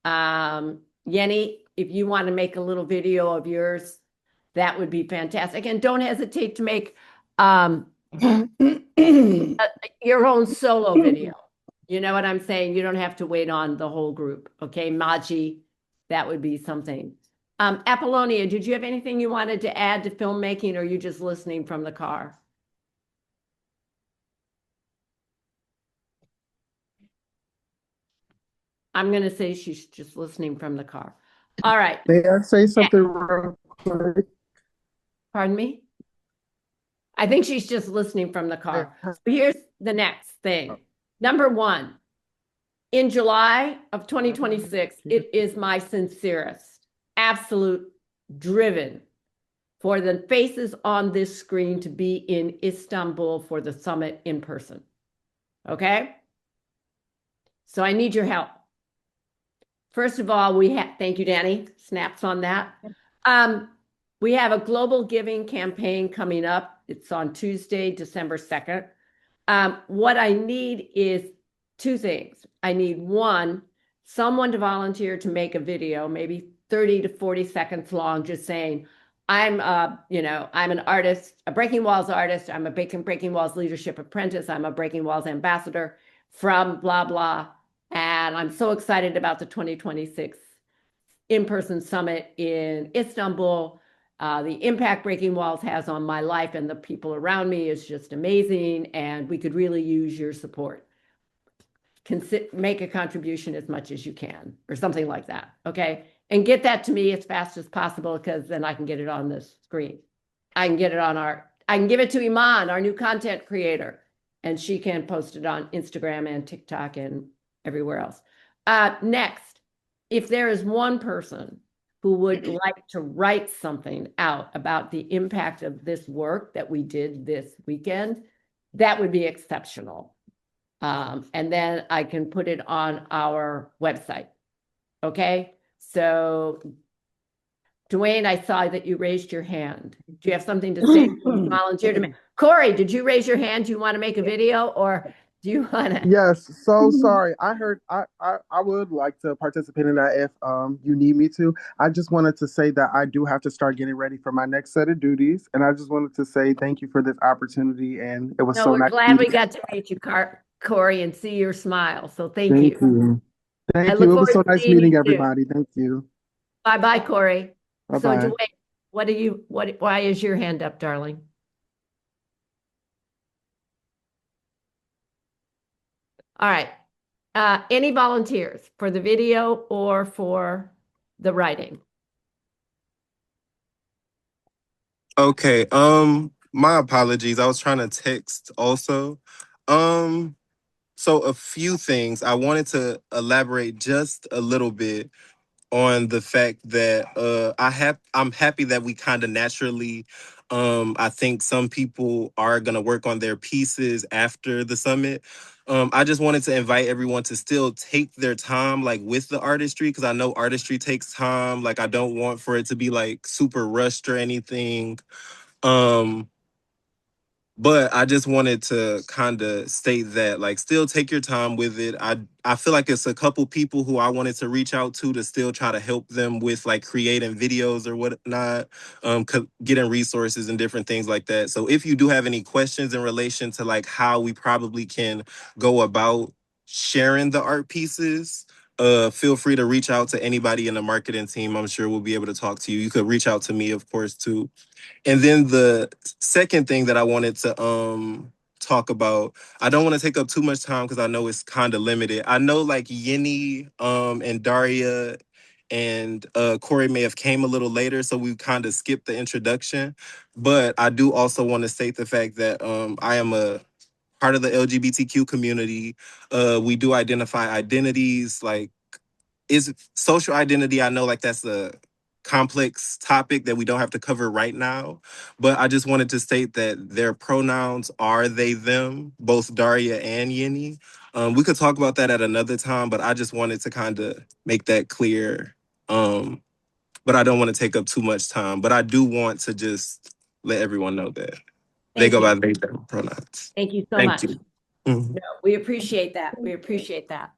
Yenny, if you want to make a little video of yours, that would be fantastic. And don't hesitate to make your own solo video. You know what I'm saying? You don't have to wait on the whole group. Okay, Maji, that would be something. Apollonia, did you have anything you wanted to add to filmmaking, or are you just listening from the car? I'm going to say she's just listening from the car. All right. May I say something real quick? Pardon me? I think she's just listening from the car. So here's the next thing. Number one, in July of 2026, it is my sincerest, absolute driven for the faces on this screen to be in Istanbul for the summit in person. Okay? So I need your help. First of all, thank you, Danny, snaps on that. We have a global giving campaign coming up. It's on Tuesday, December 2nd. What I need is two things. I need one, someone to volunteer to make a video, maybe 30 to 40 seconds long, just saying, I'm an artist, a Breaking Walls artist. I'm a Breaking Walls Leadership Apprentice. I'm a Breaking Walls ambassador from blah, blah. And I'm so excited about the 2026 in-person summit in Istanbul. The impact Breaking Walls has on my life and the people around me is just amazing. And we could really use your support. Make a contribution as much as you can, or something like that. Okay. And get that to me as fast as possible, because then I can get it on the screen. I can give it to Iman, our new content creator, and she can post it on Instagram and TikTok and everywhere else. Next, if there is one person who would like to write something out about the impact of this work that we did this weekend, that would be exceptional. And then I can put it on our website. Okay. So, Dwayne, I saw that you raised your hand. Do you have something to say? Volunteer to me. Corey, did you raise your hand? Do you want to make a video, or do you want to? Yes. So sorry. I heard I would like to participate in that if you need me to. I just wanted to say that I do have to start getting ready for my next set of duties, and I just wanted to say thank you for this opportunity, and it was so We're nice. glad we got to meet you, Corey, and see your smile. So thank you. Thank I you. look It was so forward to nice seeing meeting you too. everybody. Thank you. Bye-bye, Corey. So, Bye-bye. Dwayne, why is your hand up, darling? All right. Any volunteers for the video or for the writing? Okay, my apologies. I was trying to text also. So a few things. I wanted to elaborate just a little bit on the fact that I'm happy that we kind of naturally I think some people are gonna work on their pieces after the summit. I just wanted to invite everyone to still take their time, like with the artistry, because I know artistry takes time. Like, I don't want for it to be like super rushed or anything. But I just wanted to kind of state that, like, still take your time with it. I feel like it's a couple people who I wanted to reach out to still try to help them with like creating videos or whatnot, getting resources and different things like that. So if you do have any questions in relation to like how we probably can go about sharing the art pieces, feel free to reach out to anybody in the marketing team. I'm sure we'll be able to talk to you. You could reach out to me, of course, too. And then the second thing that I wanted to talk about, I don't want to take up too much time because I know it's kind of limited. I know like Yeni and Daria and Corey may have came a little later, so we kind of skipped the introduction. But I do also want to state the fact that I am a part of the LGBTQ community. We do identify identities like is social identity. I know like that's a complex topic that we don't have to cover right now, but I just wanted to state that their pronouns are they, them, both Daria and Yeni. We could talk about that at another time, but I just wanted to kind of make that clear. But I don't want to take up too much time, but I do want to just let everyone know that they Thank go you. by they, them pronouns. Thank you so Thank much. you. Mhm. No, we appreciate that. We appreciate that.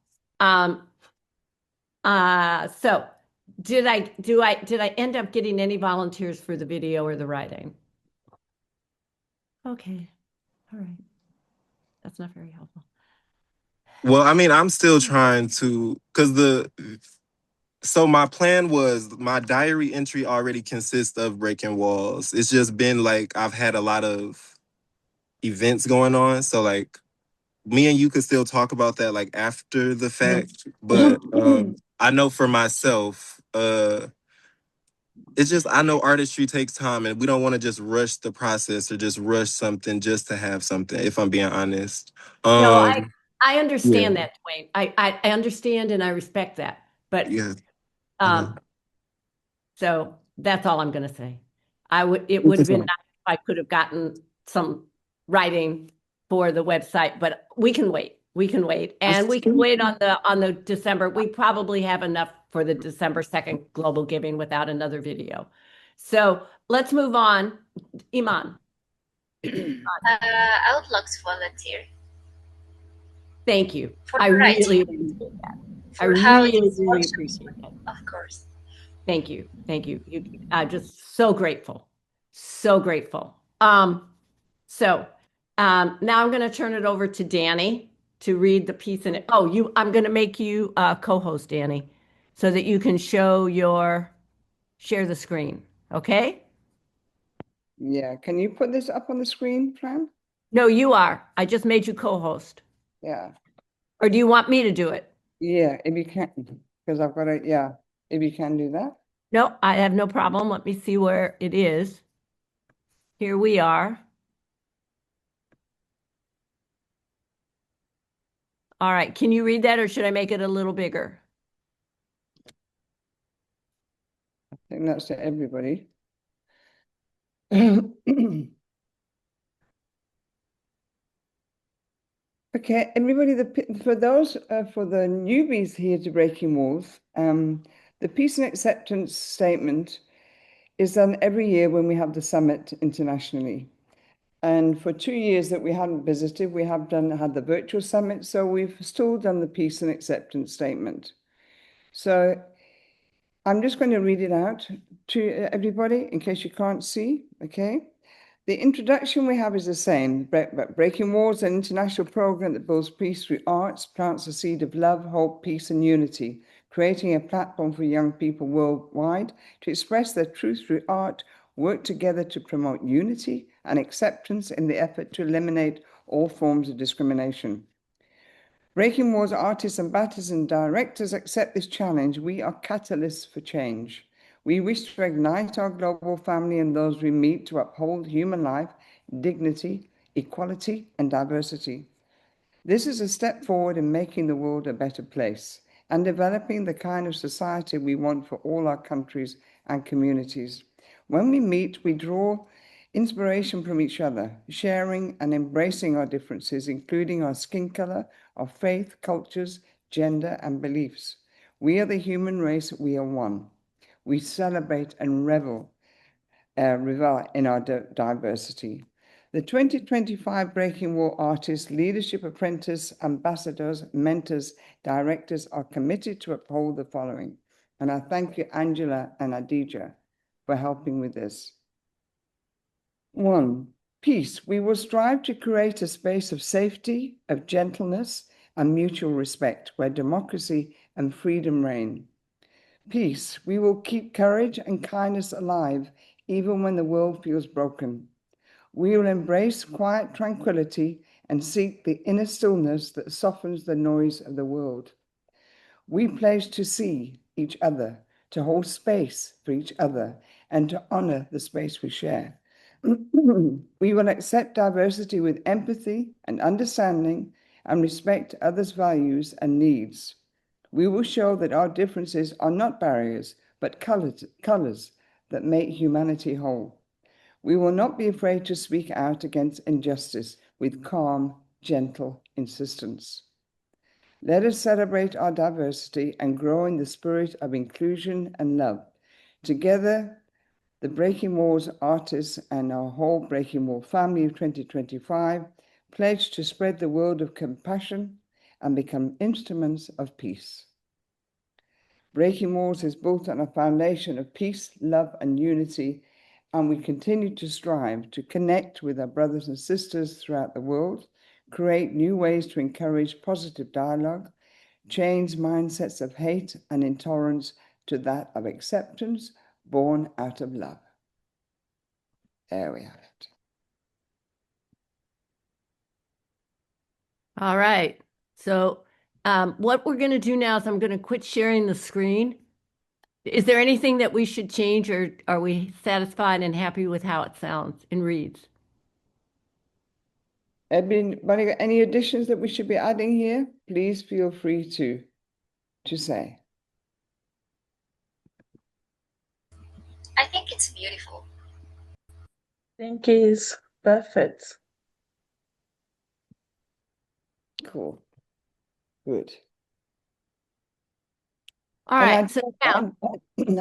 So did I end up getting any volunteers for the video or the writing? Okay. All right. That's not very helpful. Well, I mean, I'm still trying to, so my plan was my diary entry already consists of breaking walls. It's just been like I've had a lot of events going on. So like me and you could still talk about that like after the fact. But I know for myself, it's just I know artistry takes time and we don't want to just rush the process or just rush something just to have something, if I'm being honest. No, I Yeah. understand that, Dwayne. I understand and I respect that. But Yeah. so that's all I'm gonna say. It would have been nice if I could have gotten some writing for the website, but we can wait. We can wait. And we can wait on the December. We probably have enough for the December 2nd Global Giving without another video. So let's move on. Iman. I would like to volunteer. Thank you. For I the writing. really appreciate that. I For how really, these really workshops appreciate that. Of course. Thank you. Thank you. I'm just so grateful. So grateful. So now I'm going to turn it over to Danny to read the piece in it. Oh, I'm going to make you co-host, Danny, so that you can share the screen. Okay? Yeah, can you put this up on the screen, Fran? No, you are. I just made you co-host. Yeah. Or do you want me to do it? Yeah, if you can, because I've got to, yeah, if you can do that. No, I have no problem. Let me see where it is. Here we are. All right. Can you read that or should I make it a little bigger? I think that's to everybody. Okay, everybody, for the newbies here to Breaking Walls, the Peace and Acceptance Statement is done every year when we have the summit internationally. And for 2 years that we hadn't visited, we have had the virtual summit, so we've still done the Peace and Acceptance Statement. So I'm just going to read it out to everybody in case you can't see, okay? The introduction we have is the same. Breaking Walls, an international program that builds peace through arts, plants a seed of love, hope, peace, and unity, creating a platform for young people worldwide to express their truth through art, work together to promote unity and acceptance in the effort to eliminate all forms of discrimination. Breaking Walls artists, ambassadors, and directors accept this challenge. We are catalysts for change. We wish to ignite our global family and those we meet to uphold human life, dignity, equality, and diversity. This is a step forward in making the world a better place and developing the kind of society we want for all our countries and communities. When we meet, we draw inspiration from each other, sharing and embracing our differences, including our skin color, our faith, cultures, gender, and beliefs. We are the human race. We are one. We celebrate and revel in our diversity. The 2025 Breaking Wall Artists Leadership Apprentice Ambassadors, Mentors, Directors are committed to uphold the following. And I thank you, Angela and Adija, for helping with this. 1. Peace. We will strive to create a space of safety, of gentleness, and mutual respect where democracy and freedom reign. Peace. We will keep courage and kindness alive even when the world feels broken. We will embrace quiet tranquility and seek the inner stillness that softens the noise of the world. We pledge to see each other, to hold space for each other, and to honor the space we share. We will accept diversity with empathy and understanding and respect others' values and needs. We will show that our differences are not barriers, but colors that make humanity whole. We will not be afraid to speak out against injustice with calm, gentle insistence. Let us celebrate our diversity and grow in the spirit of inclusion and love. Together, the Breaking Walls artists and our whole Breaking Wall family of 2025 pledge to spread the word of compassion and become instruments of peace. Breaking Walls is built on a foundation of peace, love, and unity, and we continue to strive to connect with our brothers and sisters throughout the world, create new ways to encourage positive dialogue, change mindsets of hate and intolerance to that of acceptance born out of love. There we have it. All right. So what we're going to do now is I'm going to quit sharing the screen. Is there anything that we should change, or are we satisfied and happy with how it sounds and reads? Anybody got any additions that we should be adding here? Please feel free to say. I think it's beautiful. I think it's perfect. Cool. Good. All And right. So now,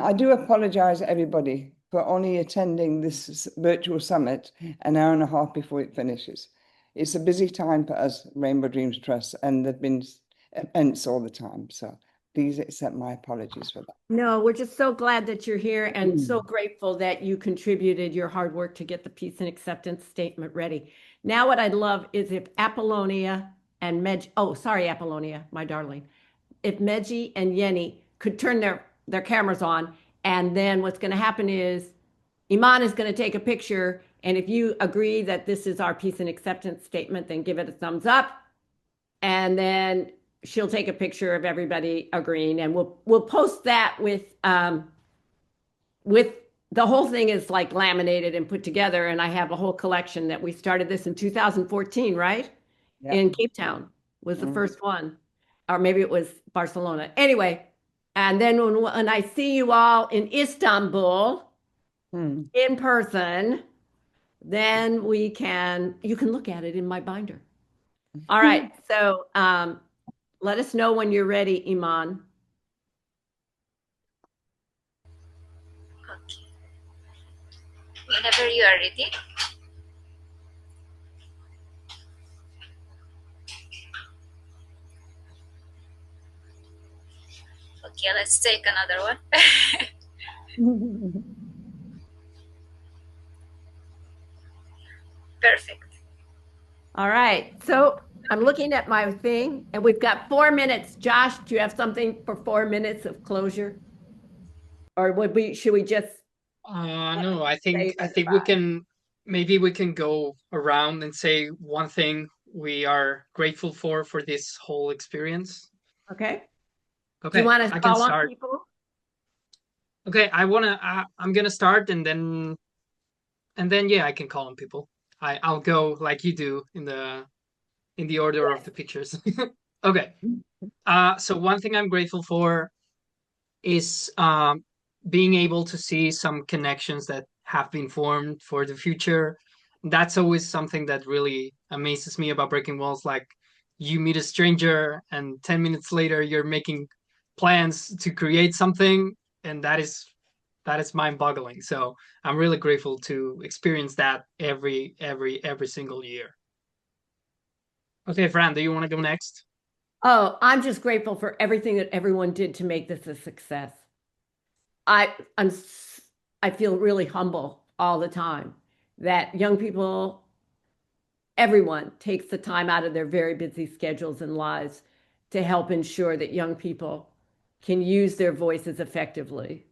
I do apologize, everybody, for only attending this virtual summit an hour and a half before it finishes. It's a busy time for us, Rainbow Dreams Trust, and there've been events all the time. So please accept my apologies for that. no, we're just so glad that you're here and so grateful that you contributed your hard work to get the peace and acceptance statement ready. Now, what I'd love is if Apollonia and Apollonia, my darling, if Meji and Yenny could turn their cameras on, and then what's going to happen is Iman is going to take a picture, and if you agree that this is our peace and acceptance statement, then give it a thumbs up, and then she'll take a picture of everybody agreeing, and we'll post that with the whole thing is like laminated and put together, and I have a whole collection that we started this in 2014, right? Yeah. In Cape Town was the first one, or maybe it was Barcelona. Anyway, and then when I see you all in Istanbul in person, then you can look at it in my binder. All right. So let us know when you're ready, Iman. Okay. Whenever you are ready. Okay, let's take another one. Perfect. All right. So I'm looking at my thing, and we've got 4 minutes. Josh, do you have something for 4 minutes of closure? Or should we just No, I think we can go around and say one thing we are grateful for this whole experience. Okay. Okay. Do you want to I can call on start. people? Okay, I'm gonna start and then yeah, I can call on people. I'll go like you do in the order of the pictures. Okay. So one thing I'm grateful for is being able to see some connections that have been formed for the future. That's always something that really amazes me about Breaking Walls. Like, you meet a stranger and 10 minutes later you're making plans to create something, and that is that is mind-boggling. So I'm really grateful to experience that every single year. Okay, Fran, do you want to go next? Oh, I'm just grateful for everything that everyone did to make this a success. I'm I feel really humble all the time that young people, everyone takes the time out of their very busy schedules and lives to help ensure that young people can use their voices effectively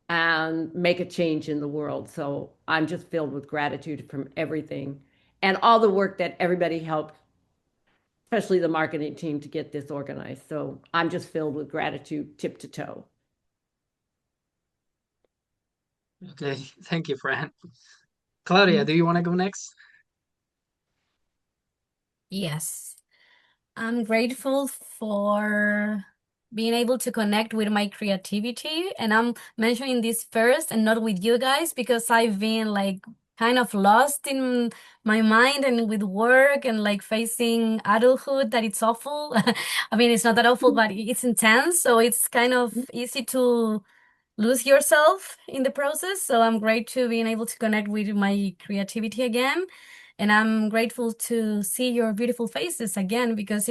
and make a change in the world. So I'm just filled with gratitude from everything and all the work that everybody helped, especially the marketing team, to get this organized. So I'm just filled with gratitude, tip to toe. Okay, thank you, Fran. Claudia, do you want to go next? Yes. I'm grateful for being able to connect with my creativity. And I'm mentioning this first and not with you guys because I've been like kind of lost in my mind and with work and like facing adulthood that it's awful. I mean, it's not that awful, but it's intense. So it's kind of easy to lose yourself in the process. So I'm great to being able to connect with my creativity again. And I'm grateful to see your beautiful faces again because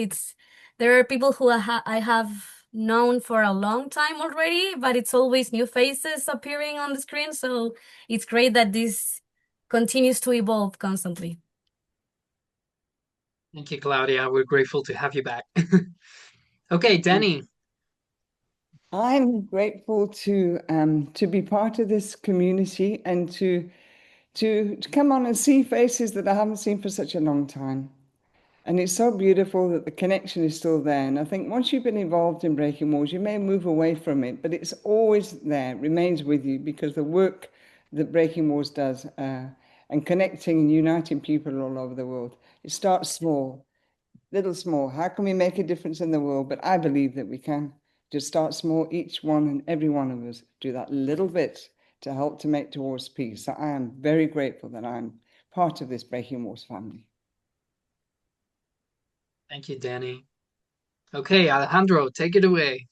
there are people who I have known for a long time already, but it's always new faces appearing on the screen. So it's great that this continues to evolve constantly. Thank you, Claudia. We're grateful to have you back. Okay, Danny. I'm grateful to be part of this community and to come on and see faces that I haven't seen for such a long time. And it's so beautiful that the connection is still there. And I think once you've been involved in Breaking Walls, you may move away from it, but it's always there, remains with you because the work that Breaking Walls does and connecting and uniting people all over the world, it starts small, little small. How can we make a difference in the world? But I believe that we can. Just start small, each one and every one of us do that little bit to help to make towards peace. So I am very grateful that I'm part of this Breaking Walls family. Thank you, Danny. Okay, Alejandro, take it away.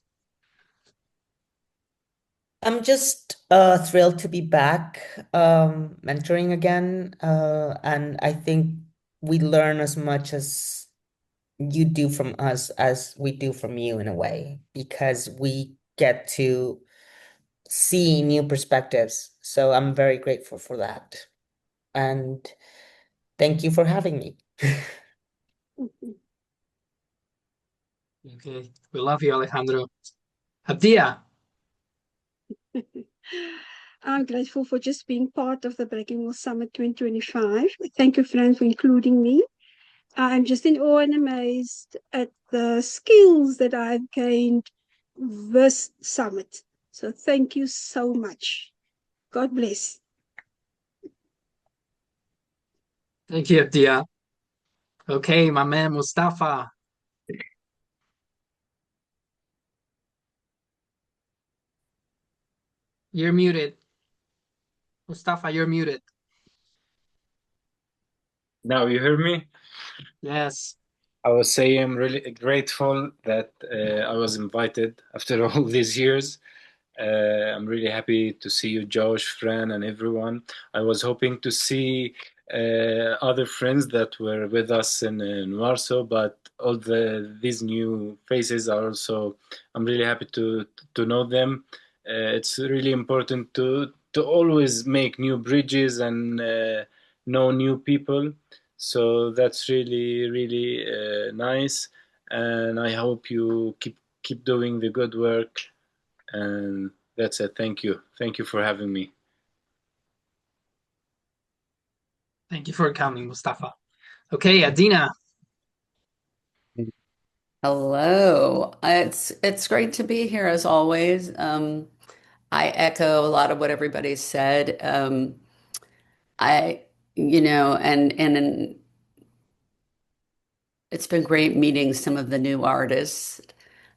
I'm just thrilled to be back mentoring again. And I think we learn as much as you do from us as we do from you in a way, because we get to see new perspectives. So I'm very grateful for that. And thank you for having me. Okay, we love you, Alejandro. Abdia. I'm grateful for just being part of the Breaking Walls Summit 2025. Thank you, friends, for including me. I'm just in awe and amazed at the skills that I've gained this summit. So thank you so much. God bless. Thank you, Abdia. Okay, my man Mustafa. You're muted. Mustafa, you're muted. Now you hear me? Yes. I was saying I'm really grateful that I was invited after all these years. I'm really happy to see you, Josh, Fran, and everyone. I was hoping to see other friends that were with us in Warsaw, but all these new faces are also. I'm really happy to know them. It's really important to always make new bridges and know new people. So that's really nice, and I hope you keep doing the good work. And that's it. Thank you for having me. Thank you for coming, Mustafa. Okay, Adina. Hello. It's great to be here as always. I echo a lot of what everybody said. I, and it's been great meeting some of the new artists.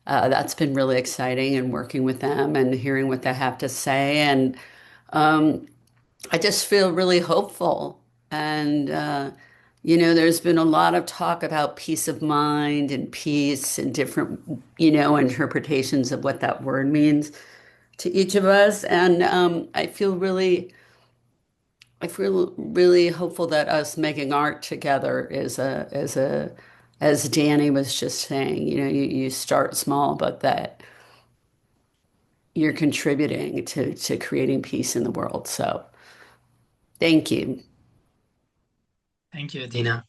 That's been really exciting and working with them and hearing what they have to say. And I just feel really hopeful. And, there's been a lot of talk about peace of mind and peace and different, interpretations of what that word means. to each of us. And I feel really hopeful that us making art together as Danny was just saying, you start small, but that you're contributing to creating peace in the world. So thank you. Thank you, Adina.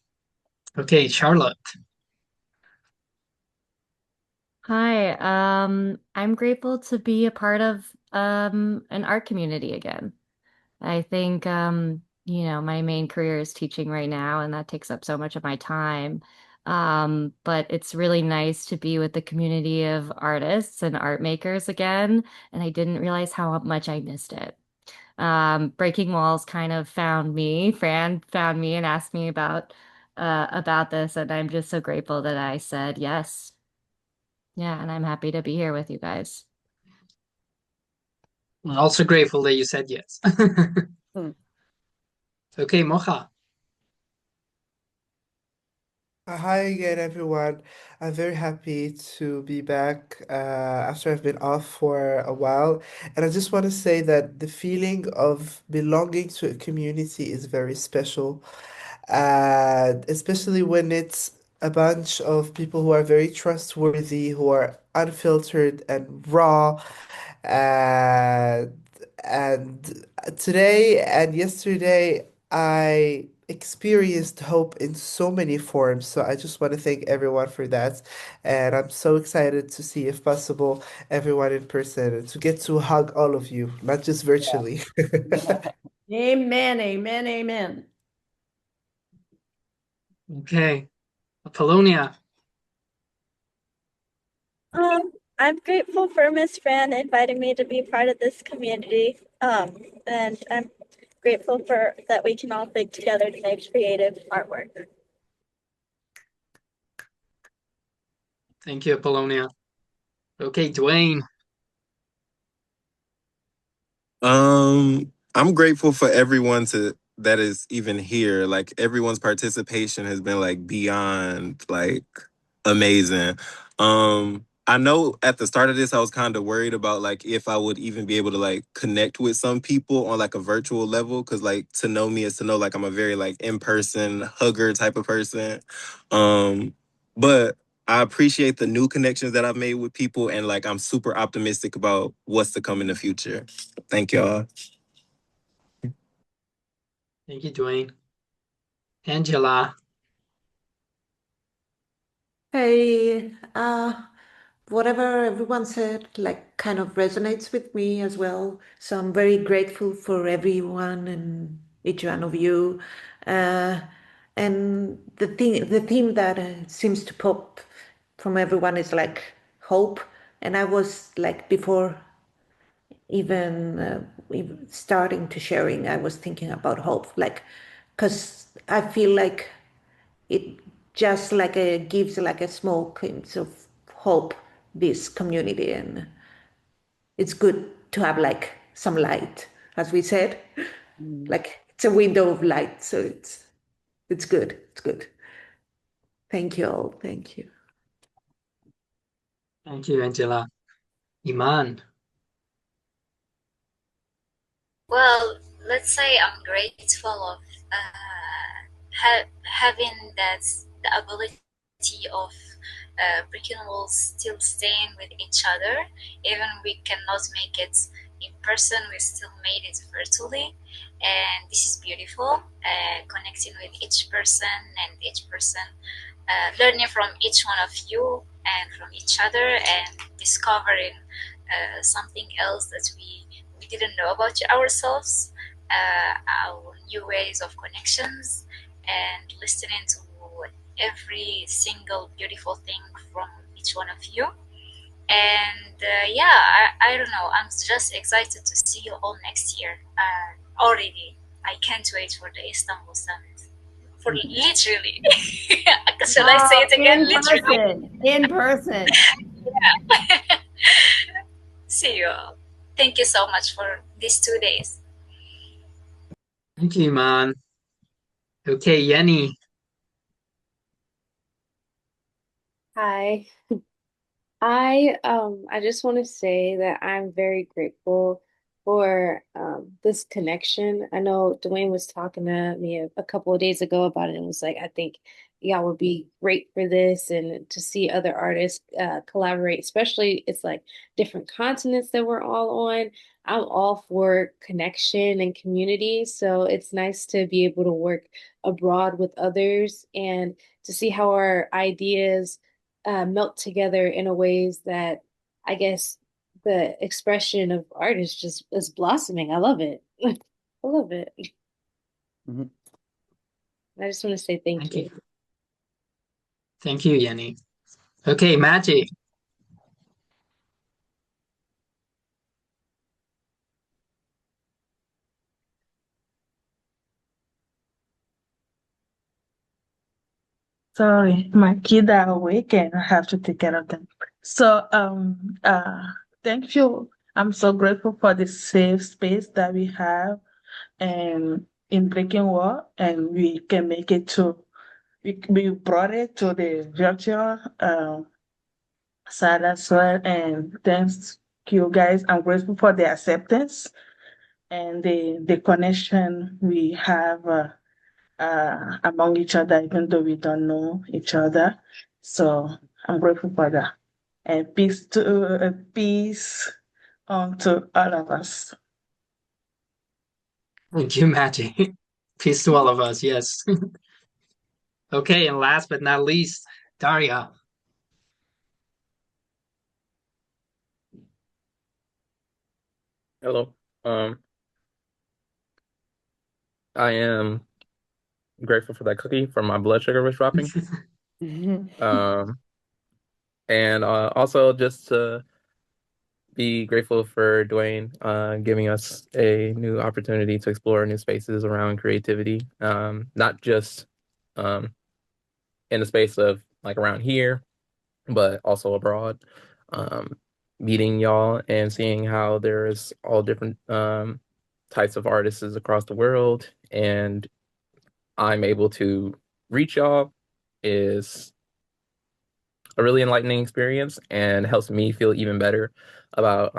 Okay, Charlotte. Hi, I'm grateful to be a part of an art community again. I think my main career is teaching right now, and that takes up so much of my time. But it's really nice to be with the community of artists and art makers again, and I didn't realize how much I missed it. Breaking Walls kind of found me. Fran found me and asked me about this, and I'm just so grateful that I said yes. Yeah, and I'm happy to be here with you guys. I'm also grateful that you said yes. Okay, Mocha. Hi again, everyone. I'm very happy to be back after I've been off for a while. And I just want to say that the feeling of belonging to a community is very special, especially when it's a bunch of people who are very trustworthy, who are unfiltered and raw. And and today and yesterday, I experienced hope in so many forms. So I just want to thank everyone for that. And I'm so excited to see, if possible, everyone in person and to get to hug all of you, not just virtually. Amen, amen, amen. Okay, Apollonia. I'm grateful for Miss Fran inviting me to be part of this community. And I'm grateful for that we can all think together to make creative artwork. Thank you, Apollonia. Okay, Dwayne. I'm grateful for everyone that is even here. Like everyone's participation has been like beyond like amazing. I know at the start of this I was kind of worried about like if I would even be able to like connect with some people on like a virtual level, because like to know me is to know like I'm a very like in-person hugger type of person. But I appreciate the new connections that I've made with people, and like I'm super optimistic about what's to come in the future. Thank y'all. Thank you, Dwayne. Angela. Hey, whatever everyone said, like, kind of resonates with me as well. So I'm very grateful for everyone and each one of you. And the theme that seems to pop from everyone is like hope. And I was like, before even starting to sharing, I was thinking about hope, like, because I feel like it just like gives like a small glimpse of hope, this community, and it's good to have like some light, as we said, like it's a window of light, so it's good, it's good. Thank you all. Thank you. Thank you, Angela. Iman. Well, let's say I'm grateful of having the ability of breaking walls, still staying with each other, even we cannot make it in person, we still made it virtually, and this is beautiful. Connecting with each person and each person, learning from each one of you and from each other, and discovering something else that we didn't know about ourselves, our new ways of connections, and listening to every single beautiful thing from each one of you. And I don't know, I'm just excited to see you all next year. Already, I can't wait for the Istanbul Summit. For literally, shall I say it again? Literally. In person. Yeah. See you all. Thank you so much for these 2 days. Thank you, Iman. Okay, Yenny. Hi. I just want to say that I'm very grateful for this connection. I know Dwayne was talking to me a couple of days ago about it and was like, I think y'all would be great for this, and to see other artists collaborate, especially it's like different continents that we're all on. I'm all for connection and community, so it's nice to be able to work abroad with others and to see how our ideas melt together in a ways that I guess the expression of art is just is blossoming. I love it. I love it. Mhm. I just want to say thank Thank you. you. Thank you, Yenny. Okay, Magic. Sorry, my kids are awake and I have to take care of them. So, thank you. I'm so grateful for the safe space that we have and in Breaking Wall, and we can make it to, we brought it to the virtual side as well. And thanks to you guys. I'm grateful for the acceptance and the connection we have among each other, even though we don't know each other. So I'm grateful for that. And peace to all of us. Thank you, Magic. Peace to all of us. Yes. Okay, and last but not least, Daria. Hello. I am grateful for that cookie for my blood sugar was dropping. Um, and also just to be grateful for Dwayne giving us a new opportunity to explore new spaces around creativity. Not just in the space of like around here, but also abroad. Meeting y'all and seeing how there's all different types of artists across the world, and I'm able to reach y'all is a really enlightening experience and helps me feel even better about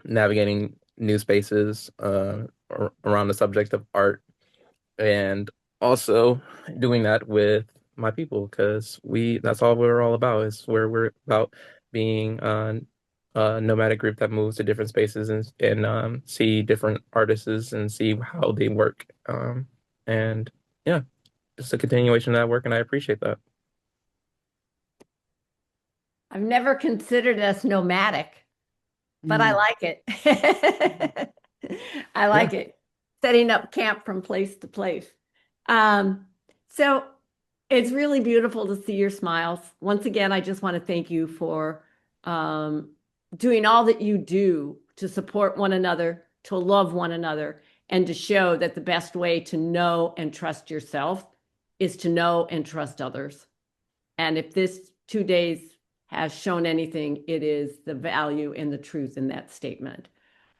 navigating new spaces around the subject of art, and also doing that with my people, because that's all we're all about, is where we're about being a nomadic group that moves to different spaces and see different artists and see how they work, and yeah, just a continuation of that work, and I appreciate that. I've never considered us nomadic, but I like it. I like it. Setting up camp from place to place. So it's really beautiful to see your smiles. Once again, I just want to thank you for doing all that you do to support one another, to love one another, and to show that the best way to know and trust yourself is to know and trust others. And if this 2 days has shown anything, it is the value and the truth in that statement.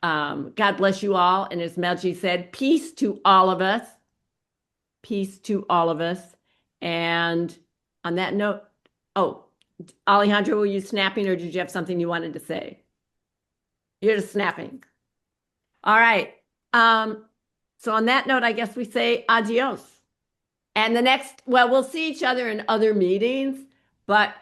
God bless you all. And as Melji said, peace to all of us. Peace to all of us. And on that note, oh, Alejandro, were you snapping or did you have something you wanted to say? You're just snapping. All right. So on that note, I guess we say adios. And the next, well, we'll see each other in other meetings, but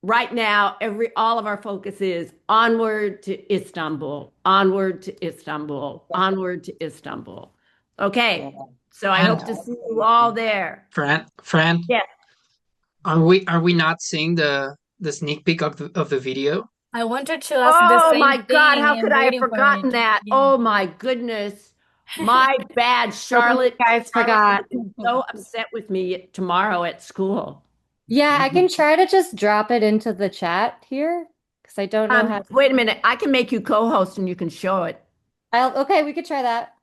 right now, all of our focus is onward to Istanbul, onward to Istanbul, onward to Istanbul. Okay, so I hope to see you all there. Fran. Yes. Are we not seeing the sneak peek of the video? I wanted to ask the Oh same my God, thing. how I'm could I have waiting for forgotten it. that? Yeah. Oh my goodness. My bad, Charlotte. guys forgot. Charlotte will be so upset with me tomorrow at school. Yeah, I can try to just drop it into the chat here because I don't know how to. Wait a minute. I can make you co-host and you can show it. Okay, we could try that.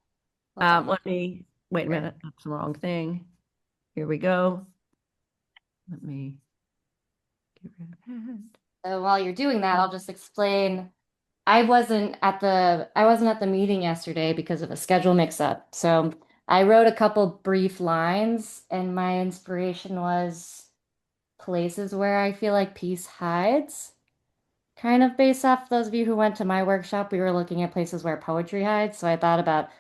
Let me wait a minute. That's the wrong thing. Here we go. Let me get rid of that. So while you're doing that, I'll just explain. I wasn't at the meeting yesterday because of a schedule mix-up. So I wrote a couple brief lines, and my inspiration was places where I feel like peace hides. Kind of based off those of you who went to my workshop, we were looking at places where poetry hides. So I thought about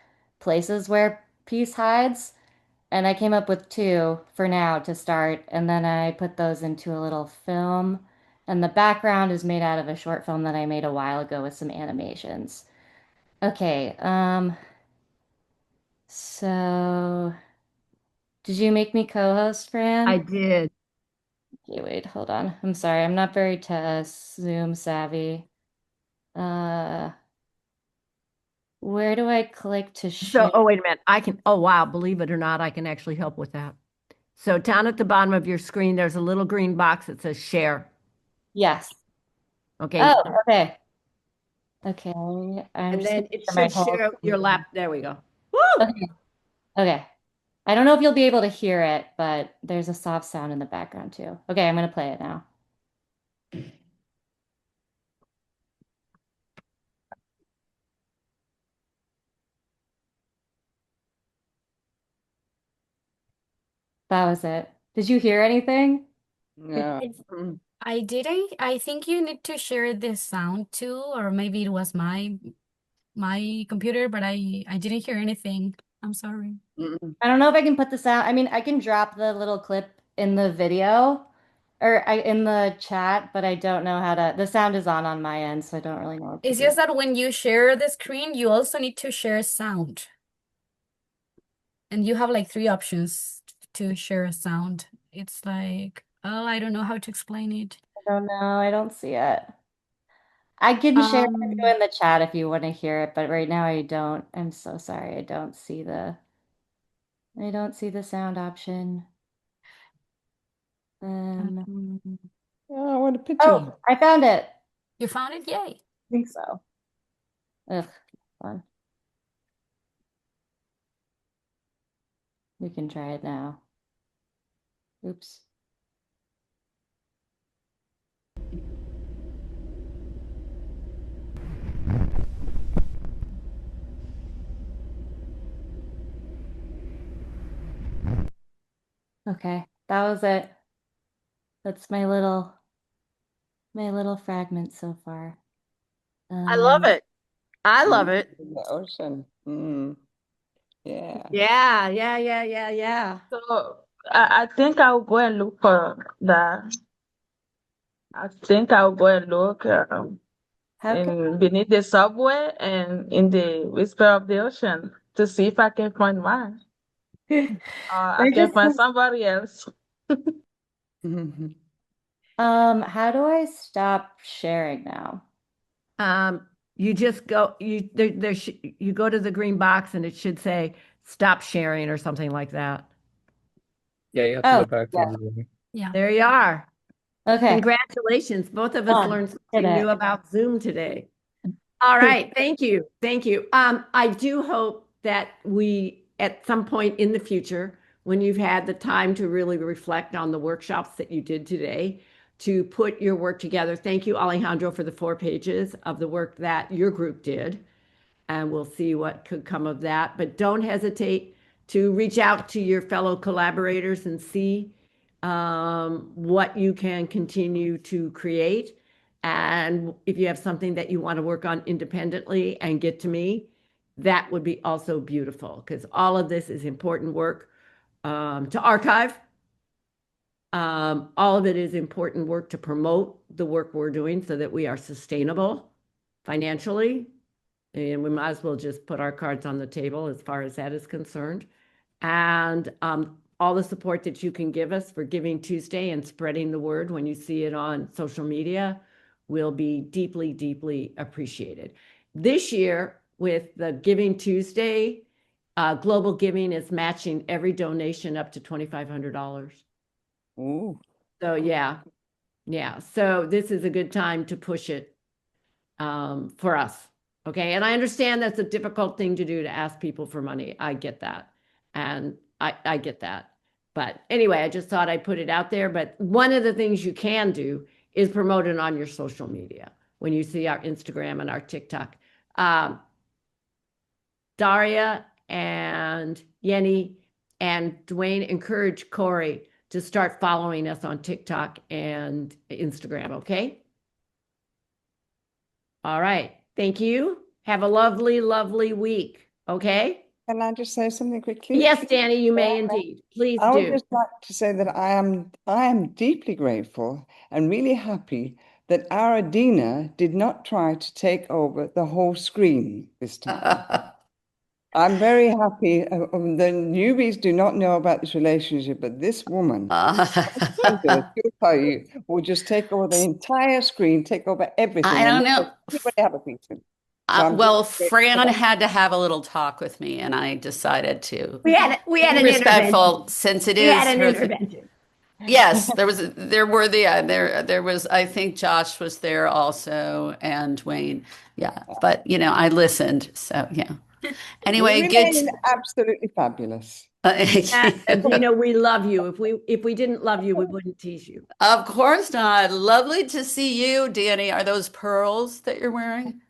places where peace hides. And I came up with two for now to start. And then I put those into a little film. And the background is made out of a short film that I made a while ago with some animations. Okay, so did you make me co-host, Fran? I did. Okay, wait, hold on. I'm sorry, I'm not very Zoom savvy. Where do I click to share? So, oh, wait a minute. Oh, wow. Believe it or not, I can actually help with that. So down at the bottom of your screen, there's a little green box that says share. Yes. Okay. Oh, okay. Okay. And then it should share your lap. There we go. Woo! Okay. Okay. I don't know if you'll be able to hear it, but there's a soft sound in the background too. Okay, I'm gonna play it now. That was it. Did you hear anything? No. I didn't. I think you need to share the sound too, or maybe it was my computer, but I didn't hear anything. I'm sorry. I don't know if I can put this out. I mean, I can drop the little clip in the video or in the chat, but I don't know how to. The sound is on my end, so I don't really know what to It's do. just that when you share the screen, you also need to share sound. And you have like 3 options to share a sound. It's like, oh, I don't know how to explain it. I don't know. I don't see it. I can share it with you in the chat if you want to hear it, but right now I don't. I'm so sorry. I don't see the sound option. Yeah, I want a picture. Oh, I found it. You found it? Yay. I think so. Ugh, fun. We can try it now. Oops. Okay, that was it. That's my little fragment so far. I love it. I love it. The ocean. Yeah. Yeah. So I think I'll go and look for that. I think I'll go and look beneath the subway and in the whisper of the ocean to see if I can find mine. I can find somebody else. How do I stop sharing now? You just go, you go to the green box and it should say stop sharing or something like that. Yeah, you have to go back to the Yeah. There you are. Okay. Congratulations. Both of us Done. learned Did something it. new about Zoom today. All right. Thank you. Thank you. I do hope that we, at some point in the future, when you've had the time to really reflect on the workshops that you did today, to put your work together. Thank you, Alejandro, for the 4 pages of the work that your group did. And we'll see what could come of that. But don't hesitate to reach out to your fellow collaborators and see what you can continue to create. And if you have something that you want to work on independently and get to me, that would be also beautiful, because all of this is important work to archive. All of it is important work to promote the work we're doing so that we are sustainable financially. And we might as well just put our cards on the table as far as that is concerned. And all the support that you can give us for Giving Tuesday and spreading the word when you see it on social media will be deeply, deeply appreciated. This year, with the Giving Tuesday, Global Giving is matching every donation up to $2,500. Ooh. So yeah. So this is a good time to push it for us. Okay. And I understand that's a difficult thing to do, to ask people for money. I get that. And I get that. But anyway, I just thought I'd put it out there. But one of the things you can do is promote it on your social media. When you see our Instagram and our TikTok, Daria and Yenny and Dwayne encourage Corey to start following us on TikTok and Instagram, okay? All right. Thank you. Have a lovely, lovely week, okay? Can I just say something quickly? Yes, Danny, you may indeed. Please I would do. just like to say that I am deeply grateful and really happy that our Adina did not try to take over the whole screen this time. I'm very happy. The newbies do not know about this relationship, but this woman, she'll tell you, will just take over the entire screen, take over everything. I don't and know. everybody have a piece of it. So I'm Well, just grateful Fran for that. had to have a little talk with me, and I decided to We had be an respectful intervention. since it We is had an her intervention. Yes, there was I think Josh was there also and Wayne. Yeah, but I listened. So yeah. Anyway, You good. remain absolutely fabulous. Adina, we love you. If we didn't love you, we wouldn't tease you. Of course not. Lovely to see you, Danny. Are those pearls that you're wearing?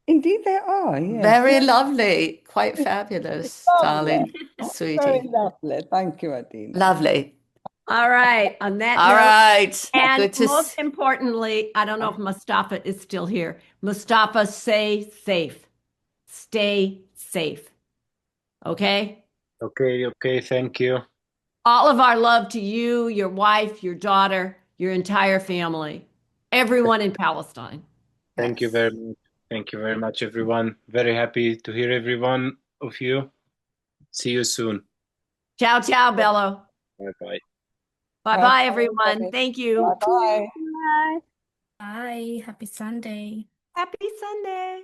Indeed, they are. Yes. Very lovely. Quite fabulous, darling, Very sweetie. lovely. Thank you, Adina. Lovely. All right. On that All note, right. and Good to most importantly, I don't know if Mustafa is still here. Mustafa, stay safe. Stay safe. Okay? Okay, thank you. All of our love to you, your wife, your daughter, your entire family, everyone in Palestine. Thank you very much. Thank you very much, everyone. Very happy to hear every one of you. See you soon. Ciao, ciao, Bello. Bye-bye. Bye-bye, everyone. Thank you. Bye-bye. Bye. Bye. Happy Sunday. Happy Sunday.